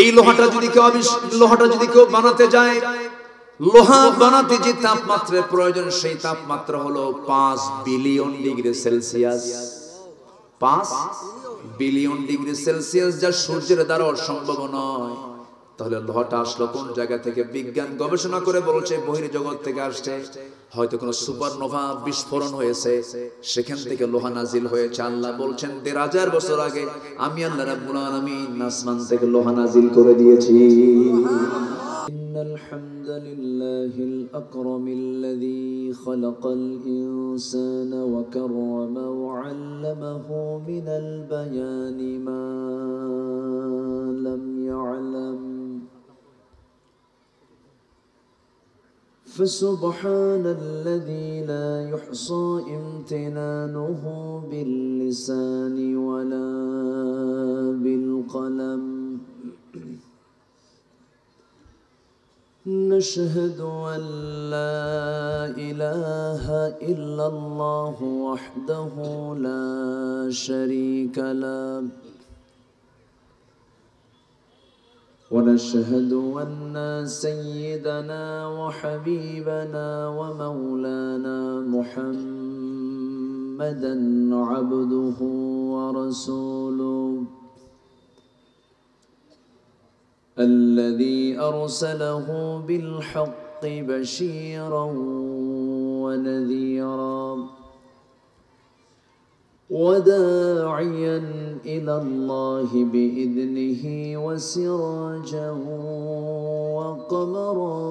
এই লোহাটা যদি কেউ বানাতে যায়, লোহা বানাতে যে তাপমাত্রার প্রয়োজন সেই তাপমাত্রা হলো 5 billion degree Celsius. 5 billion degree Celsius, যা সূর্যের দ্বারা সম্ভব নয়। তাহলে লোহাটা আসলো কোন জায়গা থেকে? বিজ্ঞান গবেষণা করে বলছে বহির্জগৎ থেকে আসছে। হয়তো কোনো সুপারনোভা বিস্ফোরণ হয়েছে, সেখান থেকে লোহা নাজিল হয়েছে। আল্লাহ বলছেন ১৩,০০০ বছর আগে আমি আল্লাহ রাব্বুল আলামিন আসমান থেকে লোহা নাজিল করে দিয়েছি। ইন্নাল হামদুলিল্লাহিল আকরামিল্লাযী খালাকাল ইনসানা ওয়া কাররামা ওয়া 'আল্লামাহু মিনাল বায়ানি মা লাম ইয়া'লাম। فسبحان الذي لا يحصى امتنانه باللسان ولا بالقلم. نشهد أن لا إله إلا الله وحده لا شريك له، ونشهد أن سيدنا وحبيبنا ومولانا محمدا عبده ورسوله الذي أرسله بالحق بشيرا ونذيرا وداعيا إلى الله بإذنه وسراجا وقمرا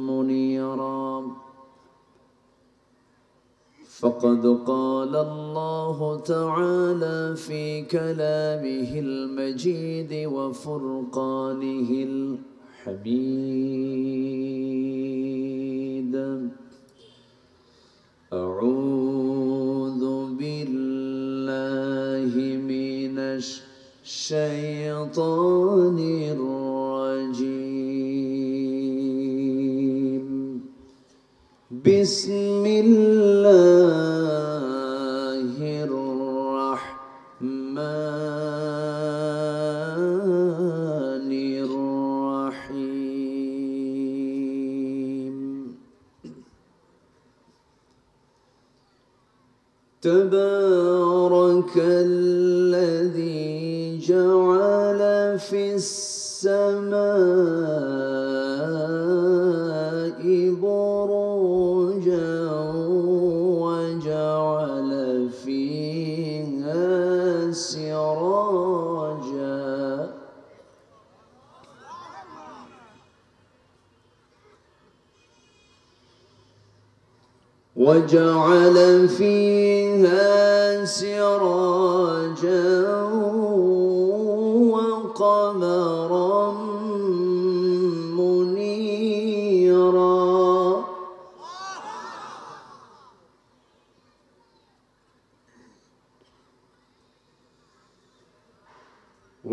منيرا. فقد قال الله تعالى في كلامه المجيد وفرقانه الحميد: أعوذ بالله من الشيطان الرجيم. بسم الله الرحمن الرحيم. تبارك الذي جعل في السماء بروجا وجعل فيها سراجا وقمرا منيرا.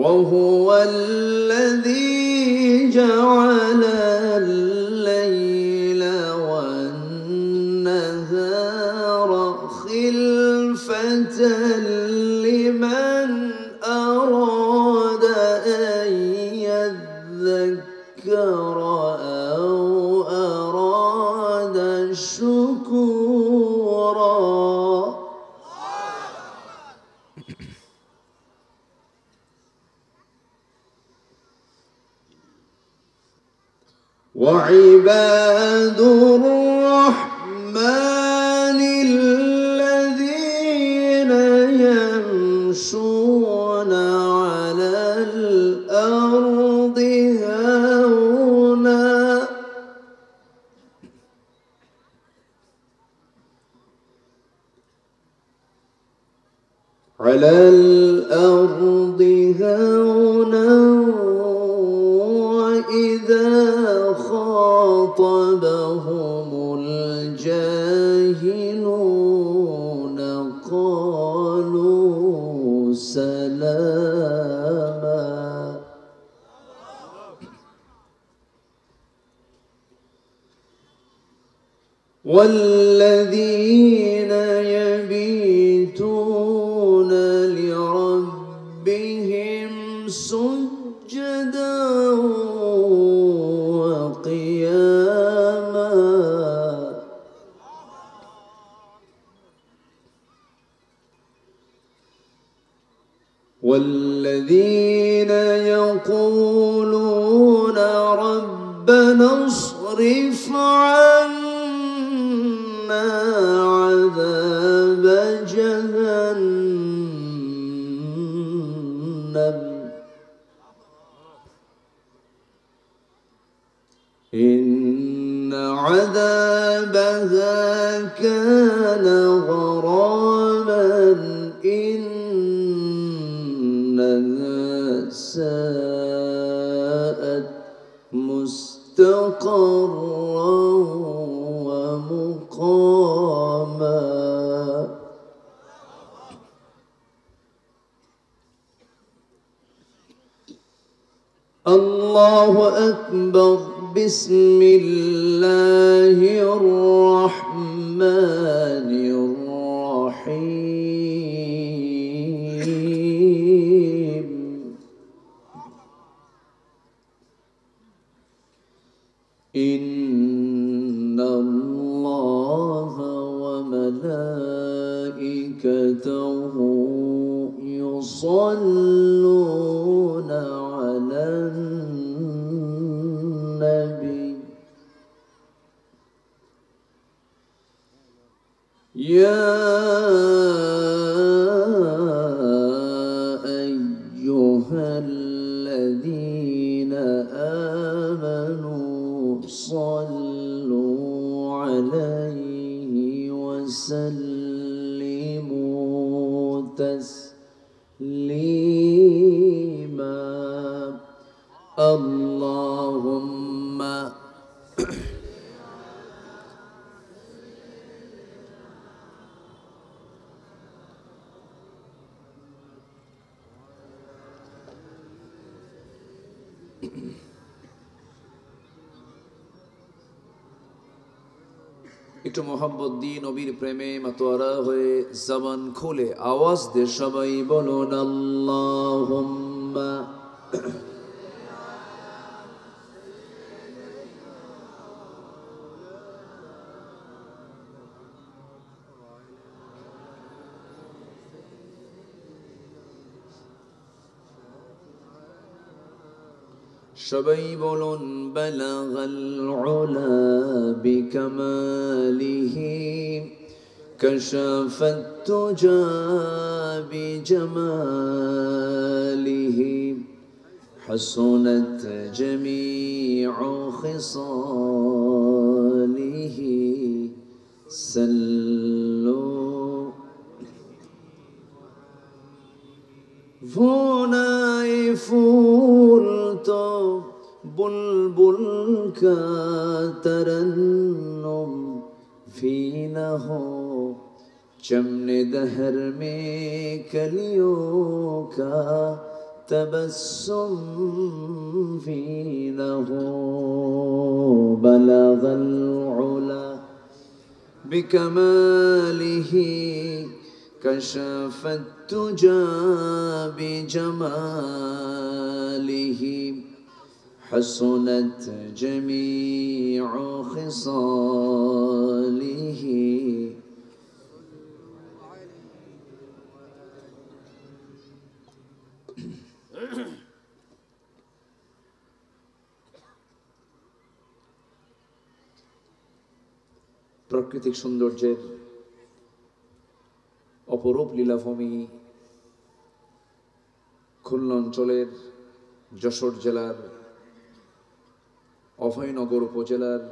وهو الذي جعل الليل والنهار خلفة لمن أراد أن يذكر أو أراد شكورا. وعباد الرحمن الذين يمشون على الأرض هونا وإذا خاطبهم الجاهلون قالوا سلاما. والذين يبيتون لربهم سجدا سجدا وقياما والذين يقولون ربنا اصرف عنا عذاب جهنم إن عذابها كان غراما إنها ساءت مستقرا ومقاما الله أكبر بسم الله الرحمن الرحيم إن الله وملائكته يصلون على النبي يا أيها الذين آمنوا صلوا عليه وسلموا تسليما اللهم একটু মোহাম্মদ দিয়ে নবীর প্রেমে মাতোয়ারা হয়ে জবান খুলে আওয়াজ দিয়ে সবাই বলুন আল্লাহুম্মা সবাই বলুন বালাগাল উলা বিকামালিহি কাশাফাত তুজা বিজামালিহি হাসুনাত জামিউ খিসালিহি সাল্লু ভুনায় ফুল তো बुलबुल का तरन्नुम फी न हो चमने दहर में कलियों का तबस्सुम फी न हो बलगल उला बिकमालिही कशफत तुजा बिजमालिही حسنت جميع خصاله প্রাকৃতিক সৌন্দর্যের অপরূপ লীলাভূমি খুলনা অঞ্চলের যশোর জেলার অভয়নগর উপজেলার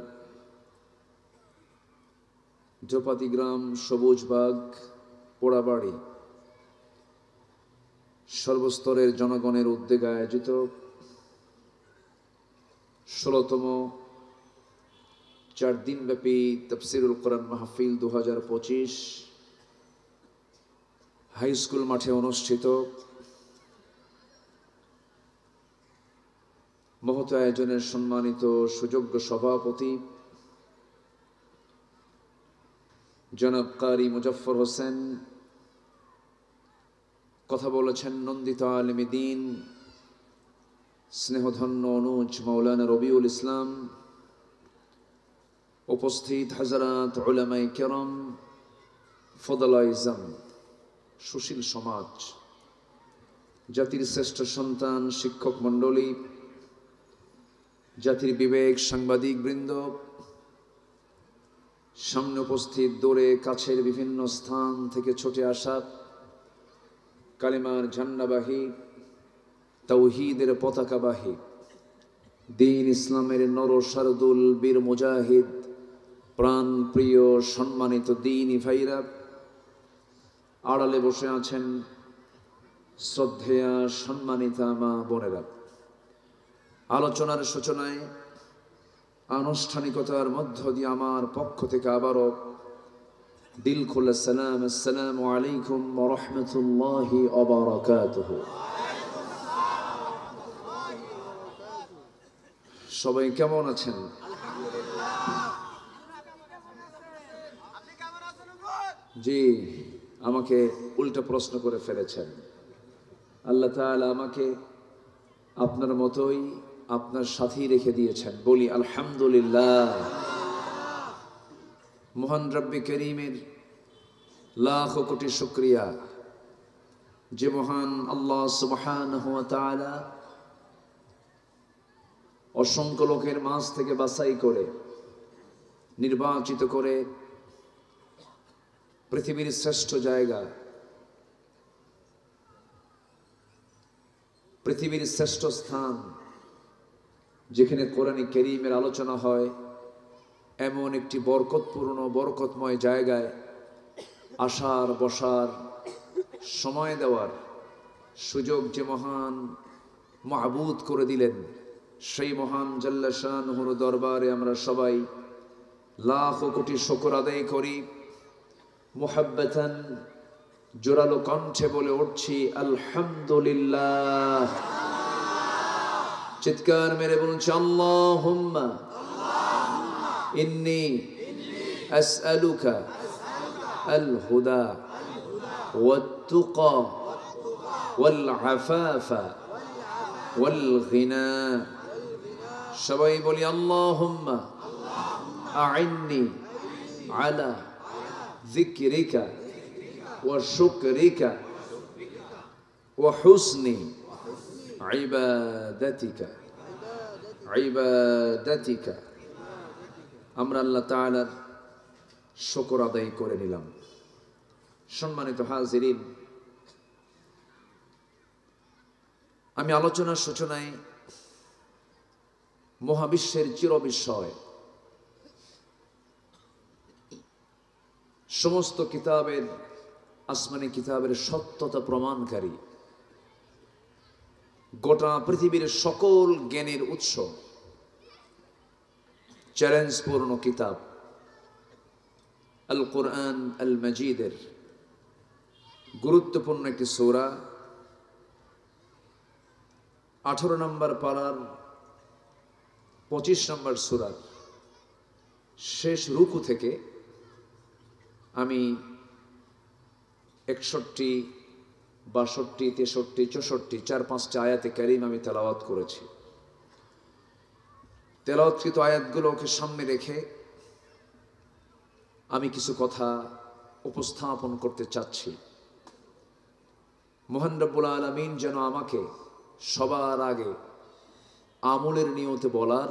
জোপাতি গ্রাম সবুজবাগ পোড়াবাড়ি সর্বস্তরের জনগণের উদ্যোগে আয়োজিত ১৬তম ৪ দিনব্যাপী তাফসীরুল কোরআন মাহফিল ২০২৫ হাই স্কুল মাঠে অনুষ্ঠিত মহৎ আয়োজনের সম্মানিত সুযোগ্য সভাপতি জনাব কারি মুজফফর হোসেন কথা বলেছেন নন্দিত আলেম দ্বীন স্নেহধন্য অনুজ মাওলানা রবিউল ইসলাম, উপস্থিত হযরত উলামায়ে কেরাম, ফদলাইজম, সুশীল সমাজ, জাতির শ্রেষ্ঠ সন্তান, শিক্ষক মণ্ডলী, জাতির বিবেক, সাংবাদিক বৃন্দ, সামনে উপস্থিত দূরে কাছের বিভিন্ন স্থান থেকে ছুটে আসা কালিমার ঝান্ডাবাহী, তাওহীদের পতাকাবাহী, দ্বীন ইসলামের নর শারদুল বীর মুজাহিদ, প্রাণ প্রিয় সম্মানিত দ্বীনী ভাইরা, আড়ালে বসে আছেন শ্রদ্ধেয়া সম্মানিতা মা বোনেরা। আলোচনার সূচনায় আনুষ্ঠানিকতার মধ্য দিয়ে আমার পক্ষ থেকে আবারও দিল খোলা সালাম, আসসালামু আলাইকুম ওয়া রাহমাতুল্লাহি ওয়া বারাকাতুহু। সবাই কেমন আছেন? জি, আমাকে উল্টা প্রশ্ন করে ফেলেছেন। আল্লাহ তাআলা আমাকে আপনার মতোই আপনার সাথেই রেখে দিয়েছেন, বলি আলহামদুলিল্লাহ। মহান রব্বে করিমের লাখ কোটি শুকরিয়া, যে মহান আল্লাহ সুবহানাহু ওয়া তাআলা অসংখ্য লোকের মাঝ থেকে বাছাই করে নির্বাচিত করে পৃথিবীর শ্রেষ্ঠ জায়গা, পৃথিবীর শ্রেষ্ঠ স্থান, যেখানে কোরআনে কারীমের আলোচনা হয়, এমন একটি বরকতপূর্ণ বরকতময় জায়গায় আসার, বসার, সময় দেওয়ার সুযোগ যে মহান মাহবুদ করে দিলেন, সেই মহান জাল্লা শানুহুর দরবারে আমরা সবাই লাখ কোটি শুকর আদায় করি। মুহাব্বাতান জোরালো কণ্ঠে বলে উঠছি আলহামদুলিল্লাহ। চিৎকার মেরে বলছি আল্লাহুম্মা ইন্নী আসআলুকা আল হুদা ওয়াত তুকা ওয়াল আফাফা ওয়াল গিনা। সবাই বলি আল্লাহুম্মা আইন্নি আলা যিকরিকা ওয়া শুকরিকা ওয়া হুসনি ইবাদাতিকা। আমরা আল্লাহ তাআলার শুকর আদায় করে নিলাম। সম্মানিত হাজিরিন, আমি আলোচনার সূচনায় মহাবিশ্বের চিরবিস্ময়, সমস্ত কিতাবের, আসমানি কিতাবের সত্যতা প্রমাণকারী, গোটা পৃথিবীর সকল জ্ঞানের উৎস, চ্যালেঞ্জপূর্ণ কিতাব আল কোরআন আল মাজিদের গুরুত্বপূর্ণ একটি সূরা, 18 নম্বর পারার 25 নম্বর সূরার শেষ রুকু থেকে আমি 61, 62, 63, 64, 4-5টা আয়াতে কারীম আমি তেলাওয়াত করেছি। তেলাওয়াতকৃত আয়াতগুলোকে সামনে রেখে আমি কিছু কথা উপস্থাপন করতে চাচ্ছি। মহান রব্বুল আলামিন যেন আমাকে সবার আগে আমলের নিয়তে বলার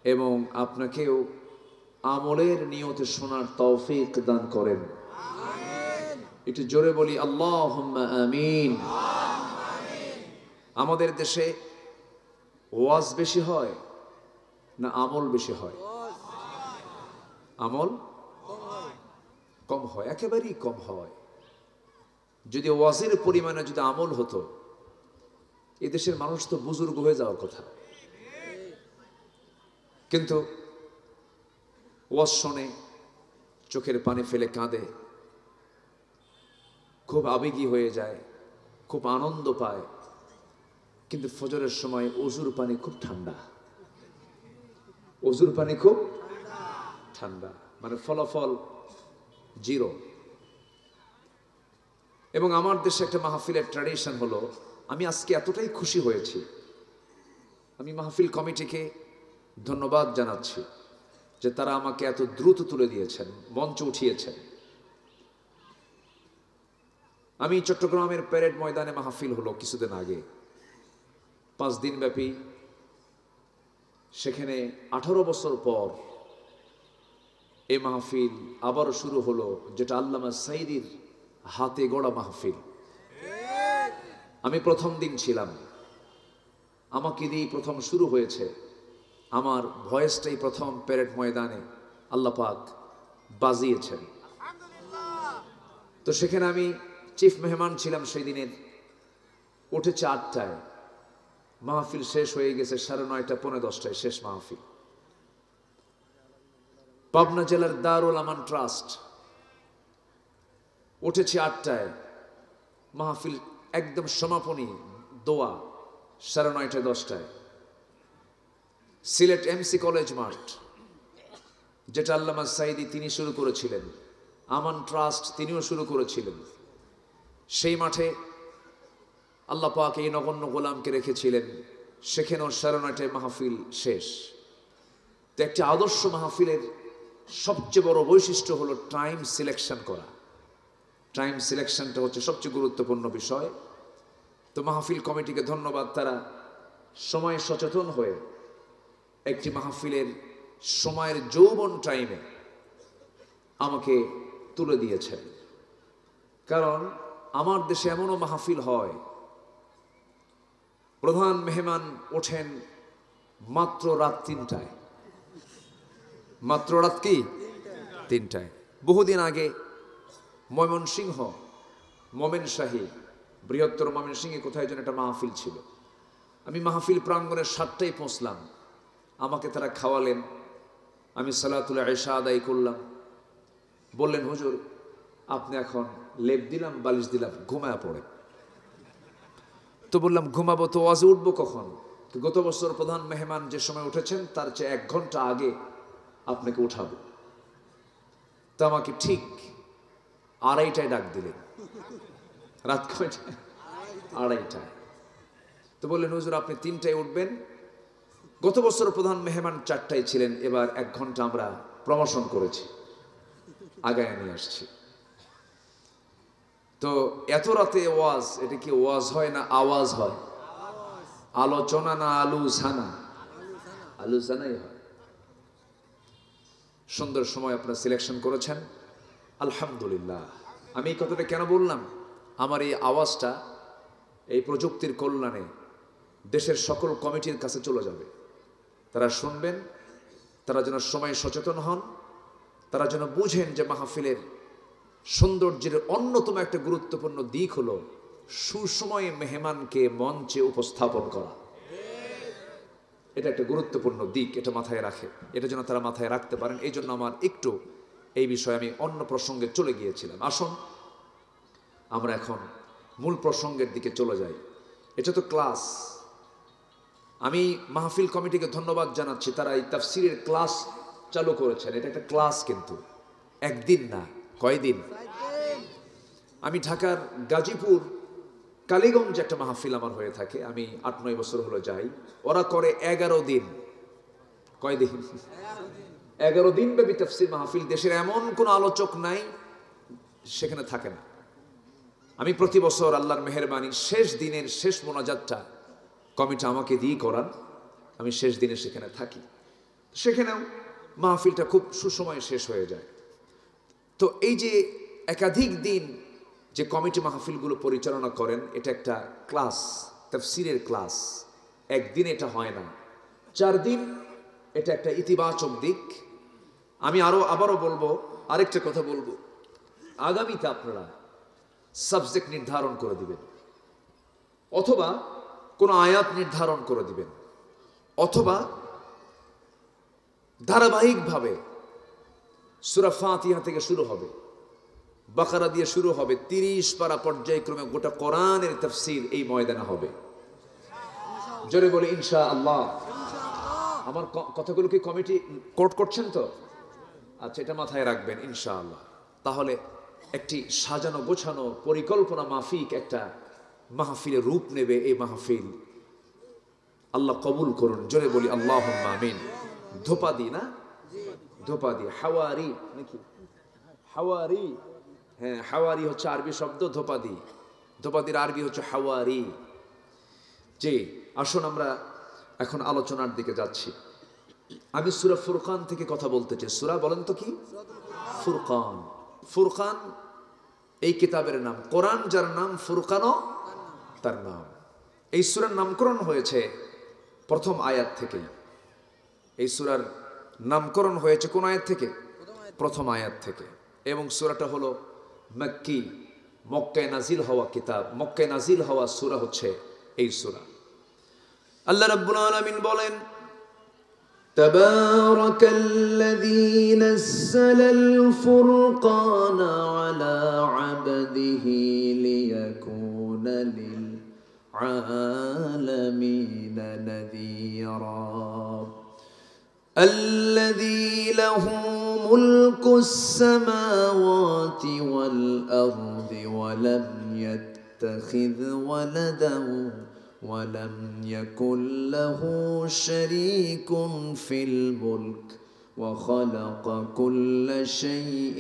এবং আপনাকেও আমলের নিয়তে শোনার তৌফিক দান করেন। একটু জোরে বলি আল্লাহুম্মা আমিন। আমাদের দেশে ওয়াজ বেশি হয় না আমল বেশি হয়? আমল কম হয়, একেবারেই কম হয়। যদি ওয়াজের পরিমাণে যদি আমল হতো, এদেশের মানুষ তো বুজুর্গ হয়ে যাওয়ার কথা। কিন্তু ওয়াজ শোনে, চোখের পানি ফেলে কাঁদে, খুব আবেগী হয়ে যায়, খুব আনন্দ পায়, কিন্তু ফজরের সময় অজুর পানি খুব ঠান্ডা, অজুর পানি খুব ঠান্ডা, মানে ফলাফল জিরো। এবং আমার দেশে একটা মাহফিলের ট্র্যাডিশন হলো, আমি আজকে এতটাই খুশি হয়েছি আমি মাহফিল কমিটিকে ধন্যবাদ জানাচ্ছি যে তারা আমাকে এত দ্রুত তুলে দিয়েছেন, মঞ্চ উঠিয়েছেন। আমি চট্টগ্রামের প্যারেড ময়দানে মাহফিল হলো কিছুদিন আগে, 5 দিন ব্যাপী। সেখানে 18 বছর পর এই মাহফিল আবারও শুরু হলো, যেটা আল্লামা সাইদির হাতে গড়া মাহফিল। আমি প্রথম দিন ছিলাম, আমাকে দিয়েই প্রথম শুরু হয়েছে। আমার ভয়েসটাই প্রথম প্যারেড ময়দানে আল্লাহ পাক বাজিয়েছেন। তো সেখানে আমি চিফ মেহমান ছিলাম সেই দিনের। উঠেছে 8টায়, মাহফিল শেষ হয়ে গেছে 9:30 পৌনে 10টায় শেষ মাহফিল। পাবনা জেলার দারুল আমান ট্রাস্ট উঠেছে 8টায়, মাহফিল একদম সমাপনী দোয়া 9:30 10টায়। সিলেট এমসি কলেজ মাঠ, যেটা আল্লামা সাইদি তিনি শুরু করেছিলেন, আমান ট্রাস্ট তিনিও শুরু করেছিলেন, সেই মাঠে আল্লাহ পাক এই নগণ্য গোলামকে রেখেছিলেন। সেখানেও 9:30 মাহফিল শেষ। তো একটি আদর্শ মাহফিলের সবচেয়ে বড় বৈশিষ্ট্য হলো টাইম সিলেকশন করা। টাইম সিলেকশনটা হচ্ছে সবচেয়ে গুরুত্বপূর্ণ বিষয়। তো মাহফিল কমিটিকে ধন্যবাদ, তারা সময় সচেতন হয়ে একটি মাহফিলের সময়ের যৌবন টাইমে আমাকে তুলে দিয়েছেন। কারণ আমার দেশে এমনও মাহফিল হয়, প্রধান মেহমান ওঠেন মাত্র রাত 3টায়। মাত্র রাত কি 3টায়। বহুদিন আগে ময়মনসিংহ, মোমেনশাহী, বৃহত্তর ময়মনসিংহে কোথায় যেন একটা মাহফিল ছিল। আমি মাহফিল প্রাঙ্গণে 7টায় পৌঁছলাম, আমাকে তারা খাওয়ালেন। আমি সালাতুল ইশা আদায় করলাম। বললেন, হুজুর আপনি এখন লেপ দিলাম, বালিশ দিলাম, ঘুমায়া পড়ে। তো বললাম, ঘুমাবো তো ওয়াজে উঠবো কখন? গত বছর প্রধান মেহমান যে সময় উঠেছেন তার চেয়ে 1 ঘন্টা আগে আপনাকে উঠাবো। তো আমাকে ঠিক 2:30টায় ডাক দিলেন। রাত কয়টায়? 2:30টায়। তো বললেন, হুজুর আপনি 3টায় উঠবেন। গত বছর প্রধান মেহমান 4টায় ছিলেন, এবার 1 ঘন্টা আমরা প্রমোশন করেছি, আগায় নিয়ে আসছি। তো এত রাতে ওয়াজ, এটা কি ওয়াজ হয় না আওয়াজ হয়? আলোচনা না আলুসানা? আলুসানাই হয়। সুন্দর সময় আপনারা সিলেকশন করেছেন, আলহামদুলিল্লাহ। আমি এই কথাটা কেন বললাম? আমার এই আওয়াজটা এই প্রযুক্তির কল্যাণে দেশের সকল কমিটির কাছে চলে যাবে। তারা শুনবেন, তারা যেন সময় সচেতন হন, তারা যেন বুঝেন যে মাহফিলের সৌন্দর্যের অন্যতম একটা গুরুত্বপূর্ণ দিক হলো সুসময়ে মেহমানকে মঞ্চে উপস্থাপন করা। এটা একটা গুরুত্বপূর্ণ দিক, এটা মাথায় রাখে, এটা যেন তারা মাথায় রাখতে পারেন। এই জন্য আমার একটু এই বিষয়ে আমি অন্য প্রসঙ্গে চলে গিয়েছিলাম। আসুন আমরা এখন মূল প্রসঙ্গের দিকে চলে যাই। এটা তো ক্লাস। আমি মাহফিল কমিটিকে ধন্যবাদ জানাচ্ছি, তারা এই তাফসিরের ক্লাস চালু করেছেন। এটা একটা ক্লাস, কিন্তু একদিন না, কয়দিন? আমি ঢাকার গাজীপুর কালীগঞ্জ একটা মাহফিল আমার হয়ে থাকে, আমি 8-9 বছর হলো যাই। ওরা করে 11 দিন। কয়দিন? 11 দিন ব্যাপী তাফসির মাহফিল। দেশের এমন কোনো আলোচক নাই সেখানে থাকে না। আমি প্রতি বছর আল্লাহর মেহেরবানি শেষ দিনের শেষ মোনাজাতটা কমিটি আমাকে দিয়ে করান, আমি শেষ দিনে সেখানে থাকি। সেখানেও মাহফিলটা খুব সুসময়ে শেষ হয়ে যায়। তো এই যে একাধিক দিন যে কমিটি মাহফিলগুলো পরিচালনা করেন, এটা একটা ক্লাস, তাফসিরের ক্লাস। একদিন এটা হয় না, 4 দিন। এটা একটা ইতিবাচক দিক। আমি আবারও বলবো, আরেকটা কথা বলবো, আগামীতে আপনারা সাবজেক্ট নির্ধারণ করে দিবেন, অথবা কোনো আয়াত নির্ধারণ করে দিবেন, অথবা ধারাবাহিকভাবে সূরা ফাতিহা থেকে শুরু হবে, বাকারা দিয়ে শুরু হবে, 30 পারা পর্যায়ক্রমে গোটা কোরআনের তাফসীর এই ময়দানে হবে। জোরে বলে ইনশাআল্লাহ। আমার কথাগুলো কি কমিটি কোট করছেন তো? আচ্ছা, এটা মাথায় রাখবেন ইনশাআল্লাহ। তাহলে একটি সাজানো গোছানো পরিকল্পনা মাফিক একটা মাহফিলের রূপ নেবে এই মাহফিল। আল্লাহ কবুল করুন, জোরে বলি আল্লাহুম্মা আমিন। ধোপাদি না, ধোপাদি হাওয়ারি নাকি হাওয়ারি, হ্যাঁ হাওয়ারি হচ্ছে আরবি শব্দ, ধোপাদি, ধোপাদির আরবি হচ্ছে হাওয়ারি। জি, আসুন আমরা এখন আলোচনার দিকে যাচ্ছি। আমি সূরা ফুরকান থেকে কথা বলতে চাই। সূরা বলেন তো কি? ফুরকান। ফুরকান এই কিতাবের নাম। কোরআন যার নাম, ফুরকানও তার নাম। এই সূরার নামকরণ হয়েছে প্রথম আয়াত থেকেই। এই সূরার নামকরণ হয়েছে কোন আয়াত থেকে? প্রথম আয়াত থেকে। এবং সূরাটা হলো মক্কি, মক্কায় নাজিল হওয়া কিতাব, মক্কায় নাজিল হওয়া সূরা হচ্ছে এই সূরা। আল্লাহ রাব্বুল আলামিন বলেন, تبارك الذي نزل الفرقان على عبده ليكون للعالمين نذيرا الذي له ملك السماوات والأرض ولم يتخذ ولدا ولم يكن له شريك في الملك وخلق كل شيء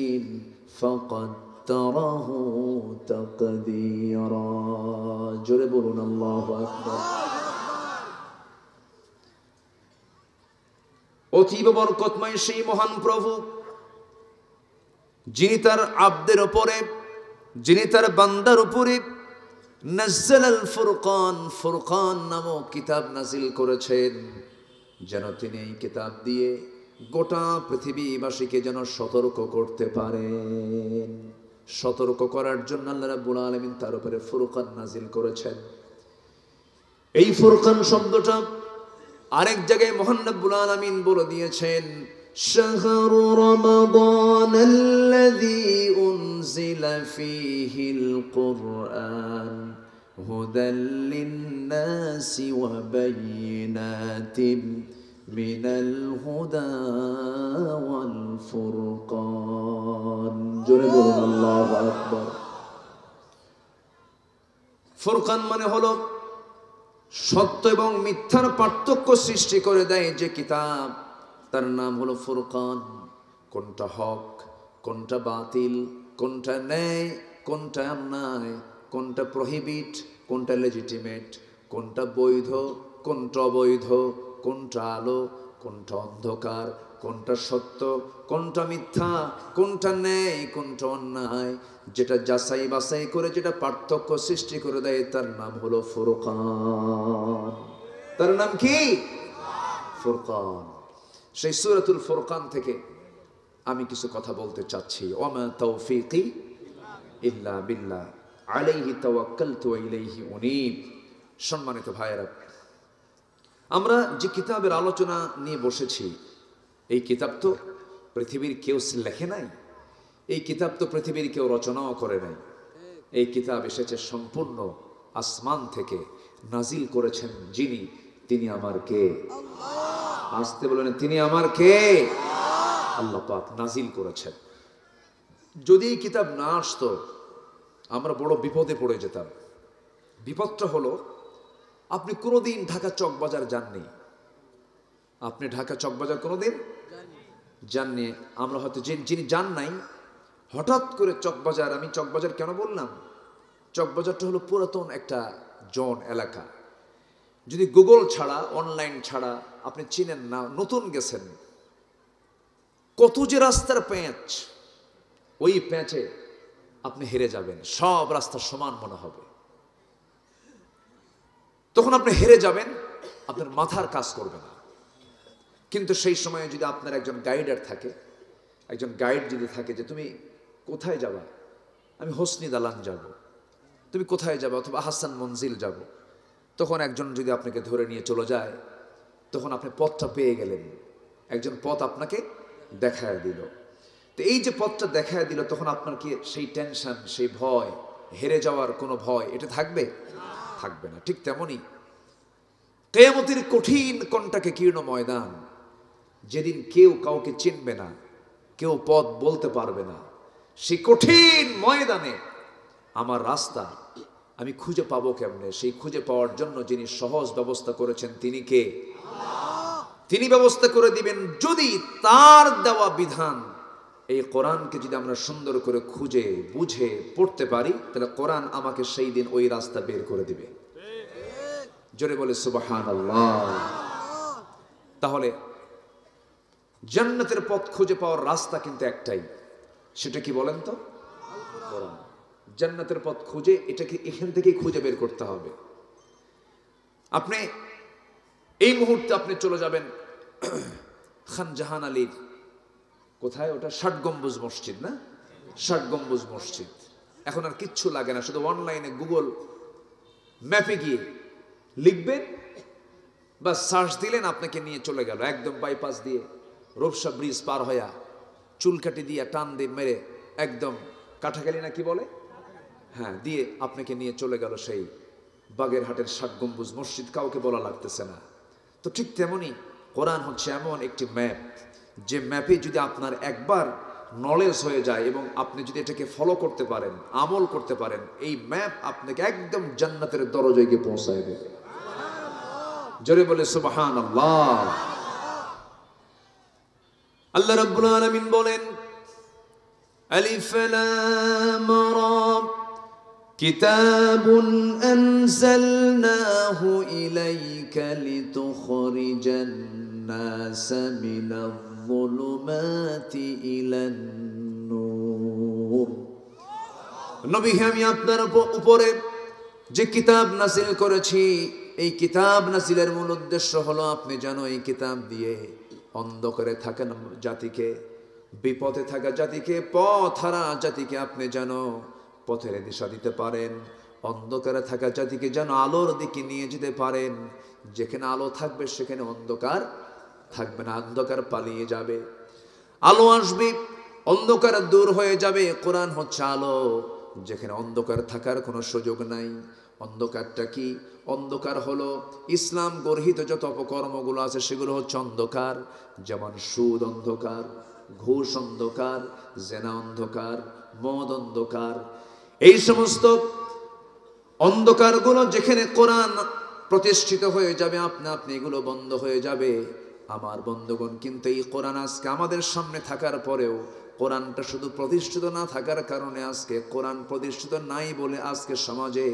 فقدره تقديرا جربنا الله أكبر অতীব বরকতময় সেই মহান প্রভু, যিনি তার আব্দের উপরে, যিনি তার বান্দার উপরে নাজ্জালাল ফুরকান, ফুরকান নামক কিতাব নাজিল করেছেন, যেন তিনি এই কিতাব দিয়ে গোটা পৃথিবীবাসীকে যেন সতর্ক করতে পারেন। সতর্ক করার জন্য আল্লাহ রাব্বুল আলামিন তার উপরে ফুরকান নাজিল করেছেন। এই ফুরকান শব্দটা আরেক জায়গায় মহান রব্বুল আলামিন বলে দিয়েছেন, শাহরু রমাদান আল্লাযী উনজিলা ফীহিল কুরআন হুদাল লিন-নাসি ওয়া বায়িনাতিন মিনাল হুদা ওয়াল ফুরকান। জোরে বলুন আল্লাহু আকবার। ফুরকান মানে হলো সত্য এবং মিথ্যার পার্থক্য সৃষ্টি করে দেয় যে কিতাব, তার নাম হলো ফুরকান। কোনটা হক, কোনটা বাতিল, কোনটা ন্যায়, কোনটা অন্যায়, কোনটা প্রহিবিট, কোনটা লেজিটিমেট, কোনটা বৈধ, কোনটা অবৈধ, কোনটা আলো, কোনটা অন্ধকার, কোনটা সত্য, কোনটা মিথ্যা, কোনটা ন্যায়, কোনটা অন্যায়, যেটা যাচাই বাছাই করে যেটা পার্থক্য সৃষ্টি করে দেয়, তার নাম হলো ফুরকান। তার নাম কি? ফুরকান। সেই সূরাতুল ফুরকান থেকে আমি কিছু কথা বলতে চাচ্ছি। ওয়ামা তাওফীকি ইল্লা বিল্লাহ আলাইহি তাওয়াক্কালতু ওয়া ইলাইহি উনীব। সম্মানিত ভাইয়েরা, আমরা যে কিতাবের আলোচনা নিয়ে বসেছি, এই কিতাব তো পৃথিবীর কেউ লেখে নাই, এই কিতাব তো পৃথিবীর কেউ রচনাও করে নাই। এই কিতাব এসেছে সম্পূর্ণ আসমান থেকে, নাজিল করেছেন যিনি, তিনি আমার কে? আসতে বলেন, তিনি আমার কে? আল্লাহ পাক নাজিল করেছেন। যদি এই কিতাব না আসতো আমরা বড় বিপদে পড়ে যেতাম। বিপদটা হলো, আপনি কোনোদিন ঢাকা চকবাজার যাননি, আপনি ঢাকা চকবাজার কোনোদিন যাননি। আমরা হয়তো যিনি যান নাই, হঠাৎ করে চকবাজার, আমি চকবাজার কেন বললাম, চকবাজারটা হলো পুরাতন একটা জন এলাকা। যদি গুগল ছাড়া, অনলাইন ছাড়া আপনি চিনেন না, নতুন গেছেন, কত যে রাস্তার প্যাঁচ, ওই প্যাঁচে আপনি হেরে যাবেন। সব রাস্তা সমান মনে হবে, তখন আপনি হেরে যাবেন, আপনার মাথার কাজ করবে না। কিন্তু সেই সময়ে যদি আপনার একজন গাইডার থাকে, একজন গাইড যদি থাকে যে তুমি কোথায় যাবা, আমি হোসনি দালান যাব, তুমি কোথায় যাবা, অথবা হাসান মঞ্জিল যাব, তখন একজন যদি আপনাকে ধরে নিয়ে চলে যায়, তখন আপনি পথটা পেয়ে গেলেন, একজন পথ আপনাকে দেখায় দিল। তো এই যে পথটা দেখায় দিল, তখন আপনার কি সেই টেনশন, সেই ভয়, হেরে যাওয়ার কোনো ভয় এটা থাকবে? থাকবে না। ঠিক তেমনি কিয়ামতের কঠিন কণ্টাকে কীর্ণ ময়দান, যেদিন কেউ কাউকে চিনবে না, কেউ পথ বলতে পারবে না, সেই কঠিন ময়দানে আমার রাস্তা, আমি খুঁজে পাবো কেমনে? সেই খুঁজে পাওয়ার জন্য যিনি সহজ ব্যবস্থা করেছেন তিনি কে? তিনি ব্যবস্থা করে দিবেন যদি তার দেওয়া বিধান এই কোরআনকে যদি আমরা সুন্দর করে খুঁজে বুঝে পড়তে পারি, তাহলে কোরআন আমাকে সেই দিন ওই রাস্তা বের করে দিবে। জোরে বলে সুবহানাল্লাহ। তাহলে জান্নাতের পথ খুঁজে পাওয়ার রাস্তা কিন্তু একটাই, সেটা কি বলেন তো? কোরআন। জান্নাতের পথ খুঁজে এটাকে এখান থেকেই খুঁজে বের করতে হবে। আপনি এই মুহূর্তে আপনি চলে যাবেন খান জাহান আলীর কোথায় ওটা, ৬০ গম্বুজ মসজিদ না? ৬০ গম্বুজ মসজিদ। এখন আর কিচ্ছু লাগে না, শুধু অনলাইনে গুগল ম্যাপে গিয়ে লিখবেন বা সার্চ দিলেন, আপনাকে নিয়ে চলে গেল একদম বাইপাস দিয়ে রূপসা ব্রিজ পার হইয়া চুলকাটি দিয়ে টান দিয়ে মেরে একদম কাঠাখালি না কি বলে, হ্যাঁ, দিয়ে আপনাকে নিয়ে চলে গেল সেই বাগেরহাটের ৬০ গম্বুজ মসজিদ। কাউকে বলা লাগতেছে না। তো ঠিক তেমনি কোরআন হচ্ছে এমন একটি ম্যাপ, যে ম্যাপে যদি আপনার একবার নলেজ হয়ে যায় এবং আপনি যদি এটাকে ফলো করতে পারেন, আমল করতে পারেন, এই ম্যাপ আপনাকে একদম জান্নাতের দরজায় গিয়ে পৌঁছায় দেবে। জোরে বলে সুবহানাল্লাহ। আল্লাহ রাব্বুল আলামিন বলেন, আলিফ লাম রা কিতাবুন আনজালনাহু ইলাইকা লিতুখরিজান নাস মিনাল যুলুমাতি ইলান নূর। নবী, আমি আপনার উপরে যে কিতাব নাযিল করেছি, এই কিতাব নাযিলের মূল উদ্দেশ্য হলো আপনি যেন এই কিতাব দিয়ে অন্ধকারে থাকা জাতিকে, বিপদে থাকা জাতিকে, পথহারা জাতিকে আপনি যেন পথের দিশা দিতে পারেন। অন্ধকারে থাকা জাতিকে যেন আলোর দিকে নিয়ে যেতে পারেন। যেখানে আলো থাকবে সেখানে অন্ধকার থাকবে না, অন্ধকার পালিয়ে যাবে, আলো আসবে, অন্ধকার দূর হয়ে যাবে। কোরআন হচ্ছে আলো, যেখানে অন্ধকার থাকার কোনো সুযোগ নাই। অন্ধকারটা কি? অন্ধকার হলো ইসলাম গর্হিত যত অপকর্মগুলো আছে সেগুলো হচ্ছে অন্ধকার। যেমন সুদ অন্ধকার, ঘুষ অন্ধকার, জেনা অন্ধকার, মদ অন্ধকার। এই সমস্ত অন্ধকারগুলো যেখানে কোরআন প্রতিষ্ঠিত হয়ে যাবে, আপনি এগুলো বন্ধ হয়ে যাবে। আমার বন্ধুগণ, কিন্তু এই কোরআন আজকে আমাদের সামনে থাকার পরেও কোরআনটা শুধু প্রতিষ্ঠিত না থাকার কারণে আজকে কোরআন প্রতিষ্ঠিত নাই বলে আজকে সমাজে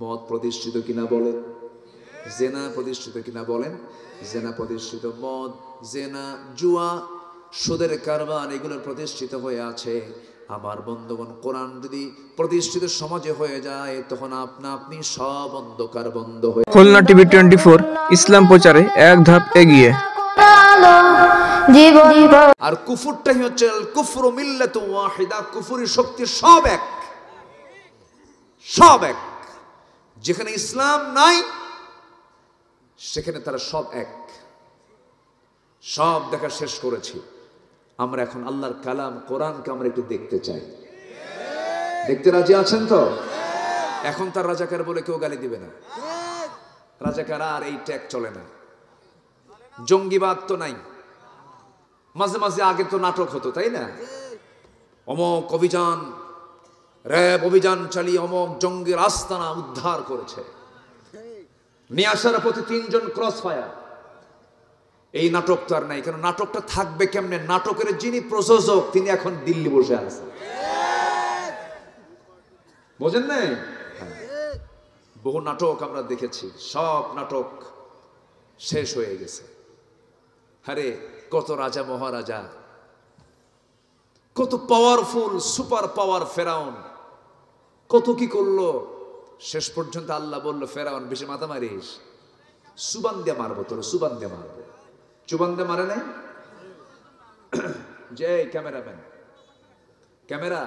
মদ প্রতিষ্ঠিত কিনা বলেন, জেনা প্রতিষ্ঠিত কিনা বলেন, জেনা প্রতিষ্ঠিত, মদ, জেনা, জুয়া, সুদের কারবার এগুলো প্রতিষ্ঠিত হয়ে আছে। আমার বন্ধুগণ, কোরআন যদি প্রতিষ্ঠিত সমাজে হয়ে যায় তখন আপনি সব অন্ধকার বন্ধ হয়ে। খুলনা টিভি 24 ইসলাম প্রচারে এক ধাপ এগিয়ে। আর কুফরটাই হচ্ছে আল কুফরু মিল্লাতু ওয়াহিদা, কুফরি শক্তি সব এক, সব এক। যেখানে ইসলাম নাই সেখানে তারা সব এক। সব দেখা শেষ করেছি আমরা, এখন আল্লাহর কালাম কোরআনকে আমরা একটু দেখতে চাই। দেখতে রাজি আছেন তো? এখন তার রাজাকার বলে কেউ গালি দিবে না। রাজাকার আর এই ট্যাগ চলে না, জঙ্গিবাদ তো নাই। মাঝে মাঝে আগে তো নাটক হতো, তাই না? অমক অভিযান, র্যাব অভিযান চালিয়ে অমক জঙ্গির আস্তানা উদ্ধার করেছে, নিয়ে আসার পথে 3 জন ক্রস ফায়ার। এই নাটক তো আর নাই। কারণ নাটকটা থাকবে কেমনে? নাটকের যিনি প্রযোজক তিনি এখন দিল্লি বসে আছেন, বোঝেন নাই? বহু নাটক আমরা দেখেছি, সব নাটক শেষ হয়ে গেছে। আরে কত রাজা মহারাজা, কত পাওয়ারফুল সুপার পাওয়ার ফেরাউন কত কি করলো, শেষ পর্যন্ত আল্লাহ বলল, ফেরাউন বেশি মাথা মারিস, সুবান দিয়ে মারবো তোর, সুবান দিয়ে মারবো। চুবান দিয়ে মারে নাই? যে ক্যামেরাম্যান, ক্যামেরা,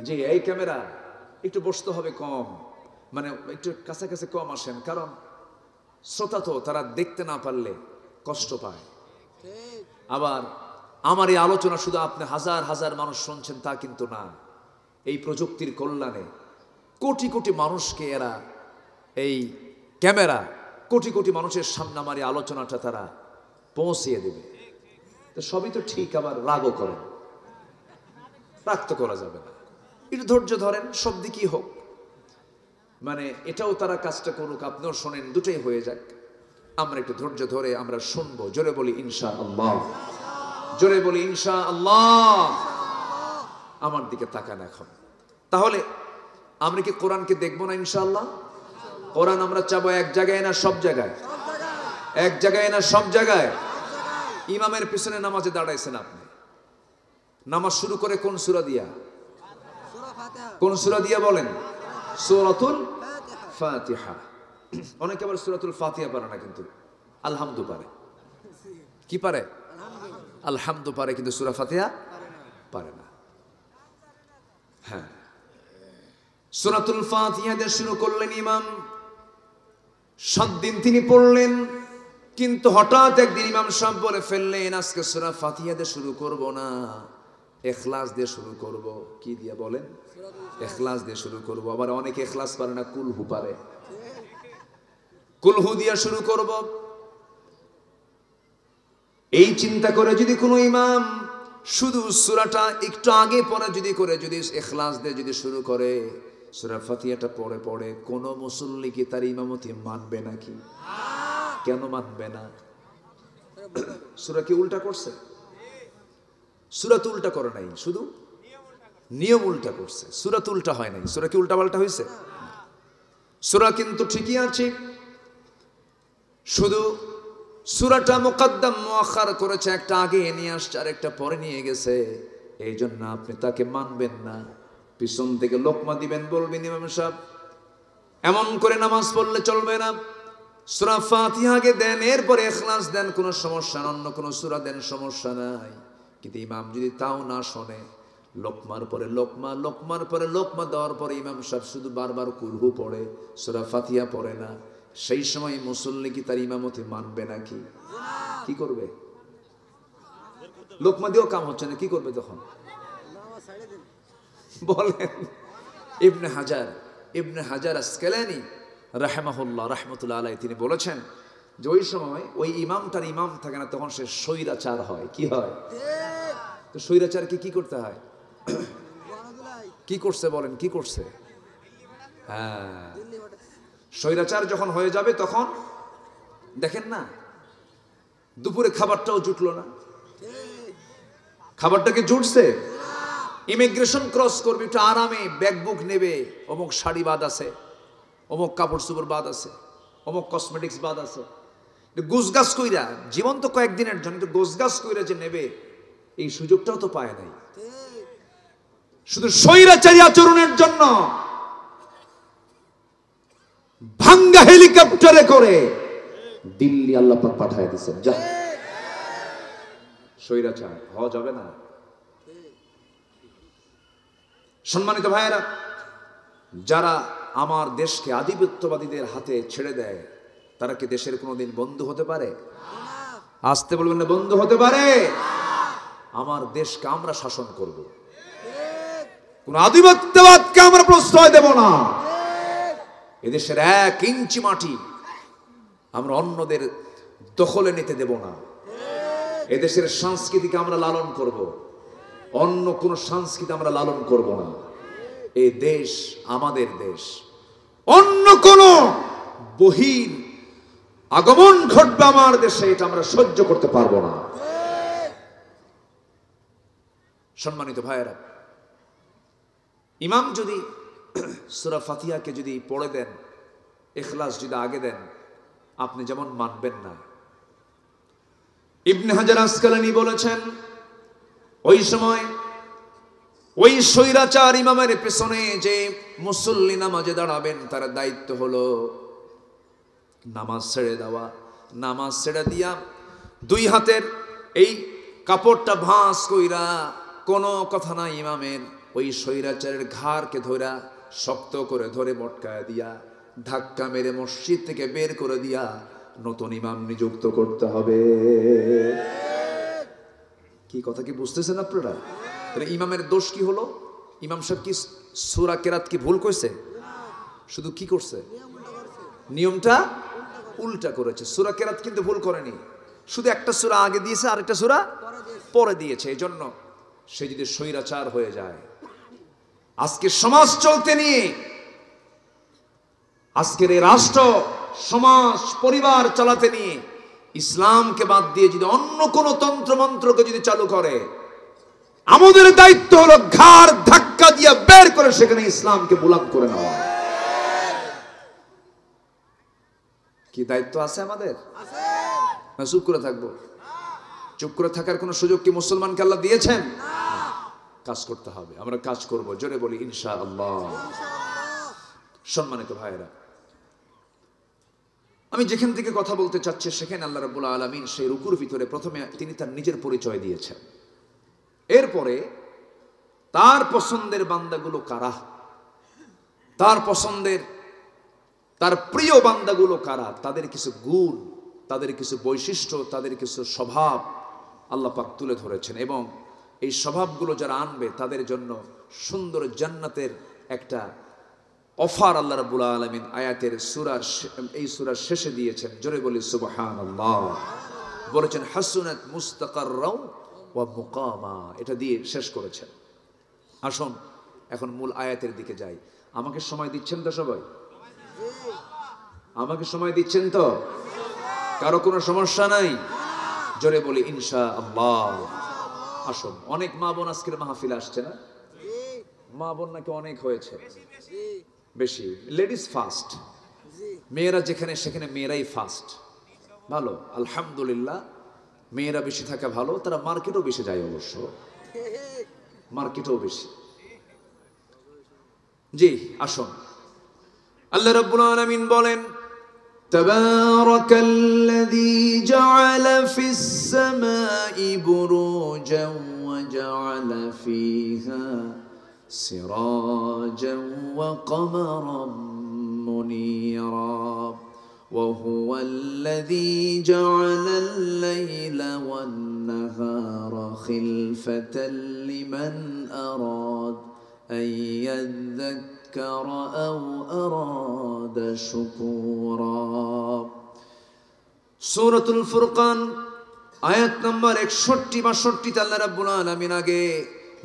জি এই ক্যামেরা একটু বসতে হবে কম, মানে একটু কাছাকাছি কম আসেন, কারণ শ্রোতা তো তারা দেখতে না পারলে কষ্ট পায়। আবার আমার এই আলোচনা শুধু আপনি হাজার হাজার মানুষ শুনছেন তা কিন্তু না। এই প্রযুক্তির কল্যাণে কোটি কোটি মানুষকে এরা, এই ক্যামেরা কোটি কোটি মানুষের সামনে আমার এই আলোচনাটা তারা পৌঁছিয়ে দেবে। তো সবই তো ঠিক, আবার রাগও করেন, রাগ তো করা যাবে না। একটু ধৈর্য ধরেন, সব দিকই হোক, মানে এটাও তারা কাজটা করুক, আপনিও শোনেন, দুটোই হয়ে যাক। আমরা একটু ধৈর্য ধরে আমরা শুনবো। জোরে বলি ইনশাআল্লাহ, জোরে বলি ইনশাআল্লাহ। আমার দিকে তাকান এখন। তাহলে আমরা কি কোরআনকে দেখবো না ইনশাআল্লাহ? কোরআন আমরা চাবো এক জায়গায় না সব জায়গায়? এক জায়গায় না সব জায়গায়? ইমামের পিছনে নামাজে দাঁড়াইছেন আপনি, নামাজ শুরু করে কোন সূরা দিয়া? কোন সূরা দিয়া বলেন? সূরাতুল ফাতিহা। অনেকে আবার সূরাতুল ফাতিহা পারে না, কিন্তু আলহামদু পারে। কি পারে? আলহামদু পারে, কিন্তু সূরা ফাতিহা পারে না। হ্যাঁ, সূরাতুল ফাতিহা দিয়ে শুরু করলেন ইমাম। 7 দিন তিনি পড়লেন, কিন্তু হঠাৎ একদিন ইমাম সাহেব বলে ফেললেন, আজকে সূরা ফাতিহা দিয়ে শুরু করব না, ইখলাস দিয়ে শুরু করব। কি দিয়ে বলেন? ইখলাস দিয়ে শুরু করব। আবার অনেকে ইখলাস পারে না, কুলহু পারে, কুলহু দিয়ে শুরু করব। এই চিন্তা করে যদি কোনো ইমাম শুধু সূরাটা একটু আগে পরে যদি ইখলাস দিয়ে যদি শুরু করে, সূরা ফাতিহাটা পড়ে পড়ে, কোন মুসল্লি কি তার ইমামতি মানবে নাকি? কেন মানবে না? সূরা কি উল্টা করছে? সূরা তো উল্টা করে নাই, শুধু নিয়ম উল্টা করছে। সূরা তো উল্টা হয় নাই। সূরা কি উল্টা পাল্টা হয়েছে? সূরা কিন্তু ঠিকই আছে, শুধু সূরাটা মুকদ্দম মুআখার করেছে, একটা আগে নিয়ে আসছে আর একটা পরে নিয়ে গেছে। এই জন্য আপনি তাকে মানবেন না, পিছন থেকে লোকমা দিবেন, বলবেন ইমাম সাহেব এমন করে নামাজ পড়লে চলবে না। সূরা ফাতিহা আগে দেন, এরপরে ইখলাস দেন, কোনো সমস্যা না, অন্য কোনো সূরা দেন, সমস্যা নাই। কিন্তু ইমাম যদি তাও না শোনে, লোকমার পরে লোকমা, লোকমার পরে লোকমা দেওয়ার পরে ইমাম সাহেব শুধু বারবার কুলহু পড়ে, সূরা ফাতিহা পড়ে না, সেই সময় মুসল্লি কি তার ইমামতি মানবে নাকি? কি করবে? লোকমা দিয়েও কাম হচ্ছে না, কি করবে তখন? বলেন। ইবনে হাজার আসকালানী রাহিমাহুল্লাহ রাহমাতুল্লাহ আলাইহি তিনি বলেছেন যে ওই সময় ওই ইমামটার ইমাম থাকে না, তখন সে স্বৈরাচার হয়। কি হয়? তো স্বৈরাচারকে কি করতে হয়? কি করছে বলেন? কি করছে? হ্যাঁ, স্বৈরাচার যখন হয়ে যাবে তখন দেখেন না, দুপুরে খাবারটাও জুটলো না। খাবারটাকে জুটছে, ইমিগ্রেশন ক্রস করবে, একটু আরামে ব্যাগ বুক নেবে, অমুক শাড়ি বাদ আছে, অমুক কাপড় চোপড় বাদ আছে, অমুক কসমেটিক্স বাদ আছে, গোছগাছ কইরা, জীবন তো কয়েকদিনের জন্য, একটু গোছগাছ কইরা যে নেবে, এই সুযোগটাও তো পায় নাই। শুধু স্বৈরাচারী আচরণের জন্য ভাঙ্গা হেলিকপ্টারে করে দিল্লি আল্লাহ পাক পাঠায় দিয়েছেন। যা স্বৈরাচার হওয়া যাবে না। সম্মানিত ভাইয়েরা, যারা আমার দেশকে আধিপত্যবাদীদের হাতে ছেড়ে দেয়, তারা কি দেশের কোনোদিন বন্ধু হতে পারে? আসতে বলবেন না, বন্ধু হতে পারে? আমার দেশকে আমরা শাসন করব, কোন আধিপত্যবাদকে আমরা প্রশ্রয় দেব না। এদেশের 1 ইঞ্চি মাটি আমরা অন্যদের দখলে নিতে দেব না। এদেশের সংস্কৃতিকে আমরা লালন করব, অন্য কোন সংস্কৃতি আমরা লালন করব না। এই দেশ আমাদের দেশ, অন্য কোন বহির আগমন ঘটবে আমার দেশে, এটা আমরা সহ্য করতে পারবো না। সম্মানিত ভাইয়েরা, ইমাম যদি সূরা ফাতিহাকে যদি পড়ে দেন, ইখলাস যদি আগে দেন, আপনি যেমন মানবেন না। ইবনে হাজার আসকালানী বলেছেন, ওই সময় ওই স্বৈরাচার ইমামের পেছনে যে মুসল্লি নামাজে দাঁড়াবেন, তার দায়িত্ব হলো নামাজ ছেড়ে দেওয়া। নামাজ ছেড়ে দিয়া 2 হাতের এই কাপড়টা ভাঁজ কইরা, কোনো কথা নাই ইমামের, ওই স্বৈরাচারের ঘাড়কে ধরা শক্ত করে ধরে মটকায় দিয়া, ধাক্কা মেরে মসজিদ থেকে বের করে দিয়া নতুন ইমাম নিযুক্ত করতে হবে। কি কথা কি বুঝতেছেন আপনারা? ইমামের দোষ কি হলো? ইমাম সাহেব কি সূরা কেরাত কি ভুল করেছে? শুধু কি করছে? নিয়মটা উল্টা করেছে। সূরা কেরাত কিন্তু ভুল করেনি, শুধু একটা সূরা আগে দিয়েছে আর একটা সূরা পরে দিয়েছে। এই জন্য সে যদি স্বৈরাচার হয়ে যায়, আজকে সমাজ চলতে নিয়ে, আজকের এই রাষ্ট্র সমাজ পরিবার চালাতে নিয়ে ইসলামকে বাদ দিয়ে যদি অন্য কোন তন্ত্র মন্ত্রকে যদি চালু করে, আমাদের দায়িত্ব হলো ঘাড় ধাক্কা দিয়ে বের করে সেখানে ইসলামকে বুলাদ করে নেওয়া। কি দায়িত্ব আছে আমাদের? না চুপ করে থাকবো? চুপ করে থাকার কোন সুযোগ কি মুসলমানকে আল্লাহ দিয়েছেন? কাজ করতে হবে, আমরা কাজ করব, জোরে বলি ইনশাআল্লাহ। সম্মানিত ভাইরা, আমি যেখান থেকে কথা বলতে চাচ্ছি সেখানে আল্লাহ রাব্বুল আলামিন সেই রুকুর ভিতরে প্রথমে তিনি তার নিজের পরিচয় দিয়েছেন, এরপরে তার পছন্দের বান্দাগুলো কারা, তার পছন্দের তার প্রিয় বান্দাগুলো কারা, তাদের কিছু গুণ, তাদের কিছু বৈশিষ্ট্য, তাদের কিছু স্বভাব আল্লাহ পাক তুলে ধরেছেন এবং এই স্বভাবগুলো যারা আনবে তাদের জন্য সুন্দর জান্নাতের একটা অফার আল্লাহ রাব্বুল আলামিন আয়াতের এই সূরার শেষে দিয়েছেন। জোরে বলি সুবহানাল্লাহ। বলেছেন হাসুনাত মুস্তাকাররাও ওয়া মুকামা, এটা দিয়ে শেষ করেছেন। আসুন এখন মূল আয়াতের দিকে যাই। আমাকে সময় দিচ্ছেন তো সবাই? আমাকে সময় দিচ্ছেন তো? কারো কোনো সমস্যা নাই? জোরে বলি ইনশাআল্লাহ। আসুন, অনেক মা বোন আজকের মাহফিলে আসছে না? মা বোন নাকি অনেক হয়েছে? বেশি। লেডিস ফার্স্ট, মেয়েরা যেখানে সেখানে মেয়েরাই ফার্স্ট। ভালো, আলহামদুলিল্লাহ। মেয়েরা বেশি থাকা ভালো, তারা মার্কেটও বেশি যায়, অবশ্য মার্কেটও বেশি। জি আসুন, আল্লাহ রাব্বুল আলামিন বলেন তাবারাকাল্লাযী জাআলা ফিস সামাই বুরুজান ওয়া জাআলা ফিহা সিরাজান ওয়া কমারান মুনীরা ওয়া হুয়াল্লাযী জাআলাল লাইলা ওয়ান নাহারা খিলফাতান লিমান আরাদ আন ইয়াযযাক্কারা আও আরাদা শুকুরা। সূরাতুল ফুরকান আয়াত নম্বর 61-62 আল্লাহ রাব্বুল আলামিন আগে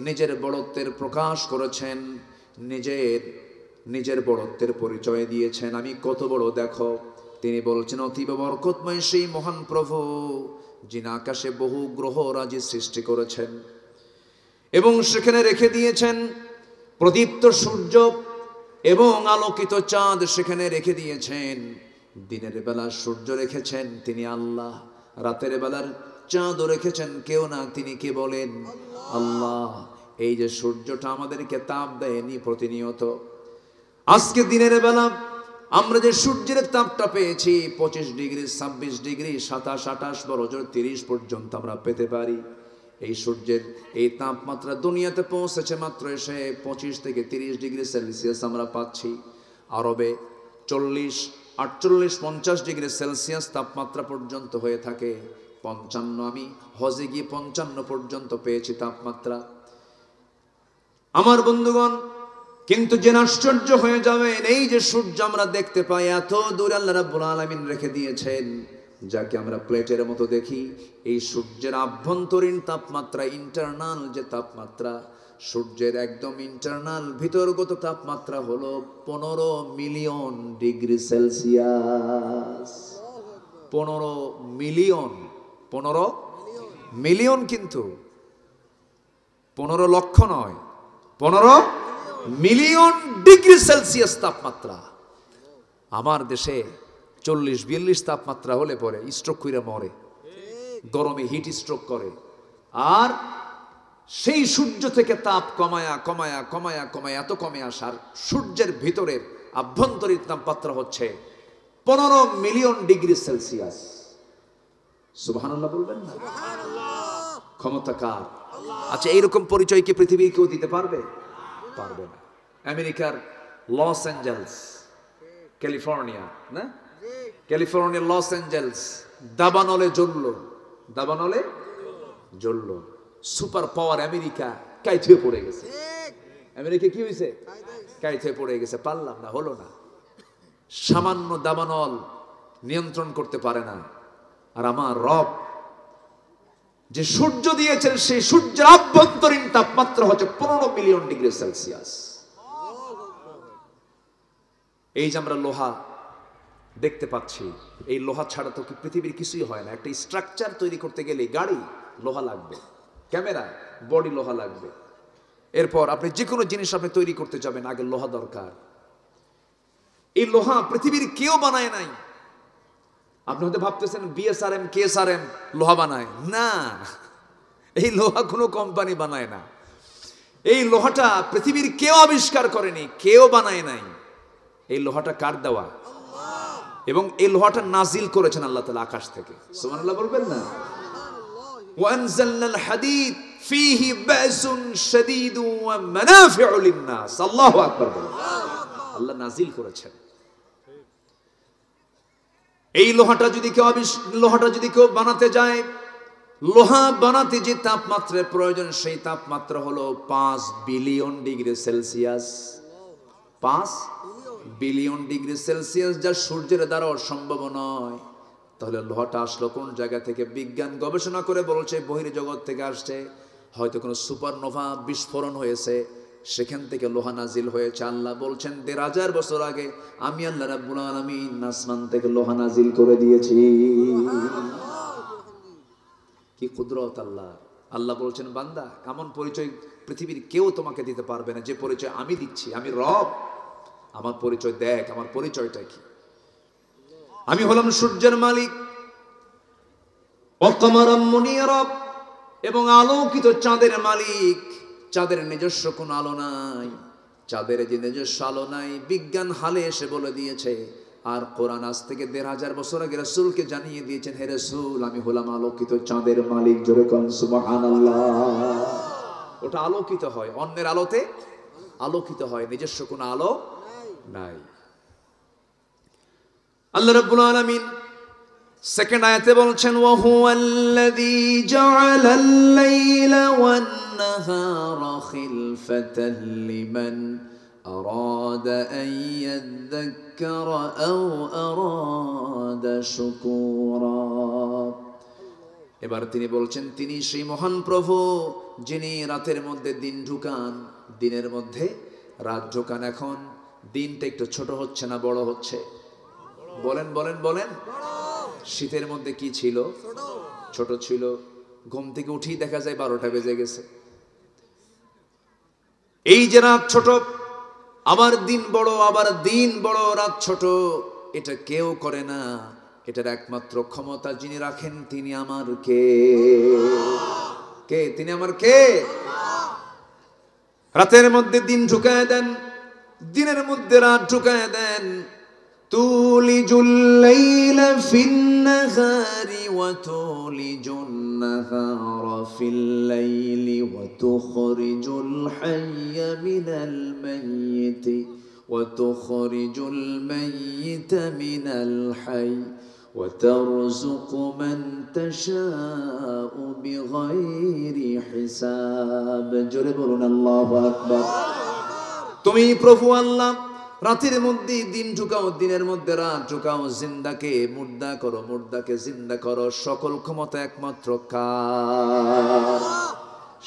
নিজের বড়ত্বের প্রকাশ করেছেন, নিজের বড়ত্বের পরিচয় দিয়েছেন। আমি কত বড় দেখো। তিনি বলছেন অতীব বরকতময় সেই মহান প্রভু, যিনি আকাশে বহু গ্রহ রাজি সৃষ্টি করেছেন এবং সেখানে রেখে দিয়েছেন প্রদীপ্ত সূর্য এবং আলোকিত চাঁদ, সেখানে রেখে দিয়েছেন। দিনের বেলা সূর্য রেখেছেন তিনি আল্লাহ, রাতের বেলার চাঁদও রেখেছেন কেউ না, তিনি কে বলেন? আল্লাহ। এই যে সূর্যটা আমাদেরকে তাপ দেয়নি প্রতিনিয়ত, আজকে দিনের বেলা আমরা যে সূর্যের তাপটা পেয়েছি 25 ডিগ্রি, 26 ডিগ্রি, 27, 28, বড়জোর 30 পর্যন্ত আমরা পেতে পারি। এই সূর্যের এই তাপমাত্রা দুনিয়াতে পৌঁছেছে মাত্র এসে 25 থেকে 30 ডিগ্রি সেলসিয়াস আমরা পাচ্ছি। আরবে 40, 48, 50 ডিগ্রি সেলসিয়াস তাপমাত্রা পর্যন্ত হয়ে থাকে। 55, আমি হজে গিয়ে 55 পর্যন্ত পেয়েছি তাপমাত্রা। আমার বন্ধুগণ, কিন্তু যে আশ্চর্য হয়ে যাবে, এই যে সূর্য আমরা দেখতে পাই এত দূরে আল্লাহ রাব্বুল আলামিন রেখে দিয়েছেন, যাকে আমরা প্লেটের মতো দেখি, এই সূর্যের আভ্যন্তরীণ তাপমাত্রা, ইন্টারনাল যে তাপমাত্রা, সূর্যের একদম ইন্টারনাল ভিতরগত তাপমাত্রা হলো 15 million degree Celsius. 15 million, 15 million, কিন্তু 15 লক্ষ নয়, 15 মিলিয়ন ডিগ্রি সেলসিয়াস তাপমাত্রা। আমার দেশে 40-42 তাপমাত্রা হলে পরে স্ট্রোক করে মরে, গরমে হিট স্ট্রোক করে। আর সেই সূর্য থেকে তাপ কমায়া কমায়া কমায়া কমায়া এত কমে আসার সূর্যের ভিতরের আভ্যন্তরীণ তাপমাত্রা হচ্ছে 15 মিলিয়ন ডিগ্রি সেলসিয়াস। সুবহানাল্লাহ বলবেন না? ক্ষমতা কার? আচ্ছা, এইরকম পরিচয় কি পৃথিবীর কেউ দিতে পারবে? পারবে না। আমেরিকার লস অ্যাঞ্জেলস, ক্যালিফোর্নিয়া, না ক্যালিফোর্নিয়া লস অ্যাঞ্জেলস দাবানলে জ্বলল। সুপার পাওয়ার আমেরিকা কাইট হয়ে পড়ে গেছে। আমেরিকা কি হয়েছে? কাইট হয়ে পড়ে গেছে। পারলাম না, হলো না। সামান্য দাবানল নিয়ন্ত্রণ করতে পারে না। আর আমার রব যে সূর্য দিয়েছেন, সেই সূর্যের আভ্যন্তরীণ তাপমাত্রা হচ্ছে 15 মিলিয়ন ডিগ্রি সেলসিয়াস। এই যে আমরা লোহা দেখতে পাচ্ছি, এই লোহা ছাড়া তো পৃথিবীর কিছুই হয় না। একটা স্ট্রাকচার তৈরি করতে গেলে গাড়ি লোহা লাগবে, ক্যামেরা বডি লোহা লাগবে, এরপর আপনি যে কোনো জিনিস আপনি তৈরি করতে যাবেন আগে লোহা দরকার। এই লোহা পৃথিবীর কেউ বানায় নাই। আপনি হয়তো ভাবতেছেন বিএসআরএম কেএসআরএম লোহা বানায় না, এই লোহা কোনো কোম্পানি বানায় না। এই লোহাটা পৃথিবীর কেউ আবিষ্কার করেনি, কেউ বানায় নাই। এই লোহাটা কার দেওয়া? এবং এই লোহাটা নাজিল করেছেন আল্লাহ তাআলা আকাশ থেকে। সুবহানাল্লাহ বলবেন না? ওয়ানজালনাল হাদিদ ফীহি বাসুন শাদীদু ওয়া মানাফিউ লিন-নাস। আল্লাহু আকবার বলেন। আল্লাহ নাজিল করেছেন। এই লোহাটা যদি কেউ বানাতে যায়, লোহা বানাতে যে তাপমাত্রার প্রয়োজন সেই তাপমাত্রা হলো 5 billion degree Celsius. 5 billion degree Celsius, যা সূর্যের দ্বারা অসম্ভব নয়। তাহলে লোহাটা আসলো কোন জায়গা থেকে? বিজ্ঞান গবেষণা করে বলছে বহির্জগৎ থেকে আসছে। হয়তো কোনো সুপারনোভা বিস্ফোরণ হয়েছে, সেখান থেকে লোহা নাজিল হয়েছে। আল্লাহ বলছেন ১৫০০ বছর আগে আমি আল্লাহ রাব্বুল আলামিন আসমান থেকে লোহা নাজিল করে দিয়েছি। কি কুদরত আল্লাহ! আল্লাহ বলছেন বান্দা, এমন পরিচয় পৃথিবীর কেউ তোমাকে দিতে পারবে না যে পরিচয় আমি দিচ্ছি। আমি রব, আমার পরিচয় দেখ, আমার পরিচয়টা কি? আমি হলাম সূর্যের মালিক, ওয়া কমারাম মুনিরা, এবং আলোকিত চাঁদের মালিক। চাঁদের নিজস্ব কোনো আলো নাই, চাঁদের যে নিজস্ব আলো নাই বিজ্ঞান হালে এসে বলে দিয়েছে। আর কোরআন আজ থেকে ১৫০০ বছর আগে রাসূলকে জানিয়ে দিয়েছেন, হে রাসূল আমি হলাম আলোকিত চাঁদের মালিক। জোরে কোন সুবহানাল্লাহ। ওটা আলোকিত হয়, অন্যের আলোতে আলোকিত হয়, নিজস্ব কোনো আলো নাই। আল্লাহ রাব্বুল আলামিন সেকেন্ড আয়াতে বলছেন, ওয়া হুয়াল্লাযী জাআলাল লাইলা ওয়ান নাহারা খিলফাতান লিমান আরাদা আন ইয়াযাক্কারা আও আরাদা শুকুরা। এবার তিনি বলছেন, তিনি সেই মহান প্রভু যিনি রাতের মধ্যে দিন ঢুকান, দিনের মধ্যে রাত ঢুকান। এখন দিনটা একটু ছোট হচ্ছে না বড় হচ্ছে? বলেন বলেন বলেন। শীতের মধ্যে কি ছিল? ছোট ছিল। ঘুম থেকে উঠেই দেখা যায় 12টা বেজে গেছে। এই যে রাত ছোট, আবার দিন বড়, আবার দিন বড় রাত ছোট, এটা কেউ করে না। এটার একমাত্র ক্ষমতা যিনি রাখেন তিনি আমার কে? তিনি আমার কে? রাতের মধ্যে দিন ঢুকায় দেন, দিনের মধ্যে রাত ঢুকায় দেন। তুলিজুল লাইলা ফিন নাহারি ওয়া তুলিজুন নাহারা ফিল লাইলি ওয়া তুখরিজুল হাইয়া মিনাল মাইয়িতি ওয়া তুখরিজুল মাইয়িতা মিনাল হাইয়্যি ওয়া তারযুকু মান তাশাউ বিগাইরি হিসাব। জোরে বলুন আল্লাহু আকবার। তুমি প্রভু আল্লাহ রাতের মধ্যে দিন ঢুকাও, দিনের মধ্যে রাত ঢুকাও, জিন্দাকে মুর্দা করো, মুর্দাকে জিন্দা করো। সকল ক্ষমতা একমাত্র কার?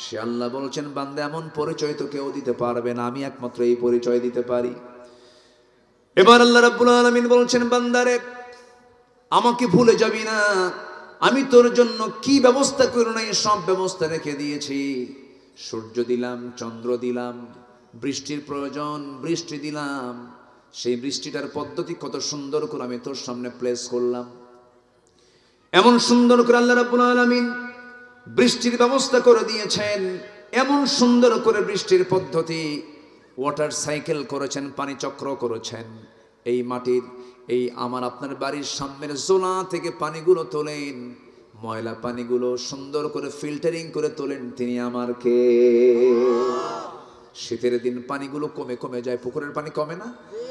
সে আল্লাহ বলছেন, বান্দা এমন পরিচয় তো কেউ দিতে পারবে না, আমি একমাত্র এই পরিচয় দিতে পারি। এবার আল্লাহ রাব্বুল আলামিন বলছেন, বান্দারে আমাকে ভুলে যাবি না, আমি তোর জন্য কি ব্যবস্থা করে নাই সব ব্যবস্থা রেখে দিয়েছি। সূর্য দিলাম, চন্দ্র দিলাম, বৃষ্টির প্রয়োজন বৃষ্টি দিলাম, সেই বৃষ্টিটার পদ্ধতি কত সুন্দর করে আমি তোর সামনে প্লেস করলাম। এমন সুন্দর করে আল্লাহ রাব্বুল আলামিন বৃষ্টির ব্যবস্থা করে দিয়েছেন, এমন সুন্দর করে বৃষ্টির পদ্ধতি। ওয়াটার সাইকেল করেছেন, পানি চক্র করেছেন। এই মাটির, এই আমার আপনার বাড়ির সামনের জোলা থেকে পানিগুলো তোলেন, ময়লা পানিগুলো সুন্দর করে ফিল্টারিং করে তোলেন, তিনি আমার কে? শীতের দিন পানিগুলো কমে কমে যায়, পুকুরের পানি কমে না?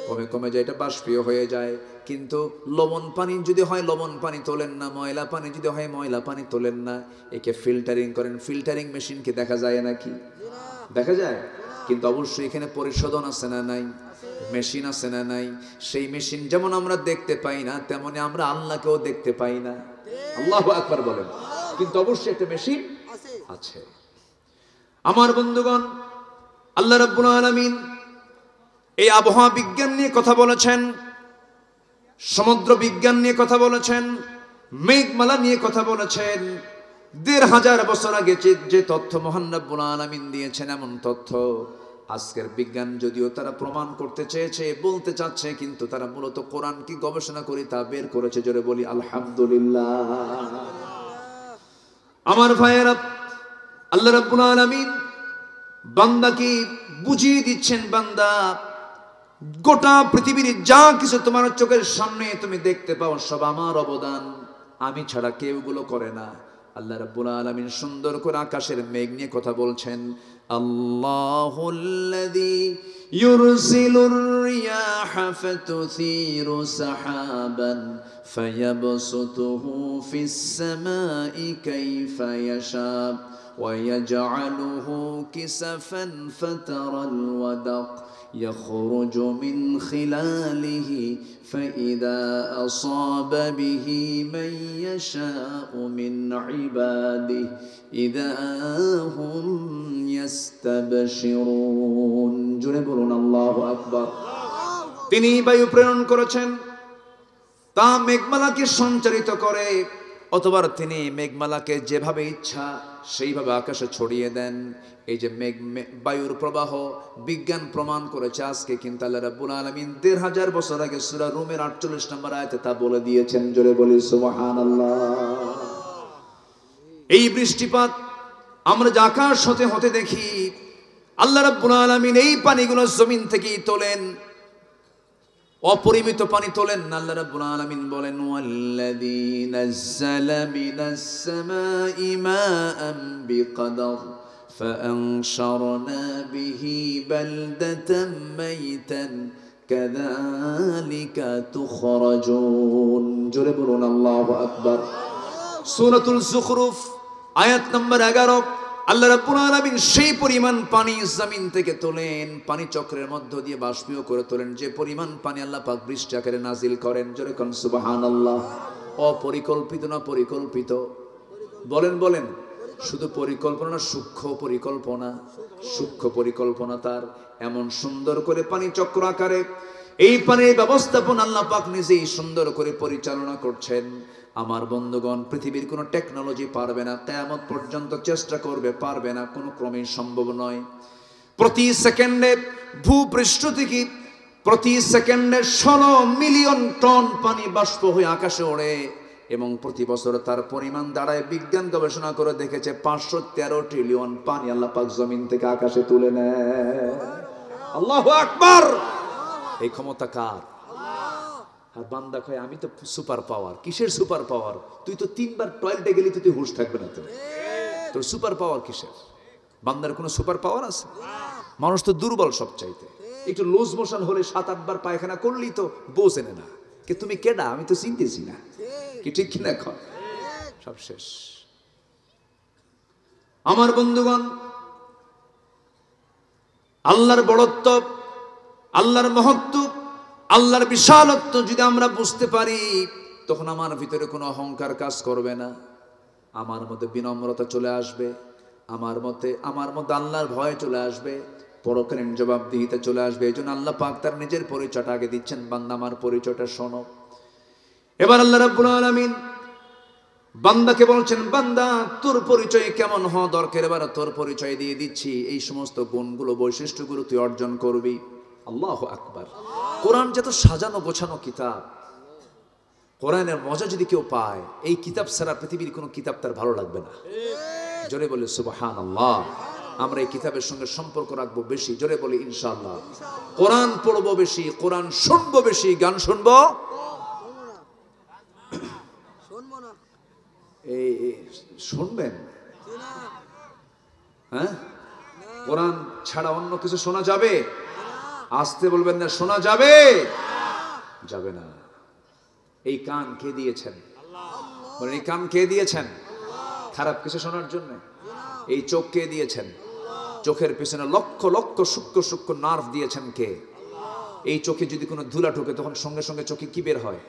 কমে কমে যায়, এটা বাষ্পীয় হয়ে যায়। কিন্তু লবণ পানি যদি হয় লবণ পানি তোলেন না, ময়লা পানি যদি হয় ময়লা পানি তোলেন না। একে ফিল্টারিং করেন। ফিল্টারিং মেশিনকে দেখা যায় নাকি? দেখা যায়। কিন্তু অবশ্যই এখানে পরিশোধন আছে না নাই? মেশিন আছে না নাই? সেই মেশিন যেমন আমরা দেখতে পাই না, তেমনি আমরা আল্লাহকেও দেখতে পাই না। আল্লাহু আকবার বলেন। কিন্তু অবশ্যই একটা মেশিন আছে। আমার বন্ধুগণ, আল্লাহ রাব্বুল আলামিন এই আবহাওয়া বিজ্ঞান নিয়ে কথা বলেছেন, সমুদ্র বিজ্ঞান নিয়ে কথা বলেছেন, মেঘমালা নিয়ে কথা বলেছেন। ১৫০০ বছর আগে যে তথ্য মহান রব্বুল আলামিন দিয়েছেন, এমন তথ্য আজকের বিজ্ঞান যদিও তারা প্রমাণ করতে চেয়েছে, বলতে চাচ্ছে, কিন্তু তারা মূলত কোরআন কি গবেষণা করে তা বের করেছে। জোরে বলি আলহামদুলিল্লাহ। আমার ভাইয়েরা, আল্লাহ রাব্বুল আলামিন বান্দাকে বুঝিয়ে দিচ্ছেন, বান্দা গোটা পৃথিবীর যা কিছু তোমার চোখের সামনে তুমি দেখতে পাও সব আমার অবদান, আমি ছাড়া কেউ এগুলো করে না। আল্লাহ রাব্বুল আলামিন সুন্দর করে আকাশের মেঘ নিয়ে কথা বলছেন। আল্লাহুল্লাযী ইউরসিলুর রিয়াহা ফাতুসিরু সাহাবান ফায়াবসুতুহু ফিস সামাই কাইফা ইয়াশা ويجعله كسفا فترى الودق يخرج من خلاله فإذا أصاب به من يشاء من عباده إذا هم يستبشرون জোরে বলুন আল্লাহু আকবার। তিনি বায়ু প্রেরণ করেছেন, তা মেঘমালাকে সঞ্চারিত করে, অথবা তিনি মেঘমালাকে যেভাবে ইচ্ছা সেইভাবে আকাশে ছড়িয়ে দেন। এই যে বায়ুর প্রবাহ বিজ্ঞান প্রমাণ করেছে আজকে, কিন্তু আল্লাহ রাব্বুল আলামিন ১৫০০ বছর আগে সূরা রুমের ৪৮ নম্বর আয়াতে তা বলে দিয়েছেন। জোরে বলি সুবহানাল্লাহ। এই বৃষ্টিপাত আমরা যে আকাশ হতে হতে দেখি, আল্লাহ রাব্বুল আলামিন এই পানিগুলো জমিন থেকেই তোলেন, অপরিমিত পানি তোলেন। আল্লাহ রাব্বুল আলামিন বলেন, ওয়াল্লাযী নাযালা মিনাস সামাই মাআন বিকদর ফাআনশারনা বিহি বালদাতাম মাইতান কাযালিকা তুখরাজুন। জোরে বলুন আল্লাহু আকবার। সূরাতুল যুখরুফ আয়াত নম্বর ১১। আল্লাহ রাব্বুল আলামিন সেই পরিমাণ পানি জমিন থেকে তোলেন, পানি চক্রের মধ্য দিয়ে বাষ্পীয় করে তোলেন, যে পরিমাণ পানি আল্লাহ পাক বৃষ্টি আকারে নাজিল করেন। জোরে কোন সুবহানাল্লাহ। অপরিকল্পিত না পরিকল্পিত? বলেন বলেন। শুধু পরিকল্পনা না, সূক্ষ্ম পরিকল্পনা? সূক্ষ্ম পরিকল্পনা তার। এমন সুন্দর করে পানি চক্র আকারে এই পানির ব্যবস্থাপনা আল্লাহ পাক নিজেই সুন্দর করে পরিচালনা করছেন। আমার বন্ধুগণ, পৃথিবীর কোনো টেকনোলজি পারবে না, কিয়ামত পর্যন্ত চেষ্টা করবে, পারবে না, কোনো ক্রমেই সম্ভব নয়। প্রতি সেকেন্ডে ভূপৃষ্ঠ থেকে প্রতি সেকেন্ডে ১৬ মিলিয়ন টন পানি বাষ্প হয়ে আকাশে ওড়ে, এবং প্রতি বছর তার পরিমাণ দাঁড়ায়, বিজ্ঞান গবেষণা করে দেখেছে ৫১৩ ট্রিলিয়ন পানি আল্লাহ পাক জমিন থেকে আকাশে তুলে নেয়। আল্লাহু আকবার। এই ক্ষমতা কার? আর বান্দা কয় আমি তো সুপার পাওয়ার। কিসের সুপার পাওয়ার? তুই তো ৩ বার টয়লেটে গেলি, তুই হুঁশ থাকবে না, তোর সুপার পাওয়ার কিসের? বান্দার কোনো সুপার পাওয়ার আছে? মানুষ তো দুর্বল সবচাইতে। একটু লুজ মোশন হলে ৭-৮ বার পায়খানা করলেই তো বোঝে না কে তুমি কেডা, আমি তো চিনতেছি না, কি ঠিক কিনা? এখন সব শেষ। আমার বন্ধুগণ, আল্লাহর বড়ত্ব, আল্লাহর মহত্ব, আল্লাহর বিশালত্ব যদি আমরা বুঝতে পারি, তখন আমার ভিতরে কোনো অহংকার কাজ করবে না, আমার মধ্যে বিনম্রতা চলে আসবে, আমার মধ্যে আল্লাহর ভয় চলে আসবে, পরকালীন জবাবদিহিতা চলে আসবে। এই জন্য আল্লাহ পাক তার নিজের পরিচয়টা আগে দিচ্ছেন, বান্দা আমার পরিচয়টা শোনো। এবার আল্লাহ রাব্বুল আলামিন বান্দাকে বলছেন, বান্দা তোর পরিচয় কেমন হওয়া দরকার, এবার তোর পরিচয় দিয়ে দিচ্ছি। এই সমস্ত গুণগুলো, বৈশিষ্ট্যগুলো তুই অর্জন করবি। আল্লাহু আকবার। কোরআন যত সাজানো গোছানো কিতাব, কোরআনের মজা যদি কেউ পায়, এই কিতাব ছাড়া পৃথিবীর কোনো কিতাব তার ভালো লাগবে না। জোরে বলে সুবহানাল্লাহ। আমরা এই কিতাবের সঙ্গে সম্পর্ক রাখবো বেশি। জোরে বলি ইনশাআল্লাহ। কোরআন পড়বো বেশি, কোরআন শুনবো বেশি, গান শুনবো এই শুনবেন? হ্যাঁ, কোরআন ছাড়া অন্য কিছু শোনা যাবে? আসতে বলবেন না, শোনা যাবে? যাবে না। এই কান কে দিয়েছেন? বলেন, এই কান কে দিয়েছেন খারাপ কিছু শোনার জন্য? এই চোখ কে দিয়েছেন? চোখের পিছনে লক্ষ লক্ষ সূক্ষ্ম সূক্ষ্ম নার্ভ দিয়েছেন কে? এই চোখে যদি কোনো ধুলা ঢোকে, তখন সঙ্গে সঙ্গে চোখে কি বের হয়?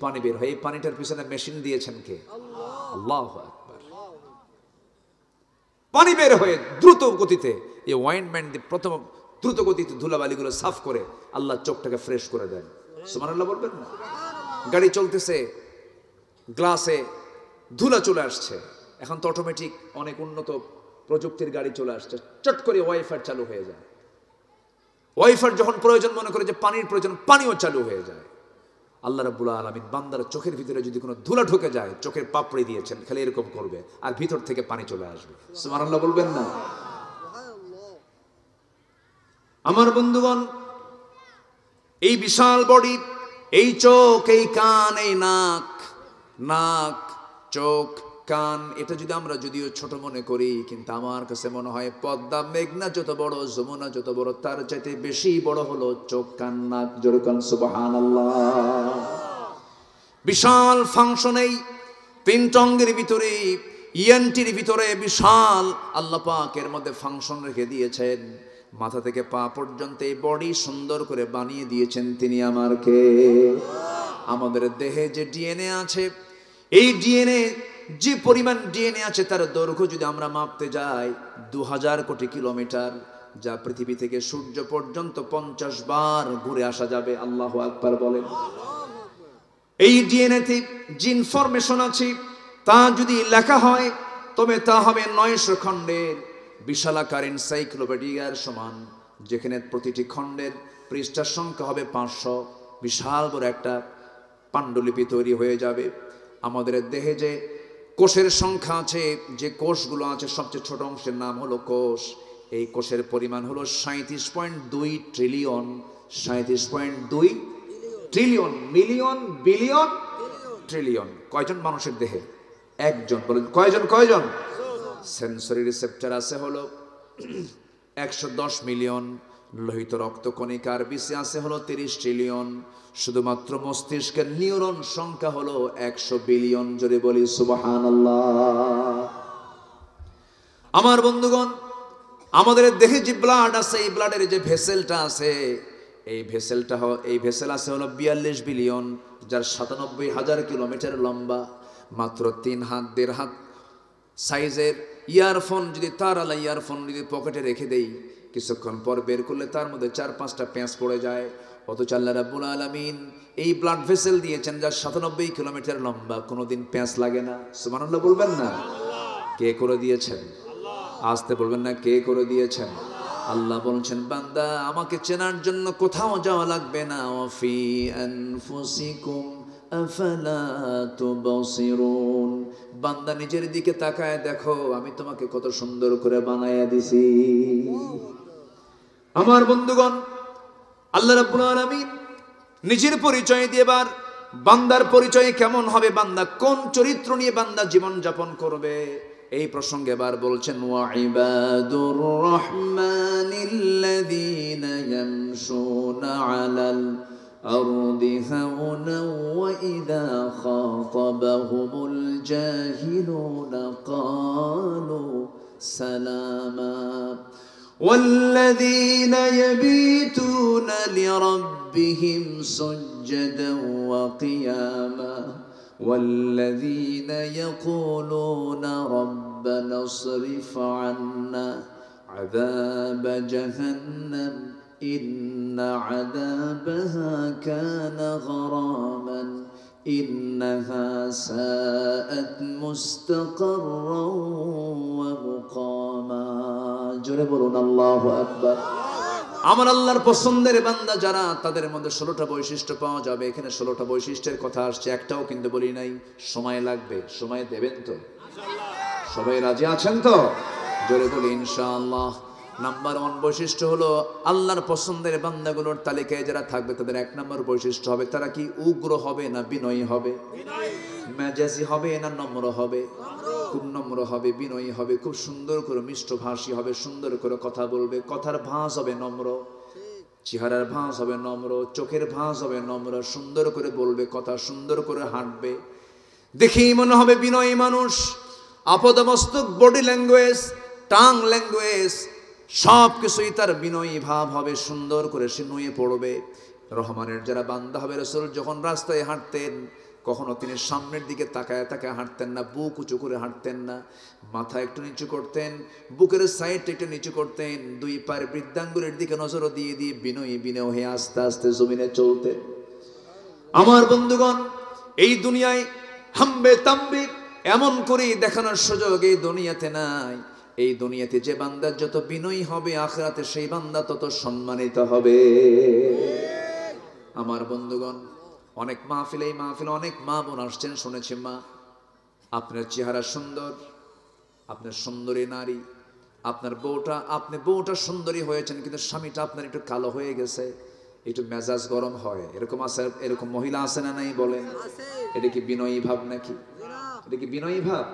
পানি বের হয়। এই পানিটার পিছনে মেশিন দিয়েছেন কে? আল্লাহু আকবার। পানি বের হয়ে দ্রুত গতিতে এই ওয়াইনম্যান দিয়ে প্রথম দ্রুত গতিতে ধুলাবালিগুলো সাফ করে আল্লাহ চোখটাকে ফ্রেশ করে দেন। সুবহানাল্লাহ বলবেন না? গাড়ি চলতেছে, গ্লাসে ধুলা চলে আসছে, এখন তো অটোমেটিক অনেক উন্নত প্রযুক্তির গাড়ি চলে আসছে, চট করে ওয়াইফার চালু হয়ে যায়। ওয়াইফার যখন প্রয়োজন মনে করে যে পানির প্রয়োজন, পানিও চালু হয়ে যায়। আল্লাহ রাব্বুল আলামিন বান্দার চোখের ভিতরে যদি কোনো ধুলা ঢুকে যায়, চোখের পাপড়ি দিয়েছেন, খালি এরকম করবে আর ভিতর থেকে পানি চলে আসবে। সুবহানাল্লাহ বলবেন না? আমার বন্ধুগণ, এই বিশাল বডি, এই চোখ, এই কান, এই নাক, চোখ, কান, এটা যদি আমরা যদিও ছোট মনে করি, কিন্তু আমার কাছে মনে হয় পদ্মা মেঘনা যত বড়, যমুনা যত বড়, তার চাইতে বেশি বড় হলো চোখ, কান, নাক। জোরে কান সুবহানাল্লাহ। বিশাল ফাংশন এই পিনটঙ্গের ভিতরে, ইএনটির ভিতরে বিশাল আল্লাহ পাক এর মধ্যে ফাংশন রেখে দিয়েছেন। মাথা থেকে পা পর্যন্ত এই বডি সুন্দর করে বানিয়ে দিয়েছেন তিনি। আমার কে? আমাদের দেহে যে ডিএনএ আছে, এই ডিএনএ, যে পরিমাণ ডিএনএ আছে তার দৈর্ঘ্য যদি আমরা মাপতে যাই 2000 কোটি কিলোমিটার, যা পৃথিবী থেকে সূর্য পর্যন্ত 50 বার ঘুরে আসা যাবে। আল্লাহু আকবার বলেন। এই ডিএনএতে যে ইনফরমেশন আছে তা যদি লেখা হয় তবে তা হবে 900 খণ্ডের বিশালাকার এনসাইক্লোপিডিয়ার সমান, যেখানে প্রতিটি খণ্ডের পৃষ্ঠার সংখ্যা হবে 500। বিশাল বড় একটা পাণ্ডুলিপি তৈরি হয়ে যাবে। আমাদের দেহে যে কোষের সংখ্যা আছে, যে কোষগুলো আছে, সবচেয়ে ছোট অংশের নাম হলো কোষ। এই কোষের পরিমাণ হলো 37.2 trillion. 37.2 trillion, million, billion, trillion. কয়জন মানুষের দেহে? একজন। বলেন কয়জন? সেন্সরি রিসেপ্টর আছে হলো 110 মিলিয়ন। লোহিত রক্তকণিকার বিসি আছে হলো 30 ট্রিলিয়ন। শুধুমাত্র মস্তিষ্কের নিউরন সংখ্যা হলো 100 বিলিয়ন। জোরে বলি সুবহানাল্লাহ। আমার বন্ধুগণ, আমাদের দেহে যে ব্লাড আছে, এই ব্লাডের যে ভেসেলটা আছে, এই ভেসেল আছে হলো 42 বিলিয়ন, যার 97,000 কিলোমিটার লম্বা। মাত্র 3 হাত 1.5 হাত সাইজের ইয়ারফোন যদি, তার আলা ইয়ারফোন যদি পকেটে রেখে দেই, কিছুক্ষণ পর বের করলে তার মধ্যে 4-5টা প্যাঁচ পড়ে যায়। অথচ আল্লাহ রাব্বুল আলামিন এই ব্লাড ভেসেল দিয়েছেন যা 97 কিলোমিটার লম্বা, কোনোদিন প্যাঁচ লাগে না। সুবহানাল্লাহ বলবেন না? কে করে দিয়েছেন? আসতে বলবেন না, কে করে দিয়েছেন? আল্লাহ বলছেন, বান্দা আমাকে চেনার জন্য কোথাও যাওয়া লাগবে না। ওয়াফি আনফুসিকুম আফালা তুবসিরুন। বান্দা নিজের দিকে তাকায় দেখো, আমি তোমাকে কত সুন্দর করে বানায়া দিছি। আমার বন্ধুগণ, আল্লাহ রাব্বুল আলামিন নিজের পরিচয় দিয়ে এবার বান্দার পরিচয় কেমন হবে, বান্দা কোন চরিত্র নিয়ে বান্দা জীবন যাপন করবে, এই প্রসঙ্গে এবার বলছেন, ওয়া ইবাদুর রহমানিল্লাযীনা ইয়ামশুনা আলাল আরদি হাওনা ওয়া ইযা খাতাবাহুমুল জাহিলুনা ক্বালু সালামা والذين يبيتون لربهم سجدا وقياما والذين يقولون ربنا اصرف عنا عذاب جهنم إن عذابها كان غراما إنها ساءت مستقرا ومقاما জোরে বলুন আল্লাহু আকবার। আমার আল্লাহর পছন্দের বান্দা যারা, তাদের মধ্যে 16টা বৈশিষ্ট্য পাওয়া যাবে। এখানে 16টা বৈশিষ্ট্যের কথা আসছে, একটাও কিন্তু বলি নাই। সময় লাগবে, সময় দেবেন তো? সবাই রাজি আছেন তো? জোরে বলি ইনশাআল্লাহ। নাম্বার 1 বৈশিষ্ট্য হলো, আল্লাহর পছন্দের বান্দাগুলোর তালিকায় যারা থাকবে তাদের 1 নম্বর বৈশিষ্ট্য হবে, তারা কি উগ্র হবে না বিনয়ী হবে? মেজাজি হবে না নম্র হবে? খুব নম্র হবে, বিনয়ী হবে, খুব সুন্দর করে মিষ্টভাষী হবে, সুন্দর করে কথা বলবে, কথার ভাঁজ হবে নম্র, চেহারার ভাঁজ হবে নম্র, চোখের ভাঁজ হবে নম্র, সুন্দর করে বলবে কথা, সুন্দর করে হাঁটবে, দেখেই মনে হবে বিনয়ী মানুষ। আপদমস্তক বডি ল্যাঙ্গুয়েজ, টাং ল্যাঙ্গুয়েজ, সব কিছুই তার বিনয়ী ভাব হবে, সুন্দর করে সে নুয়ে পড়বে। রহমানের যারা বান্দা হবে, রাসূল যখন রাস্তায় হাঁটতেন কখনো তিনি সামনের দিকে তাকায় তাকায় হাঁটতেন না, বুক উঁচু করে হাঁটতেন না, মাথা একটু নিচু করতেন, বুকের সাইডটা একটু নিচু করতেন, দুই পায়ের বৃদ্ধাঙ্গুলের দিকে নজর দিয়ে দিয়ে বিনয়ী বিনয় হয়ে আস্তে আস্তে জমিনে চলতেন। আমার বন্ধুগণ, এই দুনিয়ায় হাম্বে তাম্বে এমন করে দেখানোর সুযোগ এই দুনিয়াতে নাই। এই দুনিয়াতে যে বান্দা যত বিনয়ী হবে, আখিরাতে সেই বান্দা তত সম্মানিত হবে। আমার বন্ধুগণ, অনেক মাহফিলে এই মাহফিলে অনেক মা বোন আসছেন, শুনেছি মা আপনার চেহারা সুন্দর, আপনার সুন্দরী নারী, আপনার আপনি বউটা সুন্দরী হয়েছেন, কিন্তু স্বামীটা আপনার একটু কালো হয়ে গেছে, একটু মেজাজ গরম হয়, এরকম আছে, এরকম মহিলা আছে না নাই বলেন? এটা কি বিনয়ী ভাব নাকি? এটা কি বিনয়ী ভাব?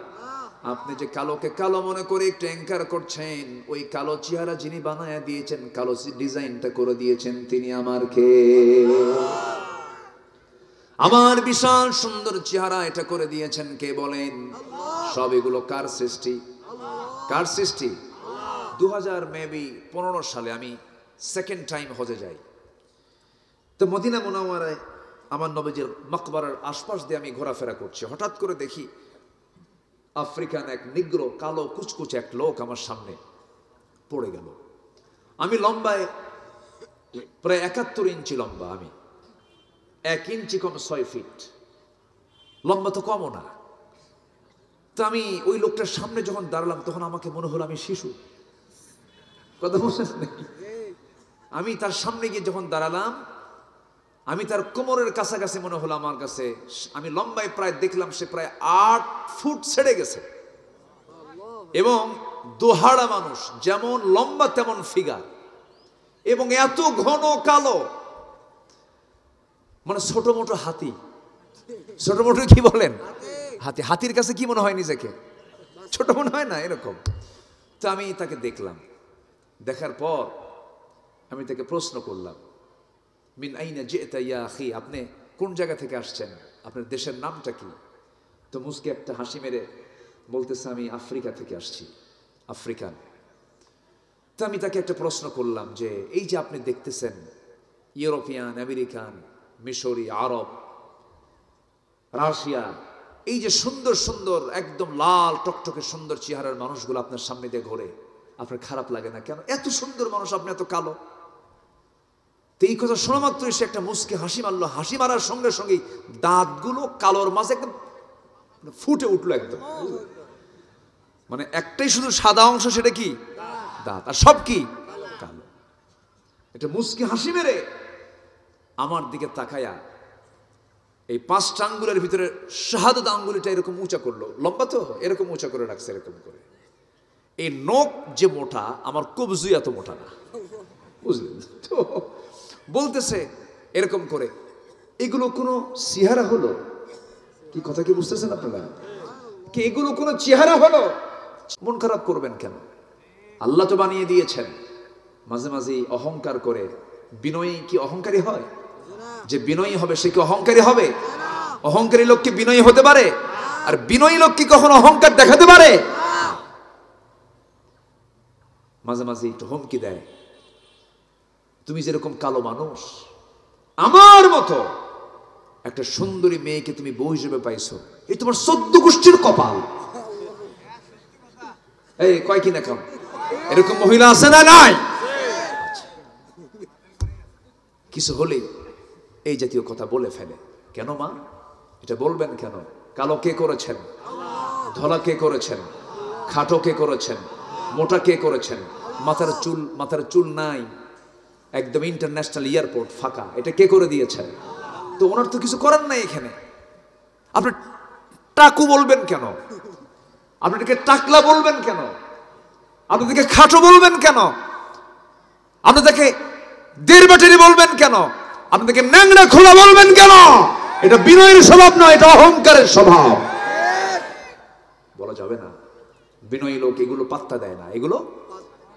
আপনি যে কালোকে কালো মনে করে একটু অ্যাঙ্কার করছেন, ওই কালো চেহারা যিনি বানায়া দিয়েছেন, কালো ডিজাইনটা করে দিয়েছেন, তিনি আমার কে? আমার বিশাল সুন্দর চেহারা এটা করে দিয়েছেন কে বলেন? সব এগুলো কার সৃষ্টি? কার সৃষ্টি? 2015 সালে আমি সেকেন্ড টাইম হজে যাই। তো মদিনা মুনাওয়ারায় আমার নবীজির মাকবারার আশপাশ দিয়ে আমি ঘোরাফেরা করছি, হঠাৎ করে দেখি আফ্রিকান এক নিগ্রো কালো কুচকুচে এক লোক আমার সামনে পড়ে গেল। আমি লম্বায় প্রায় 71 ইঞ্চি লম্বা, আমি 1 ইঞ্চি কম 6 ফিট লম্বা, তো কমও না। তো আমি ওই লোকটার সামনে যখন দাঁড়ালাম, তখন আমাকে মনে হলো আমি শিশু। কথা বুঝছেন নাকি? আমি তার সামনে গিয়ে যখন দাঁড়ালাম, আমি তার কোমরের কাছাকাছি মনে হলো আমার কাছে। আমি লম্বায় প্রায় দেখলাম সে প্রায় 8 ফুট ছেড়ে গেছে, এবং দোহাড়া মানুষ, যেমন লম্বা তেমন ফিগার, এবং এত ঘন কালো, মানে ছোট মোটো হাতি। ছোট মোটো কি বলেন? হাতি। হাতির কাছে কি মনে হয় নিজেকে? ছোট মনে হয় না? এরকম। তো আমি তাকে দেখলাম, দেখার পর আমি তাকে প্রশ্ন করলাম, মিন আইনা জিতা ইয়া আখি, আপনি কোন জায়গা থেকে আসছেন, আপনার দেশের নামটা কি? তো মুসকে একটা হাসি মেরে বলতেছে, আমি আফ্রিকা থেকে আসছি, আফ্রিকান। তো আমি তাকে একটা প্রশ্ন করলাম যে এই যে আপনি দেখতেছেন ইউরোপিয়ান, আমেরিকান, মিশরি, আরব, রাশিয়া, এই যে সুন্দর সুন্দর একদম লাল টকটকে সুন্দর চেহারার মানুষগুলো আপনার সামনে দিয়ে ঘোরে, আপনার খারাপ লাগে না কেন? এত সুন্দর মানুষ, আপনি এত কালো। তো এই কথা শোনা মাত্রই সে একটা মুসকে হাসি মারলো। হাসি মারার সঙ্গে সঙ্গে দাঁতগুলো কালোর মাঝে একদম ফুটে উঠলো একদম, মানে একটাই শুধু সাদা অংশ, সেটা কি? দাঁত, আর সব কি কালো। এটা মুসকে হাসি মেরে আমার দিকে তাকায়া এই 5টা আঙ্গুলের ভিতরে শাহাদাত আঙ্গুলিটা এরকম উঁচা করলো, লম্বা তো এরকম উঁচা করে রাখছে, এরকম করে। এই নখ যে মোটা, আমার কবজি এত মোটা না, বুঝলেন তো? বলতেছে এরকম করে, এগুলো কোনো চেহারা হলো? কি কথা কি বুঝতেছেন আপনারা? কি এগুলো কোনো চেহারা হলো? মন খারাপ করবেন কেন? আল্লাহ তো বানিয়ে দিয়েছেন। মাঝে মাঝে অহংকার করে, বিনয়ী কি অহংকারী হয়? যে বিনয়ী হবে সে কি অহংকারী হবে? অহংকারী লোক কি বিনয়ী হতে পারে? আর বিনয়ী লোক কি কখনো অহংকার দেখাতে পারে? মাঝে মাঝে একটু হুমকি দেয়, তুমি যেরকম কালো মানুষ, আমার মতো একটা সুন্দরী মেয়েকে তুমি বউ হিসেবে পাইছো, এই তোমার 14 গোষ্ঠীর কপাল। এই কয় কি না কেন? এরকম মহিলা আছে না নাই? কিছু হলেই এই জাতীয় কথা বলে ফেলে। কেন মা এটা বলবেন কেন? কালো কে করেছেন? ধলা কে করেছেন? খাটো কে করেছেন? মোটা কে করেছেন? মাথার চুল নাই, একদম ইন্টারন্যাশনাল এয়ারপোর্ট ফাঁকা, এটা কে করে দিয়েছেন? তো ওনার তো কিছু করার নাই এখানে। আপনি টাকু বলবেন কেন? আপনাদেরকে টাকলা বলবেন কেন? আপনাদেরকে খাটো বলবেন কেন? আপনাদেরকে দেড়বাটারি বলবেন কেন? আপনাদেরকে ন্যাংরা খোলা বলবেন কেন? এটা বিনয়ের স্বভাব নয়, এটা অহংকারের স্বভাব। বলা যাবে না। বিনয়ী লোক এগুলো পাত্তা দেয় না, এগুলো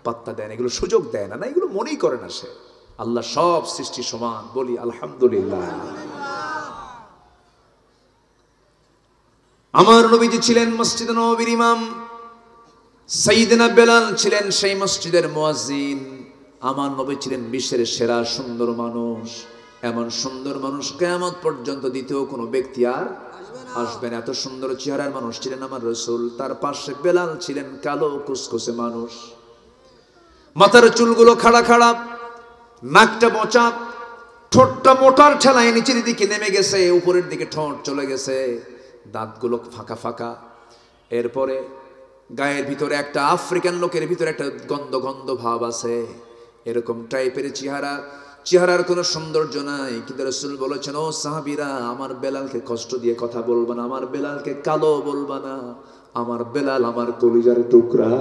পাত্তা দেয় না, এগুলো সুযোগ দেয় না, এগুলো মনেই করে না সে। আল্লাহ সব সৃষ্টি সমান, বলি আলহামদুলিল্লাহ। আমার নবীজি ছিলেন মসজিদে নববীর ইমাম, সাইয়েদনা বেলাল ছিলেন সেই মসজিদের মুয়াজ্জিন। আমার নবী ছিলেন বিশ্বের সেরা সুন্দর মানুষ। এমন সুন্দর মানুষ কিয়ামত পর্যন্ত দ্বিতীয় কোনো ব্যক্তি আর আসবে না। এত সুন্দর চেহারার মানুষ ছিলেন আমার রাসূল। তার পাশে বেলাল ছিলেন কালো কুসকুসে মানুষ, মাথার চুলগুলো খাড়া খাড়া, নাকটা মোচা, ঠোঁটটা মোটার ঠেলায় নিচের দিকে নেমে গেছে, উপরের দিকে ঠোঁট চলে গেছে, দাঁতগুলো ফাঁকা ফাঁকা। এরপরে গায়ের ভিতরে একটা আফ্রিকান লোকের ভিতরে একটা গন্ধ গন্ধ ভাব আছে, এরকম টাইপের চেহারা। চেহারার কোনো সৌন্দর্য নাই, কিন্তু রাসূল বলেছেন, ও সাহাবীরা, আমার বেলালকে কষ্ট দিয়ে কথা বলবা না, আমার বেলালকে কালো বলবা না, আমার বেলাল আমার কলিজার টুকরা,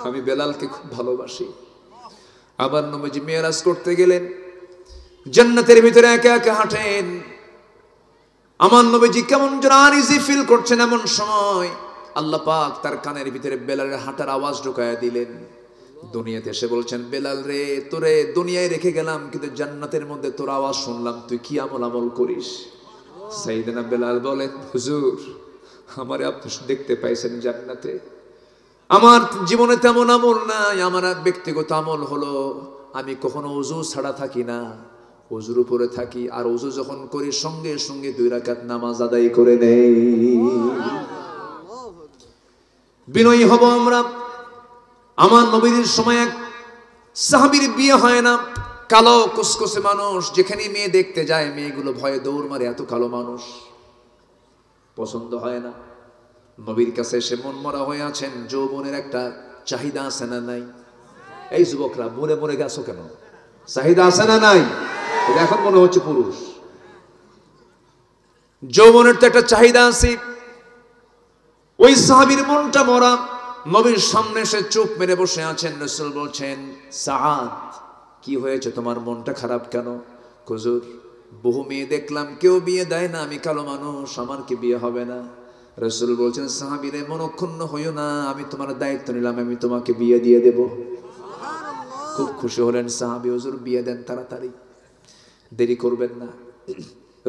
আমি বেলালকে খুব ভালোবাসি। আবার নবীজি মেরাজ করতে গেলেন, জান্নাতের ভিতরে একা একা হাঁটেন। আমার নবীজি কেমন যেন আনইজি ফিল করছেন, এমন সময় আল্লাহ পাক তার কানের ভিতরে বেলালের হাঁটার আওয়াজ ঢুকায়া দিলেন। দুনিয়াতে এসে বলছেন, বেলাল রে, তোরে দুনিয়ায় রেখে গেলাম, কিন্তু জান্নাতের মধ্যে তোর আওয়াজ শুনলাম, তুই কি আমল করিস। সাইয়েদনা বেলাল বলেন, হুজুর, আমারে আপনি দেখতে পাইছেন জান্নাতে, আমার জীবনে তেমন আমল নাই। আমার ব্যক্তিগত আমল হলো আমি কখনো ওযু ছাড়া থাকি না, ওযুর উপরে থাকি, আর ওযু যখন করি সঙ্গে সঙ্গে 2 রাকাত নামাজ আদায় করে নেই। বিনয়ী হব আমরা। আমার নবীর সময় এক সাহাবীর বিয়ে হয় না, কালো কুসকুসে মানুষ, যেখানে মেয়ে দেখতে যায় মেয়েগুলো ভয়ে দৌড় মারে, এত কালো মানুষ, পছন্দ হয় না। নবীর কাছে এসে মন মরা হয়ে আছেন, যৌবনের একটা চাহিদা আছে না নাই? এই যুবকরা মরে মরে গেছো কেন? চাহিদা আছে না নাই? এখন মনে হচ্ছে পুরুষ। যৌবনের তো একটা চাহিদা আছে। ওই সাহাবীর মনটা মরা, নবীর সামনে এসে চুপ মেরে বসে আছেন। রাসূল বলছেন, সাআদ, কি হয়েছে, তোমার মনটা খারাপ কেন? হুজুর, বহু মেয়ে দেখলাম, কেউ বিয়ে দেয় না, আমি কালো মানুষ, আমার কি বিয়ে হবে না? রাসূল বলছেন, সাহাবীরে মনক্ষুণ্ণ হইও না, আমি তোমার দায়িত্ব নিলাম, আমি তোমাকে বিয়ে দিয়ে দেব। খুব খুশি হলেন সাহাবী, হুজুর বিয়ে দেন তাড়াতাড়ি, দেরি করবেন না।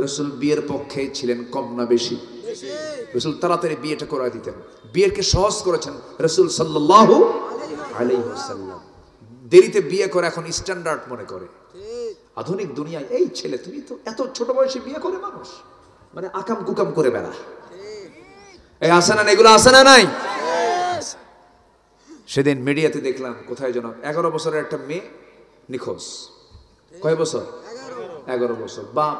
রাসূল বিয়ের পক্ষে ছিলেন, কম না বেশি? রাসূল তাড়াতাড়ি বিয়েটা করে দিতেন, বিয়েকে সহজ করেছেন রাসূল সাল্লাল্লাহু আলাইহি ওয়াসাল্লাম। দেরিতে বিয়ে করে এখন স্ট্যান্ডার্ড মনে করে আধুনিক দুনিয়ায়। এই ছেলে, তুমি তো এত ছোট বয়সে বিয়ে করে মানুষ, মানে আকাম কুকাম করে বেড়া। এই আসে না, এগুলো আসে না নাই? সেদিন মিডিয়াতে দেখলাম, কোথায় যেন 11 বছরের একটা মেয়ে নিখোঁজ। কয় বছর? 11 বছর। বাপ